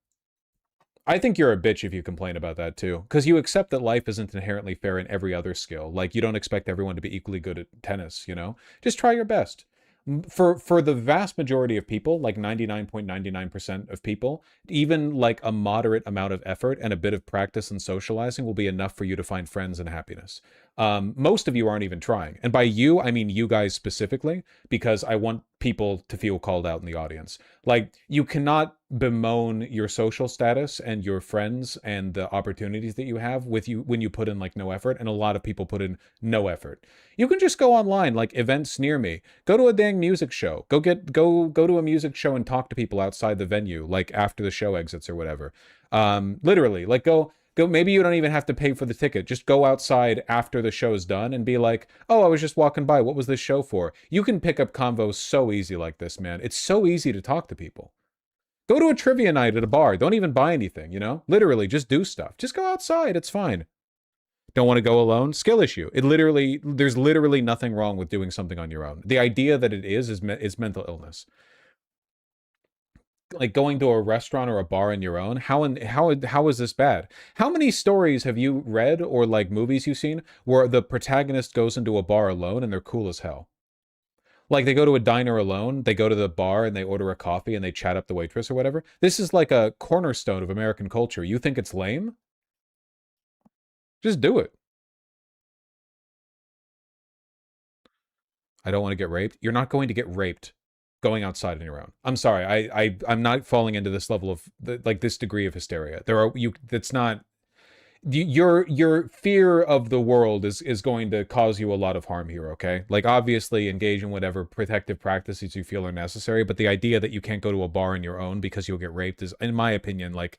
I think you're a bitch if you complain about that too, because you accept that life isn't inherently fair in every other skill. Like, you don't expect everyone to be equally good at tennis, you know? Just try your best. For the vast majority of people, like 99.99% of people, even like a moderate amount of effort and a bit of practice and socializing will be enough for you to find friends and happiness. Most of you aren't even trying. And by you, I mean you guys specifically, because I want people to feel called out in the audience. Like, you cannot bemoan your social status and your friends and the opportunities that you have with you when you put in like no effort, and a lot of people put in no effort. You can just go online, like events near me. Go to a dang music show. Go to a music show and talk to people outside the venue, like after the show exits or whatever. Literally, like go, maybe you don't even have to pay for the ticket. Just go outside after the show's done and be like, oh, I was just walking by. What was this show for? You can pick up convos so easy like this, man. It's so easy to talk to people. Go to a trivia night at a bar. Don't even buy anything, you know? Literally, just do stuff. Just go outside. It's fine. Don't want to go alone? Skill issue. There's literally nothing wrong with doing something on your own. The idea that it is mental illness. Like going to a restaurant or a bar on your own, how is this bad? How many stories have you read or like movies you've seen where the protagonist goes into a bar alone and they're cool as hell? Like they go to a diner alone, they go to the bar and they order a coffee and they chat up the waitress or whatever. This is like a cornerstone of American culture. You think it's lame? Just do it. I don't want to get raped. You're not going to get raped going outside on your own. I'm sorry. I'm not falling into this level of like this degree of hysteria. That's not your fear of the world is going to cause you a lot of harm here, okay? Like obviously engage in whatever protective practices you feel are necessary, but the idea that you can't go to a bar on your own because you'll get raped is, in my opinion, like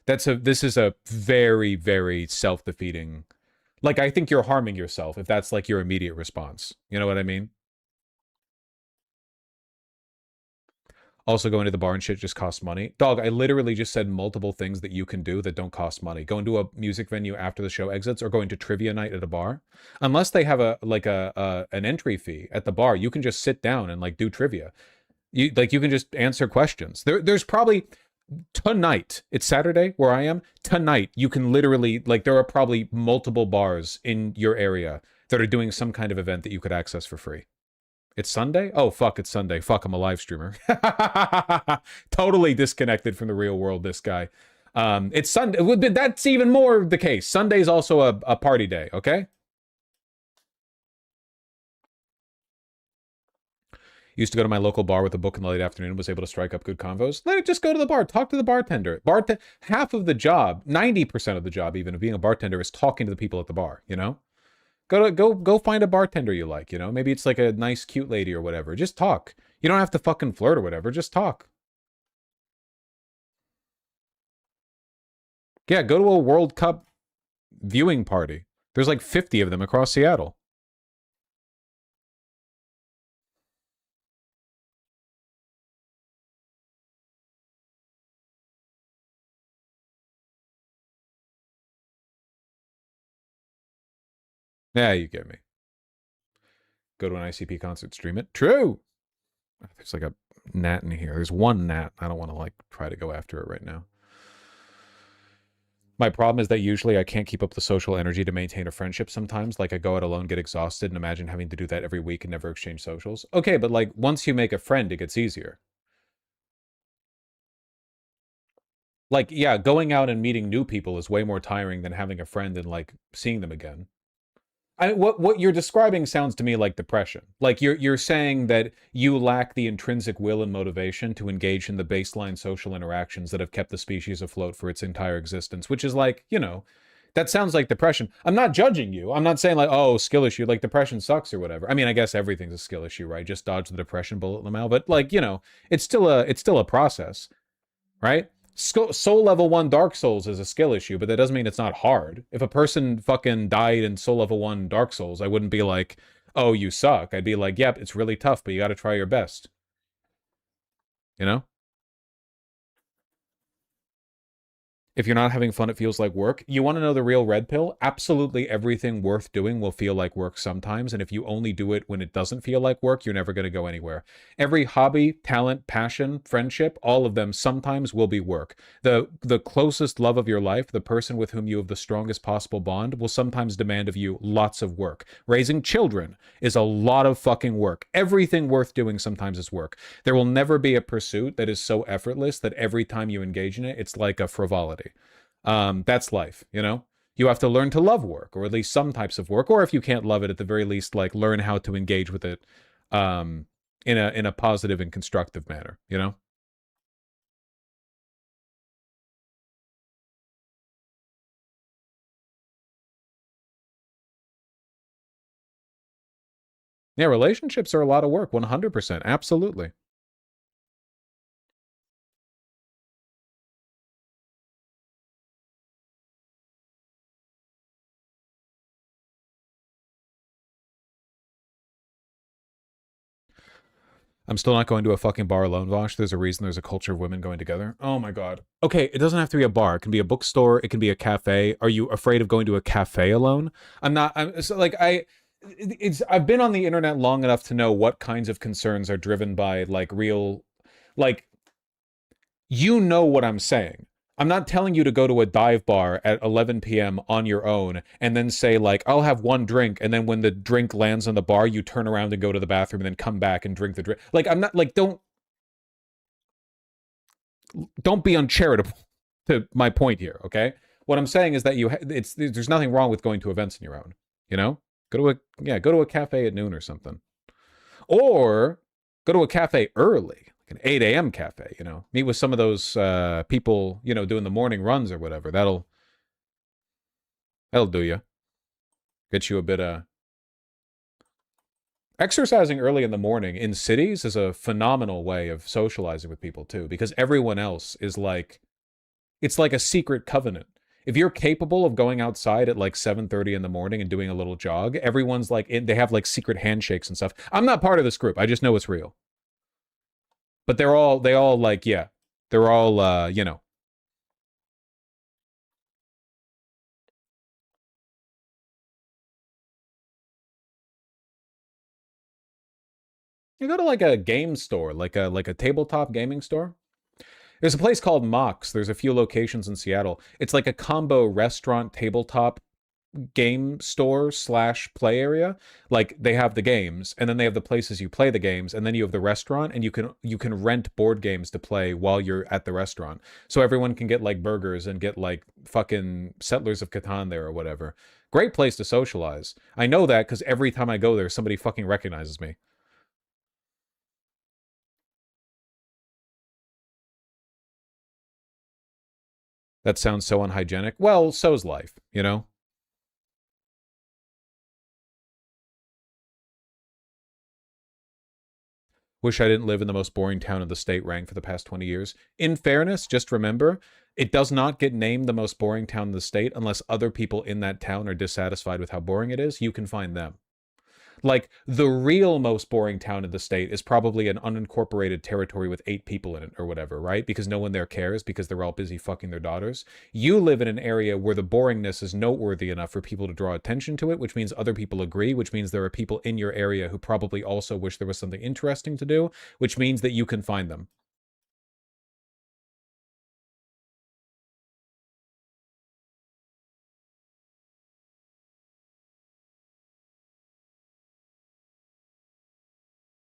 this is a very, very self-defeating. Like, I think you're harming yourself if that's like your immediate response. You know what I mean? Also, going to the bar and shit just costs money. Dog, I literally just said multiple things that you can do that don't cost money. Going to a music venue after the show exits, or going to trivia night at a bar. Unless they have an entry fee at the bar, you can just sit down and like do trivia. You can just answer questions. There's probably tonight, it's Saturday where I am. Tonight, you can literally, like, there are probably multiple bars in your area that are doing some kind of event that you could access for free. It's Sunday? Oh, fuck, it's Sunday. Fuck, I'm a live streamer. Totally disconnected from the real world, this guy. It's Sunday. That's even more the case. Sunday's also a party day, okay? Used to go to my local bar with a book in the late afternoon, was able to strike up good convos. Let it just go to the bar, talk to the bartender. Half of the job, 90% of the job even of being a bartender is talking to the people at the bar, you know? Go find a bartender you like, you know? Maybe it's like a nice, cute lady or whatever. Just talk. You don't have to fucking flirt or whatever. Just talk. Yeah, go to a World Cup viewing party. There's like 50 of them across Seattle. Yeah, you get me. Go to an ICP concert, stream it. True! There's like a gnat in here. There's one gnat. I don't want to like try to go after it right now. My problem is that usually I can't keep up the social energy to maintain a friendship sometimes. Like I go out alone, get exhausted, and imagine having to do that every week and never exchange socials. Okay, but like once you make a friend, it gets easier. Like, yeah, going out and meeting new people is way more tiring than having a friend and like seeing them again. What you're describing sounds to me like depression. Like you're saying that you lack the intrinsic will and motivation to engage in the baseline social interactions that have kept the species afloat for its entire existence, which is like, you know, that sounds like depression. I'm not judging you. I'm not saying like, oh, skill issue, like depression sucks or whatever. I mean, I guess everything's a skill issue, right? Just dodge the depression bullet, Lamel. But like, you know, it's still a process, right? Soul level 1 Dark Souls is a skill issue, but that doesn't mean it's not hard. If a person fucking died in Soul level 1 Dark Souls, I wouldn't be like, oh, you suck. I'd be like, yep, it's really tough, but you got to try your best. You know? If you're not having fun, it feels like work. You want to know the real red pill? Absolutely everything worth doing will feel like work sometimes, and if you only do it when it doesn't feel like work, you're never going to go anywhere. Every hobby, talent, passion, friendship, all of them sometimes will be work. The closest love of your life, the person with whom you have the strongest possible bond, will sometimes demand of you lots of work. Raising children is a lot of fucking work. Everything worth doing sometimes is work. There will never be a pursuit that is so effortless that every time you engage in it, it's like a frivolity. That's life, you know? You have to learn to love work, or at least some types of work, or if you can't love it, at the very least, like, learn how to engage with it in a positive and constructive manner, you know? Yeah, relationships are a lot of work, 100%, absolutely. I'm still not going to a fucking bar alone, Vosh. There's a reason there's a culture of women going together. Oh my god. Okay, it doesn't have to be a bar. It can be a bookstore. It can be a cafe. Are you afraid of going to a cafe alone? I've been on the internet long enough to know what kinds of concerns are driven by, like, real, like, you know what I'm saying. I'm not telling you to go to a dive bar at 11 p.m. on your own and then say, like, I'll have one drink, and then when the drink lands on the bar, you turn around and go to the bathroom and then come back and drink the drink. Like, I'm not, like, don't be uncharitable to my point here, okay? What I'm saying is that there's nothing wrong with going to events on your own, you know? Go to a cafe at noon or something. Or go to a cafe early. An 8 a.m. cafe, you know, meet with some of those people, you know, doing the morning runs or whatever. That'll do you. Get you a bit exercising early in the morning in cities is a phenomenal way of socializing with people too, because everyone else is like, it's like a secret covenant. If you're capable of going outside at like 7:30 in the morning and doing a little jog, everyone's like, they have like secret handshakes and stuff. I'm not part of this group. I just know it's real. But they all like, yeah, they're all, you know. You go to like a game store, like a tabletop gaming store. There's a place called Mox. There's a few locations in Seattle. It's like a combo restaurant tabletop game store / play area. Like, they have the games, and then they have the places you play the games, and then you have the restaurant, and you can rent board games to play while you're at the restaurant. So everyone can get like burgers and get like fucking Settlers of Catan there or whatever. Great place to socialize. I know that because every time I go there, somebody fucking recognizes me. That sounds so unhygienic. Well, so's life, you know? Wish I didn't live in the most boring town in the state ranked for the past 20 years. In fairness, just remember, it does not get named the most boring town in the state unless other people in that town are dissatisfied with how boring it is. You can find them. Like, the real most boring town in the state is probably an unincorporated territory with 8 people in it or whatever, right? Because no one there cares because they're all busy fucking their daughters. You live in an area where the boringness is noteworthy enough for people to draw attention to it, which means other people agree, which means there are people in your area who probably also wish there was something interesting to do, which means that you can find them.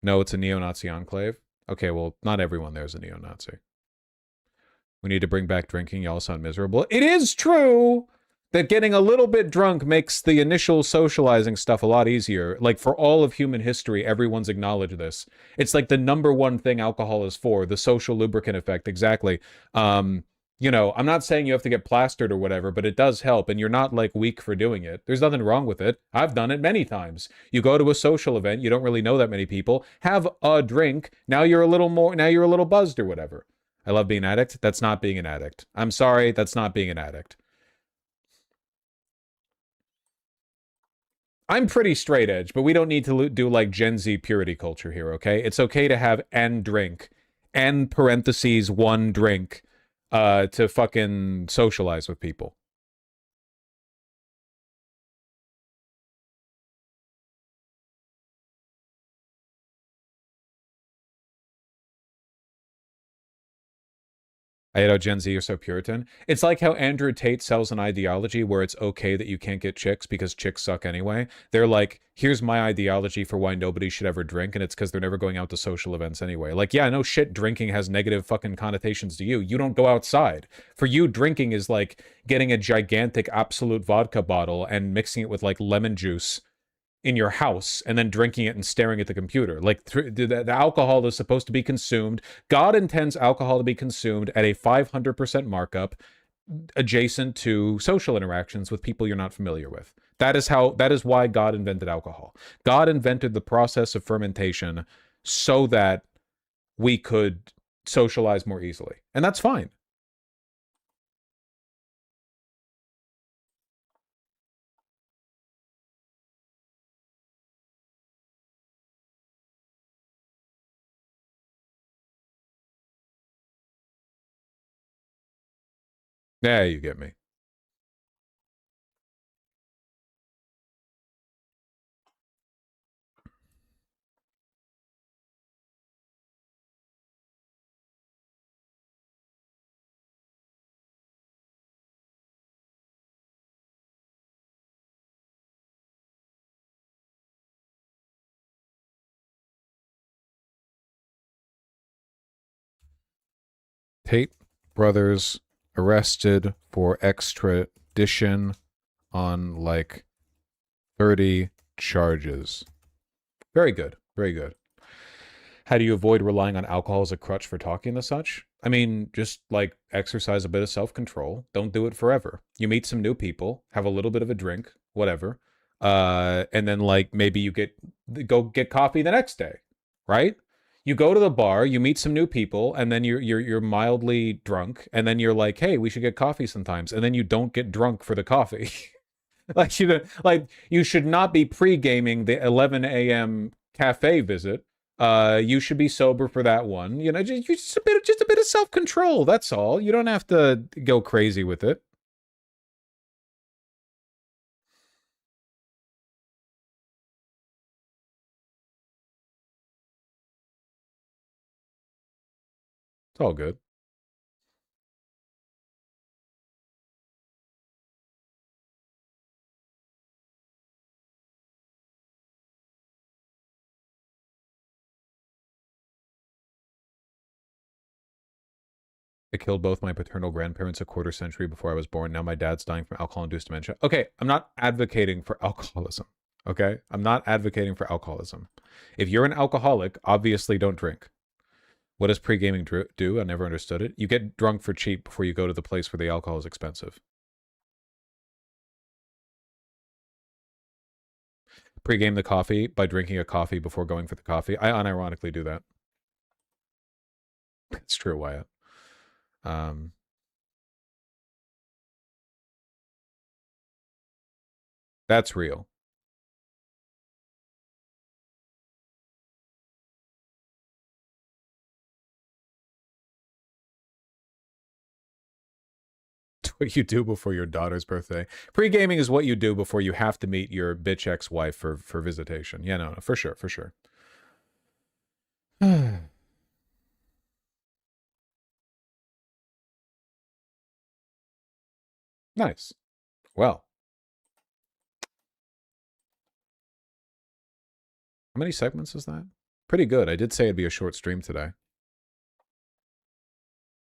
No, it's a neo-Nazi enclave. Okay, well, not everyone there is a neo-Nazi. We need to bring back drinking. Y'all sound miserable. It is true that getting a little bit drunk makes the initial socializing stuff a lot easier. Like, for all of human history, everyone's acknowledged this. It's like the #1 thing alcohol is for, the social lubricant effect, exactly. You know, I'm not saying you have to get plastered or whatever, but it does help, and you're not, like, weak for doing it. There's nothing wrong with it. I've done it many times. You go to a social event, you don't really know that many people, have a drink, now you're a little buzzed or whatever. I love being an addict. That's not being an addict. I'm sorry, that's not being an addict. I'm pretty straight edge, but we don't need to do, like, Gen Z purity culture here, okay? It's okay to have and drink, and parentheses, one drink. to fucking socialize with people. I hate how Gen Z are so Puritan. It's like how Andrew Tate sells an ideology where it's okay that you can't get chicks because chicks suck anyway. They're like, here's my ideology for why nobody should ever drink, and it's because they're never going out to social events anyway. Like, yeah, no shit, drinking has negative fucking connotations to you. You don't go outside. For you, drinking is like getting a gigantic Absolute vodka bottle and mixing it with like lemon juice in your house and then drinking it and staring at the computer. Like the alcohol is supposed to be consumed. God intends alcohol to be consumed at a 500% markup adjacent to social interactions with people you're not familiar with. That is why God invented alcohol. God invented the process of fermentation so that we could socialize more easily. And that's fine. Yeah, you get me. Tate brothers arrested for extradition on like 30 charges. Very good. Very good. How do you avoid relying on alcohol as a crutch for talking and such? I mean, just like exercise a bit of self-control. Don't do it forever. You meet some new people, have a little bit of a drink, whatever. And then like maybe you go get coffee the next day, right? You go to the bar, you meet some new people, and then you're mildly drunk, and then you're like, hey, we should get coffee sometimes, and then you don't get drunk for the coffee. You should not be pre-gaming the 11 a.m. cafe visit. You should be sober for that one. You know, just a bit of self-control. That's all. You don't have to go crazy with it. It's all good. I killed both my paternal grandparents a quarter century before I was born. Now my dad's dying from alcohol-induced dementia. Okay, I'm not advocating for alcoholism. Okay? I'm not advocating for alcoholism. If you're an alcoholic, obviously don't drink. What does pre-gaming do? I never understood it. You get drunk for cheap before you go to the place where the alcohol is expensive. Pre-game the coffee by drinking a coffee before going for the coffee. I unironically do that. It's true, Wyatt. That's real. What you do before your daughter's birthday. Pre-gaming is what you do before you have to meet your bitch ex-wife for visitation. Yeah, no, for sure, for sure. Nice. Well. How many segments is that? Pretty good. I did say it'd be a short stream today.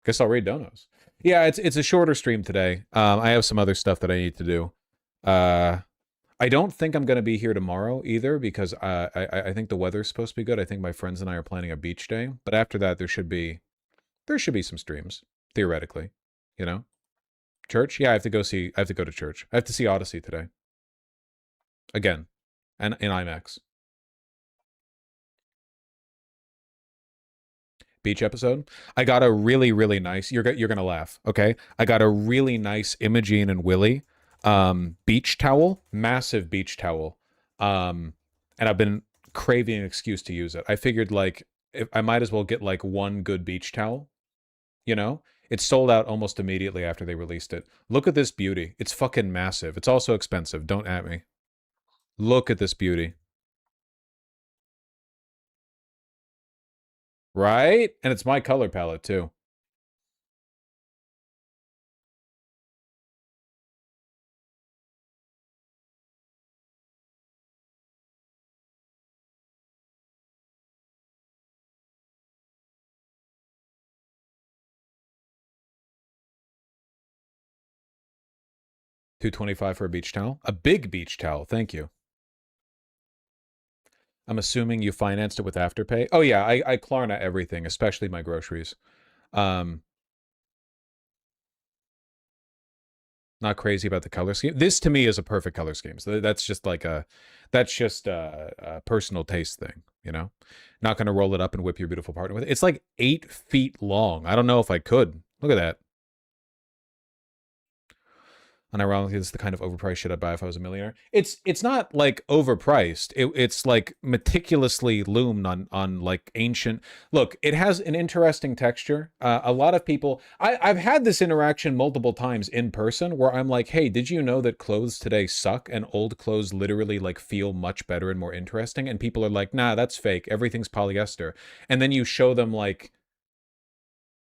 Guess I'll read donos. Yeah, it's a shorter stream today. I have some other stuff that I need to do. I don't think I'm going to be here tomorrow either because I think the weather's supposed to be good. I think my friends and I are planning a beach day. But after that, there should be some streams, theoretically. You know? Church? Yeah, I have to go to church. I have to see Odyssey today. Again. And in IMAX. Beach episode. I got a really, really nice, you're gonna laugh, okay? I got a really nice Imogene and Willie beach towel, massive beach towel. And I've been craving an excuse to use it. I figured like I might as well get like one good beach towel. You know, It sold out almost immediately after they released it. Look at this beauty. It's fucking massive. It's also expensive. Don't at me. Look at this beauty. Right? And it's my color palette, too. $225 for a beach towel. A big beach towel. Thank you. I'm assuming you financed it with Afterpay. Oh yeah, I Klarna everything, especially my groceries. Not crazy about the color scheme. This to me is a perfect color scheme. So that's just like a personal taste thing, you know? Not going to roll it up and whip your beautiful partner with it. It's like 8 feet long. I don't know if I could. Look at that. Unironically, this is the kind of overpriced shit I'd buy if I was a millionaire. It's not like overpriced. It's like meticulously loomed on like ancient. Look, it has an interesting texture. A lot of people, I've had this interaction multiple times in person where I'm like, hey, did you know that clothes today suck and old clothes literally like feel much better and more interesting? And people are like, nah, that's fake. Everything's polyester. And then you show them like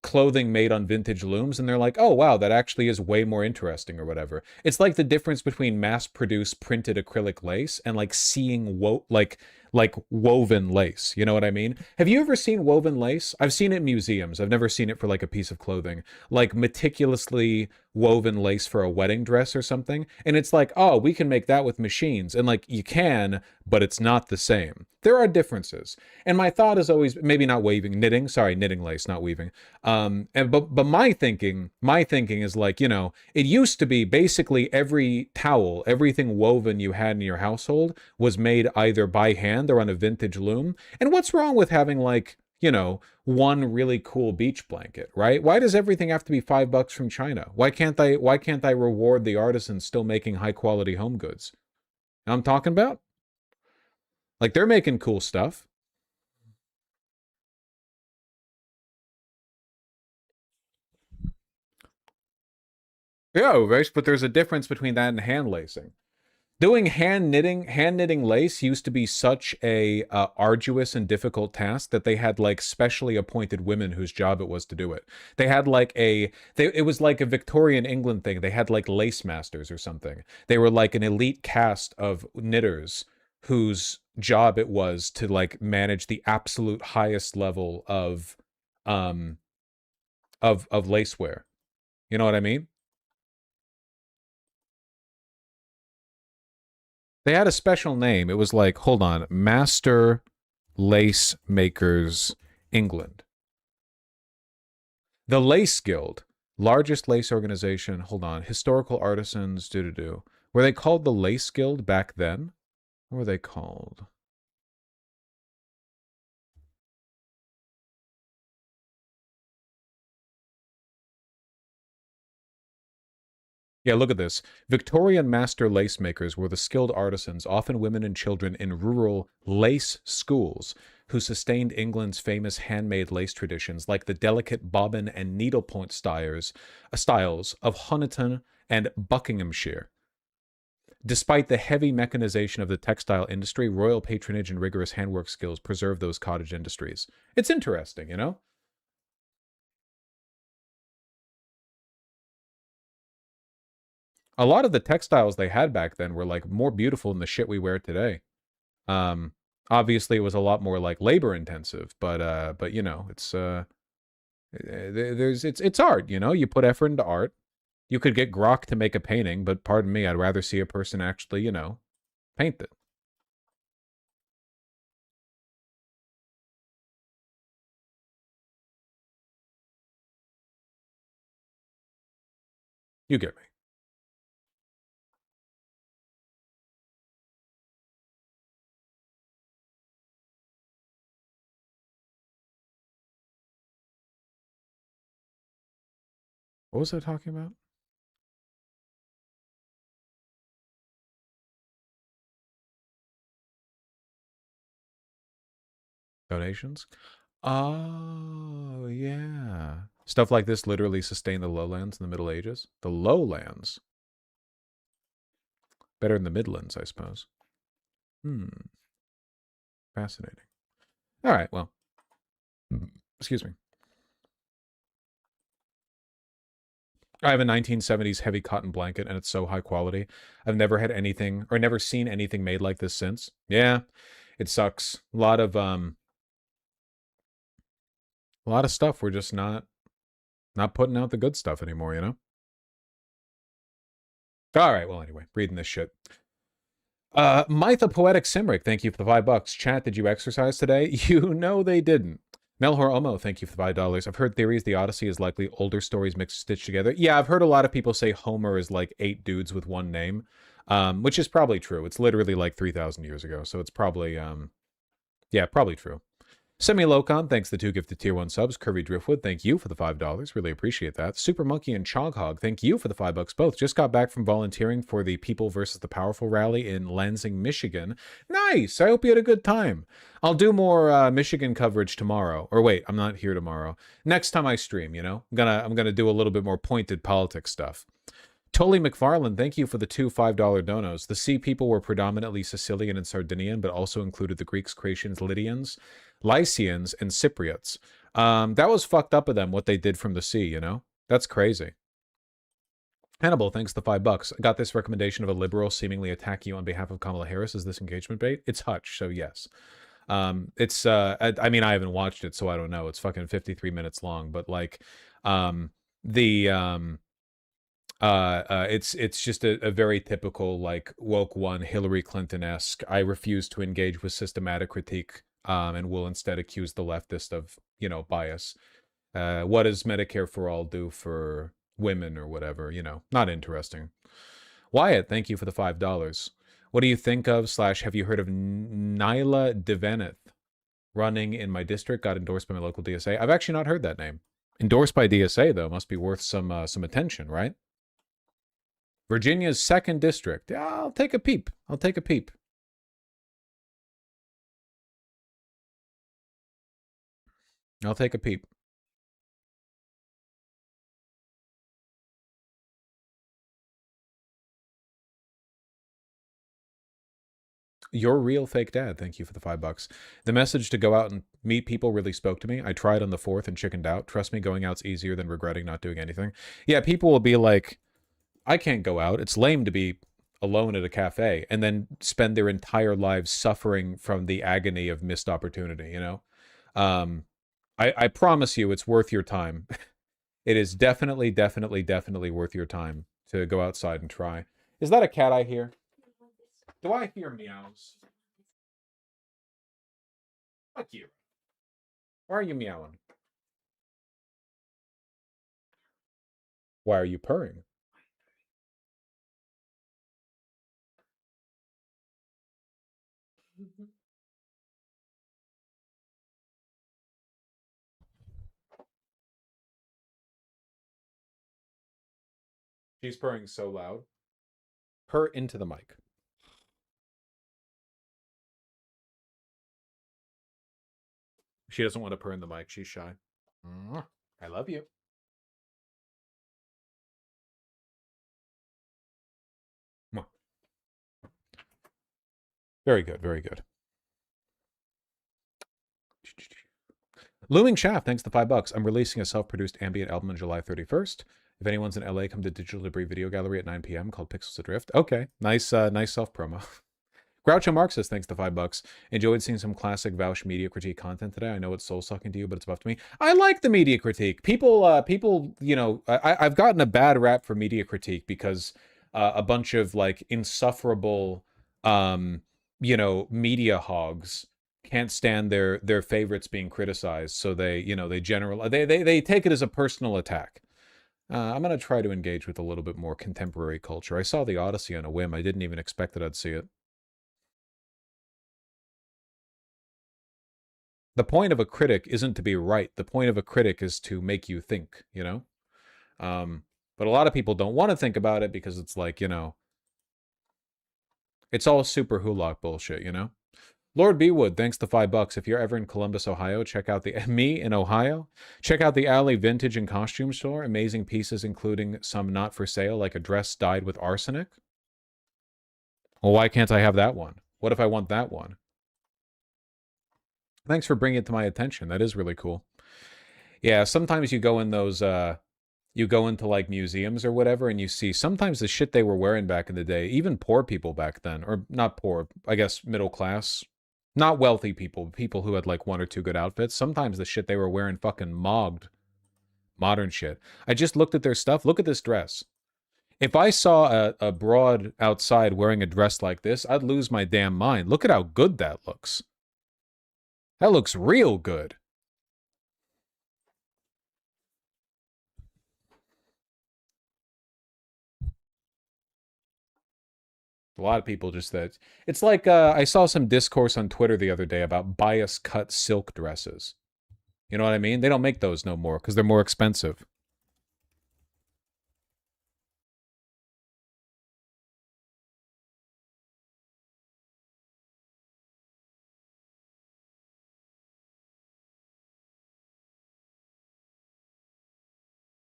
clothing made on vintage looms and they're like, oh wow, that actually is way more interesting or whatever. It's like the difference between mass-produced printed acrylic lace and like seeing like woven lace. You know what I mean? Have you ever seen woven lace? I've seen it in museums. I've never seen it for like a piece of clothing. Like meticulously woven lace for a wedding dress or something. And it's like, oh, we can make that with machines. And like you can, but it's not the same. There are differences. And my thought is always, maybe not knitting lace, not weaving. But my thinking is like, you know, it used to be basically every towel, everything woven you had in your household was made either by hand or on a vintage loom. And what's wrong with having like, you know, one really cool beach blanket, right? Why does everything have to be $5 from China? Why can't I reward the artisans still making high quality home goods? You know what I'm talking about? Like they're making cool stuff. Yeah, right. But there's a difference between that and hand lacing. Doing hand knitting lace used to be such a arduous and difficult task that they had like specially appointed women whose job it was to do it. They had like it was like a Victorian England thing. They had like lace masters or something. They were like an elite caste of knitters whose job it was to like manage the absolute highest level of lacewear. You know what I mean? They had a special name. It was like, hold on, Master Lace Makers England. The Lace Guild, largest lace organization. Hold on, historical artisans. Were they called the Lace Guild back then? What were they called? Yeah, look at this. Victorian master lace makers were the skilled artisans, often women and children in rural lace schools, who sustained England's famous handmade lace traditions, like the delicate bobbin and needlepoint styles of Honiton and Buckinghamshire. Despite the heavy mechanization of the textile industry, royal patronage and rigorous handwork skills preserved those cottage industries. It's interesting, you know? A lot of the textiles they had back then were like more beautiful than the shit we wear today. Obviously it was a lot more like labor intensive, but you know, it's art, you know, you put effort into art. You could get grok to make a painting, but pardon me, I'd rather see a person actually, you know, paint it. You get me. What was I talking about? Donations? Oh, yeah. Stuff like this literally sustained the lowlands in the Middle Ages. The lowlands. Better than the Midlands, I suppose. Fascinating. All right, well. Excuse me. I have a 1970s heavy cotton blanket, and it's so high quality. I've never had anything, or never seen anything made like this since. Yeah, it sucks. A lot of stuff. We're just not putting out the good stuff anymore, you know? All right, well, anyway, reading this shit. Mytha Poetic Simric, thank you for the $5. Chat, did you exercise today? You know they didn't. Melhor Omo, thank you for the $5. I've heard theories the Odyssey is likely older stories mixed stitched together. Yeah, I've heard a lot of people say Homer is like 8 dudes with one name, which is probably true. It's literally like 3,000 years ago, so it's probably, yeah, probably true. Semi-Locon, thanks the 2 gifted tier 1 subs. Curvy Driftwood, thank you for the $5. Really appreciate that. Super Monkey and Choghog, thank you for the $5 both. Just got back from volunteering for the People versus the Powerful rally in Lansing, Michigan. Nice! I hope you had a good time. I'll do more Michigan coverage tomorrow. Or wait, I'm not here tomorrow. Next time I stream, you know? I'm gonna do a little bit more pointed politics stuff. Tully McFarland, thank you for the 2 $5 donos. The Sea people were predominantly Sicilian and Sardinian, but also included the Greeks, Craetians, Lydians, Lycians, and Cypriots. That was fucked up of them, what they did from the sea, you know? That's crazy. Hannibal, thanks the $5. I got this recommendation of a liberal seemingly attacking you on behalf of Kamala Harris. Is this engagement bait? It's Hutch, so yes. It's, I mean, I haven't watched it, so I don't know. It's fucking 53 minutes long, but like, it's just a very typical like woke one Hillary Clinton-esque. I refuse to engage with systematic critique, and will instead accuse the leftist of, you know, bias. What does Medicare for all do for women or whatever? You know, not interesting. Wyatt, thank you for the $5. What do you think of / have you heard of Nyla Deveneth running in my district? Got endorsed by my local DSA. I've actually not heard that name. Endorsed by DSA though must be worth some attention, right? Virginia's 2nd district. Yeah, I'll take a peep. I'll take a peep. I'll take a peep. Your real fake dad, thank you for the $5. The message to go out and meet people really spoke to me. I tried on the 4th and chickened out. Trust me, going out's easier than regretting not doing anything. Yeah, people will be like, I can't go out. It's lame to be alone at a cafe, and then spend their entire lives suffering from the agony of missed opportunity, you know? I promise you it's worth your time. It is definitely worth your time to go outside and try. Is that a cat I hear? Do I hear meows? Fuck you. Why are you meowing? Why are you purring? She's purring so loud. Purr into the mic. She doesn't want to purr in the mic. She's shy. I love you. Very good, very good. Looming Shaft, thanks the $5. I'm releasing a self-produced ambient album on July 31st. If anyone's in LA, come to Digital Debris Video Gallery at 9 p.m. called Pixels Adrift. Okay, nice nice self-promo. Groucho Marxist, thanks to $5. Enjoyed seeing some classic Vaush media critique content today. I know it's soul-sucking to you, but it's buff to me. I like the media critique. People, you know, I've gotten a bad rap for media critique because a bunch of like insufferable, you know, media hogs can't stand their favorites being criticized, so they, you know, they take it as a personal attack. I'm gonna try to engage with a little bit more contemporary culture. I saw the Odyssey on a whim. I didn't even expect that I'd see it. The point of a critic isn't to be right. The point of a critic is to make you think, you know? But a lot of people don't want to think about it because it's like, you know, it's all super Hulock bullshit, you know? Lord Bewood, thanks to $5. If you're ever in Columbus, Ohio, check out the me in Ohio. Check out the Alley Vintage and Costume Store. Amazing pieces, including some not for sale, like a dress dyed with arsenic. Well, why can't I have that one? What if I want that one? Thanks for bringing it to my attention. That is really cool. Yeah, sometimes you go in those, you go into like museums or whatever, and you see sometimes the shit they were wearing back in the day, even poor people back then, or not poor, I guess middle class, not wealthy people, people who had like one or two good outfits. Sometimes the shit they were wearing fucking mogged modern shit. I just looked at their stuff. Look at this dress. If I saw a broad outside wearing a dress like this, I'd lose my damn mind. Look at how good that looks. That looks real good. A lot of people just that. It's like I saw some discourse on Twitter the other day about bias cut silk dresses. You know what I mean? They don't make those no more because they're more expensive.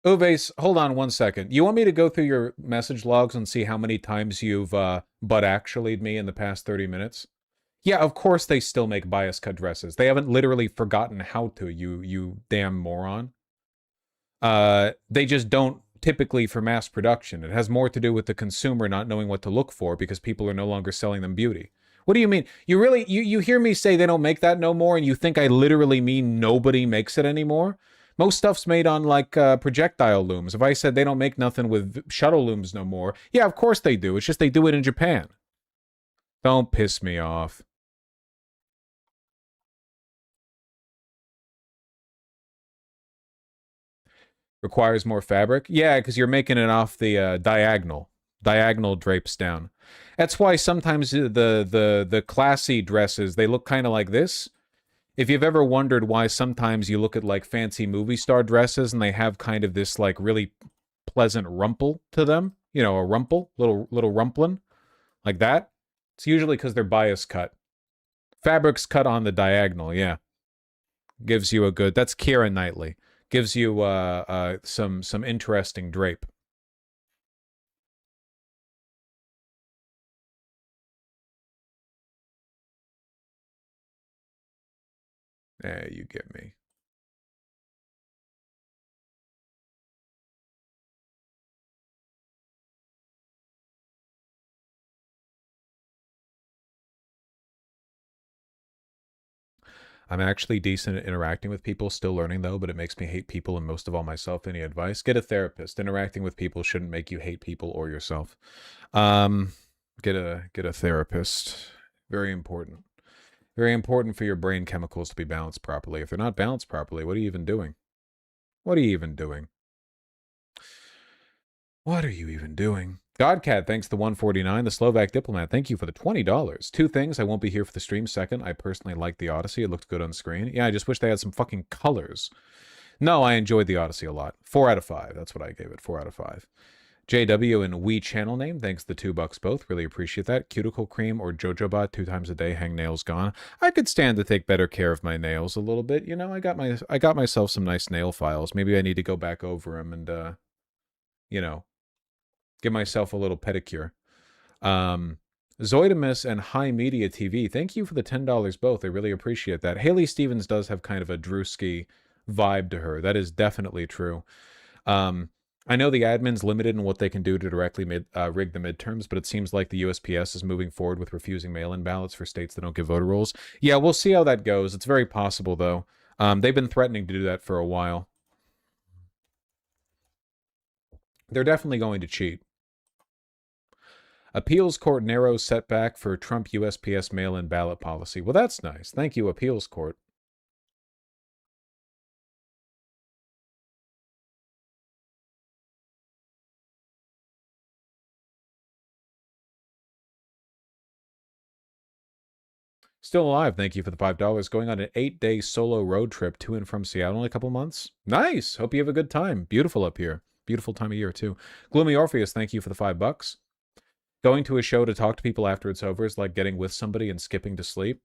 Uves, hold on one second. You want me to go through your message logs and see how many times you've but actually'd me in the past 30 minutes? Yeah, of course they still make bias cut dresses. They haven't literally forgotten how to, you damn moron. They just don't typically for mass production. It has more to do with the consumer not knowing what to look for because people are no longer selling them beauty. What do you mean? You really, you hear me say they don't make that no more and you think I literally mean nobody makes it anymore? Most stuff's made on, like, projectile looms. If I said they don't make nothing with shuttle looms no more, yeah, of course they do. It's just they do it in Japan. Don't piss me off. Requires more fabric? Yeah, because you're making it off the diagonal. Diagonal drapes down. That's why sometimes the classy dresses, they look kind of like this. If you've ever wondered why sometimes you look at like fancy movie star dresses and they have kind of this like really pleasant rumple to them, you know, a rumple, little rumplin', like that, it's usually because they're bias cut. Fabric's cut on the diagonal, yeah. Gives you a good, that's Keira Knightley. Gives you some interesting drape. Yeah, you get me. I'm actually decent at interacting with people, still learning though, but it makes me hate people and most of all myself. Any advice? Get a therapist. Interacting with people shouldn't make you hate people or yourself. Get a therapist. Very important. Very important for your brain chemicals to be balanced properly. If they're not balanced properly, what are you even doing? What are you even doing? What are you even doing? Godcat, thanks to 149. The Slovak Diplomat, thank you for the $20. Two things. I won't be here for the stream. Second, I personally liked the Odyssey. It looked good on screen. Yeah, I just wish they had some fucking colors. No, I enjoyed the Odyssey a lot. 4 out of 5. That's what I gave it. 4 out of 5. JW and We channel name, thanks to $2 both. Really appreciate that. Cuticle cream or Jojoba 2 times a day, hang nails gone. I could stand to take better care of my nails a little bit. You know, I got myself some nice nail files. Maybe I need to go back over them and you know, give myself a little pedicure. Zoidamus and High Media TV, thank you for the $10 both. I really appreciate that. Haley Stevens does have kind of a Drewski vibe to her. That is definitely true. I know the admin's limited in what they can do to directly rig the midterms, but it seems like the USPS is moving forward with refusing mail-in ballots for states that don't give voter rolls. Yeah, we'll see how that goes. It's very possible, though. They've been threatening to do that for a while. They're definitely going to cheat. Appeals court narrows setback for Trump USPS mail-in ballot policy. Well, that's nice. Thank you, appeals court. Still alive, thank you for the $5. Going on an 8-day solo road trip to and from Seattle in a couple months. Nice! Hope you have a good time. Beautiful up here. Beautiful time of year, too. Gloomy Orpheus, thank you for the $5. Going to a show to talk to people after it's over is like getting with somebody and skipping to sleep.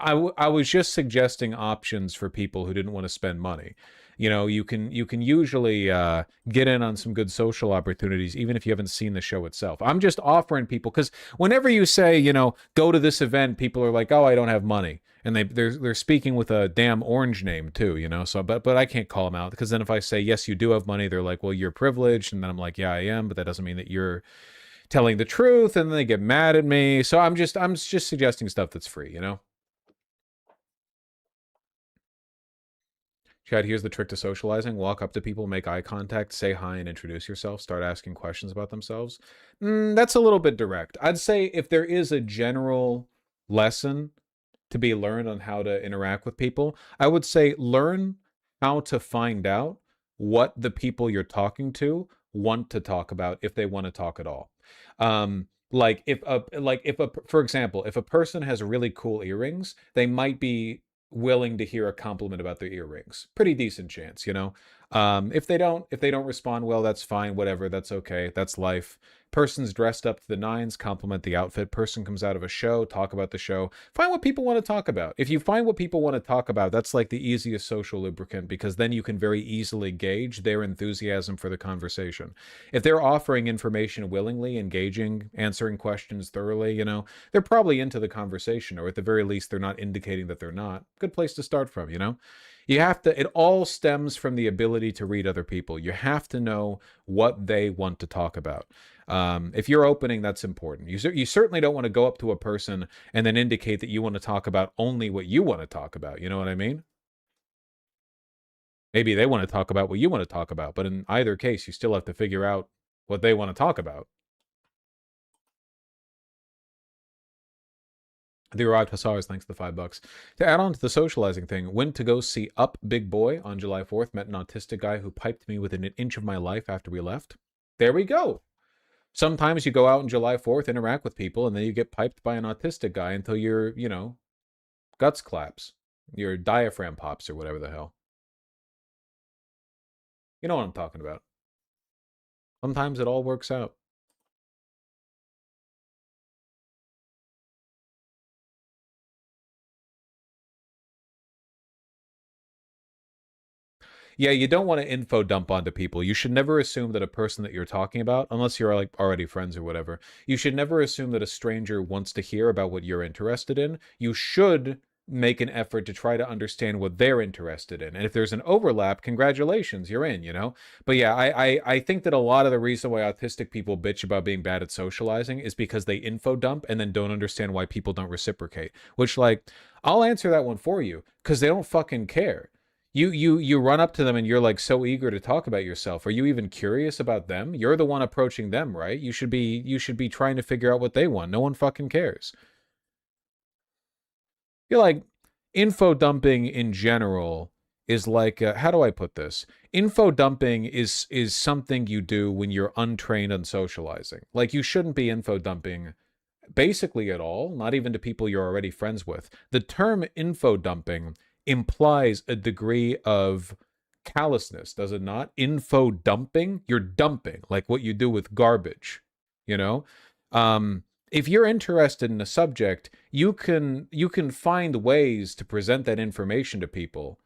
I was just suggesting options for people who didn't want to spend money. You know, you can usually get in on some good social opportunities even if you haven't seen the show itself. I'm just offering people, because whenever you say, you know, go to this event, people are like, oh, I don't have money, and they're speaking with a damn orange name too, you know. So but I can't call them out, because then if I say yes, you do have money, they're like, well, you're privileged, and then I'm like, yeah, I am, but that doesn't mean that you're telling the truth, and then they get mad at me. So I'm just suggesting stuff that's free, you know. Chad, here's the trick to socializing. Walk up to people, make eye contact, say hi, and introduce yourself. Start asking questions about themselves. That's a little bit direct. I'd say if there is a general lesson to be learned on how to interact with people, I would say learn how to find out what the people you're talking to want to talk about, if they want to talk at all. For example, if a person has really cool earrings, they might be willing to hear a compliment about their earrings. Pretty decent chance, you know. If they don't respond well, that's fine, whatever, that's okay, that's life. Person's dressed up to the nines, compliment the outfit. Person comes out of a show, talk about the show. Find what people want to talk about. If you find what people want to talk about, that's like the easiest social lubricant, because then you can very easily gauge their enthusiasm for the conversation. If they're offering information willingly, engaging, answering questions thoroughly, you know, they're probably into the conversation, or at the very least, they're not indicating that they're not. Good place to start from, you know? It all stems from the ability to read other people. You have to know what they want to talk about. If you're opening, that's important. You certainly don't want to go up to a person and then indicate that you want to talk about only what you want to talk about. You know what I mean? Maybe they want to talk about what you want to talk about, but in either case, you still have to figure out what they want to talk about. The arrived Hussars, thanks for the $5. To add on to the socializing thing, went to go see Up Big Boy on July 4th. Met an autistic guy who piped me within an inch of my life after we left. There we go. Sometimes you go out on July 4th, interact with people, and then you get piped by an autistic guy until your, you know, guts collapse. Your diaphragm pops or whatever the hell. You know what I'm talking about. Sometimes it all works out. Yeah, you don't want to info dump onto people. You should never assume that a person that you're talking about, unless you're like already friends or whatever, you should never assume that a stranger wants to hear about what you're interested in. You should make an effort to try to understand what they're interested in. And if there's an overlap, congratulations, you're in, you know? But yeah, I think that a lot of the reason why autistic people bitch about being bad at socializing is because they info dump and then don't understand why people don't reciprocate. Which, like, I'll answer that one for you, because they don't fucking care. You run up to them and you're like so eager to talk about yourself. Are you even curious about them? You're the one approaching them, right? You should be trying to figure out what they want. No one fucking cares. You're like, info dumping in general is like, how do I put this? Info dumping is something you do when you're untrained on socializing. Like, you shouldn't be info dumping basically at all, not even to people you're already friends with. The term info dumping implies a degree of callousness, does it not? Info dumping, you're dumping, like what you do with garbage, you know? If you're interested in a subject, you can find ways to present that information to people,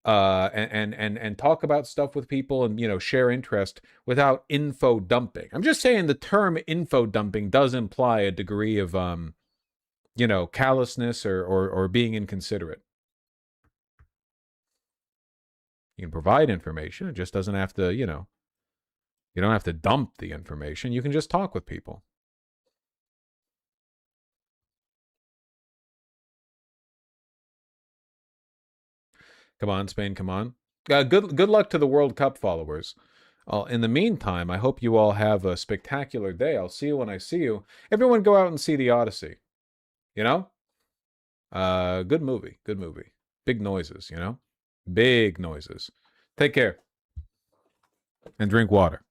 and talk about stuff with people, and, you know, share interest without info dumping. I'm just saying the term info dumping does imply a degree of you know, callousness or being inconsiderate. You can provide information. It just doesn't have to, you know, you don't have to dump the information. You can just talk with people. Come on, Spain, come on. Good luck to the World Cup followers. In the meantime, I hope you all have a spectacular day. I'll see you when I see you. Everyone go out and see the Odyssey. You know? Good movie. Good movie. Big noises, you know? Big noises. Take care. And drink water.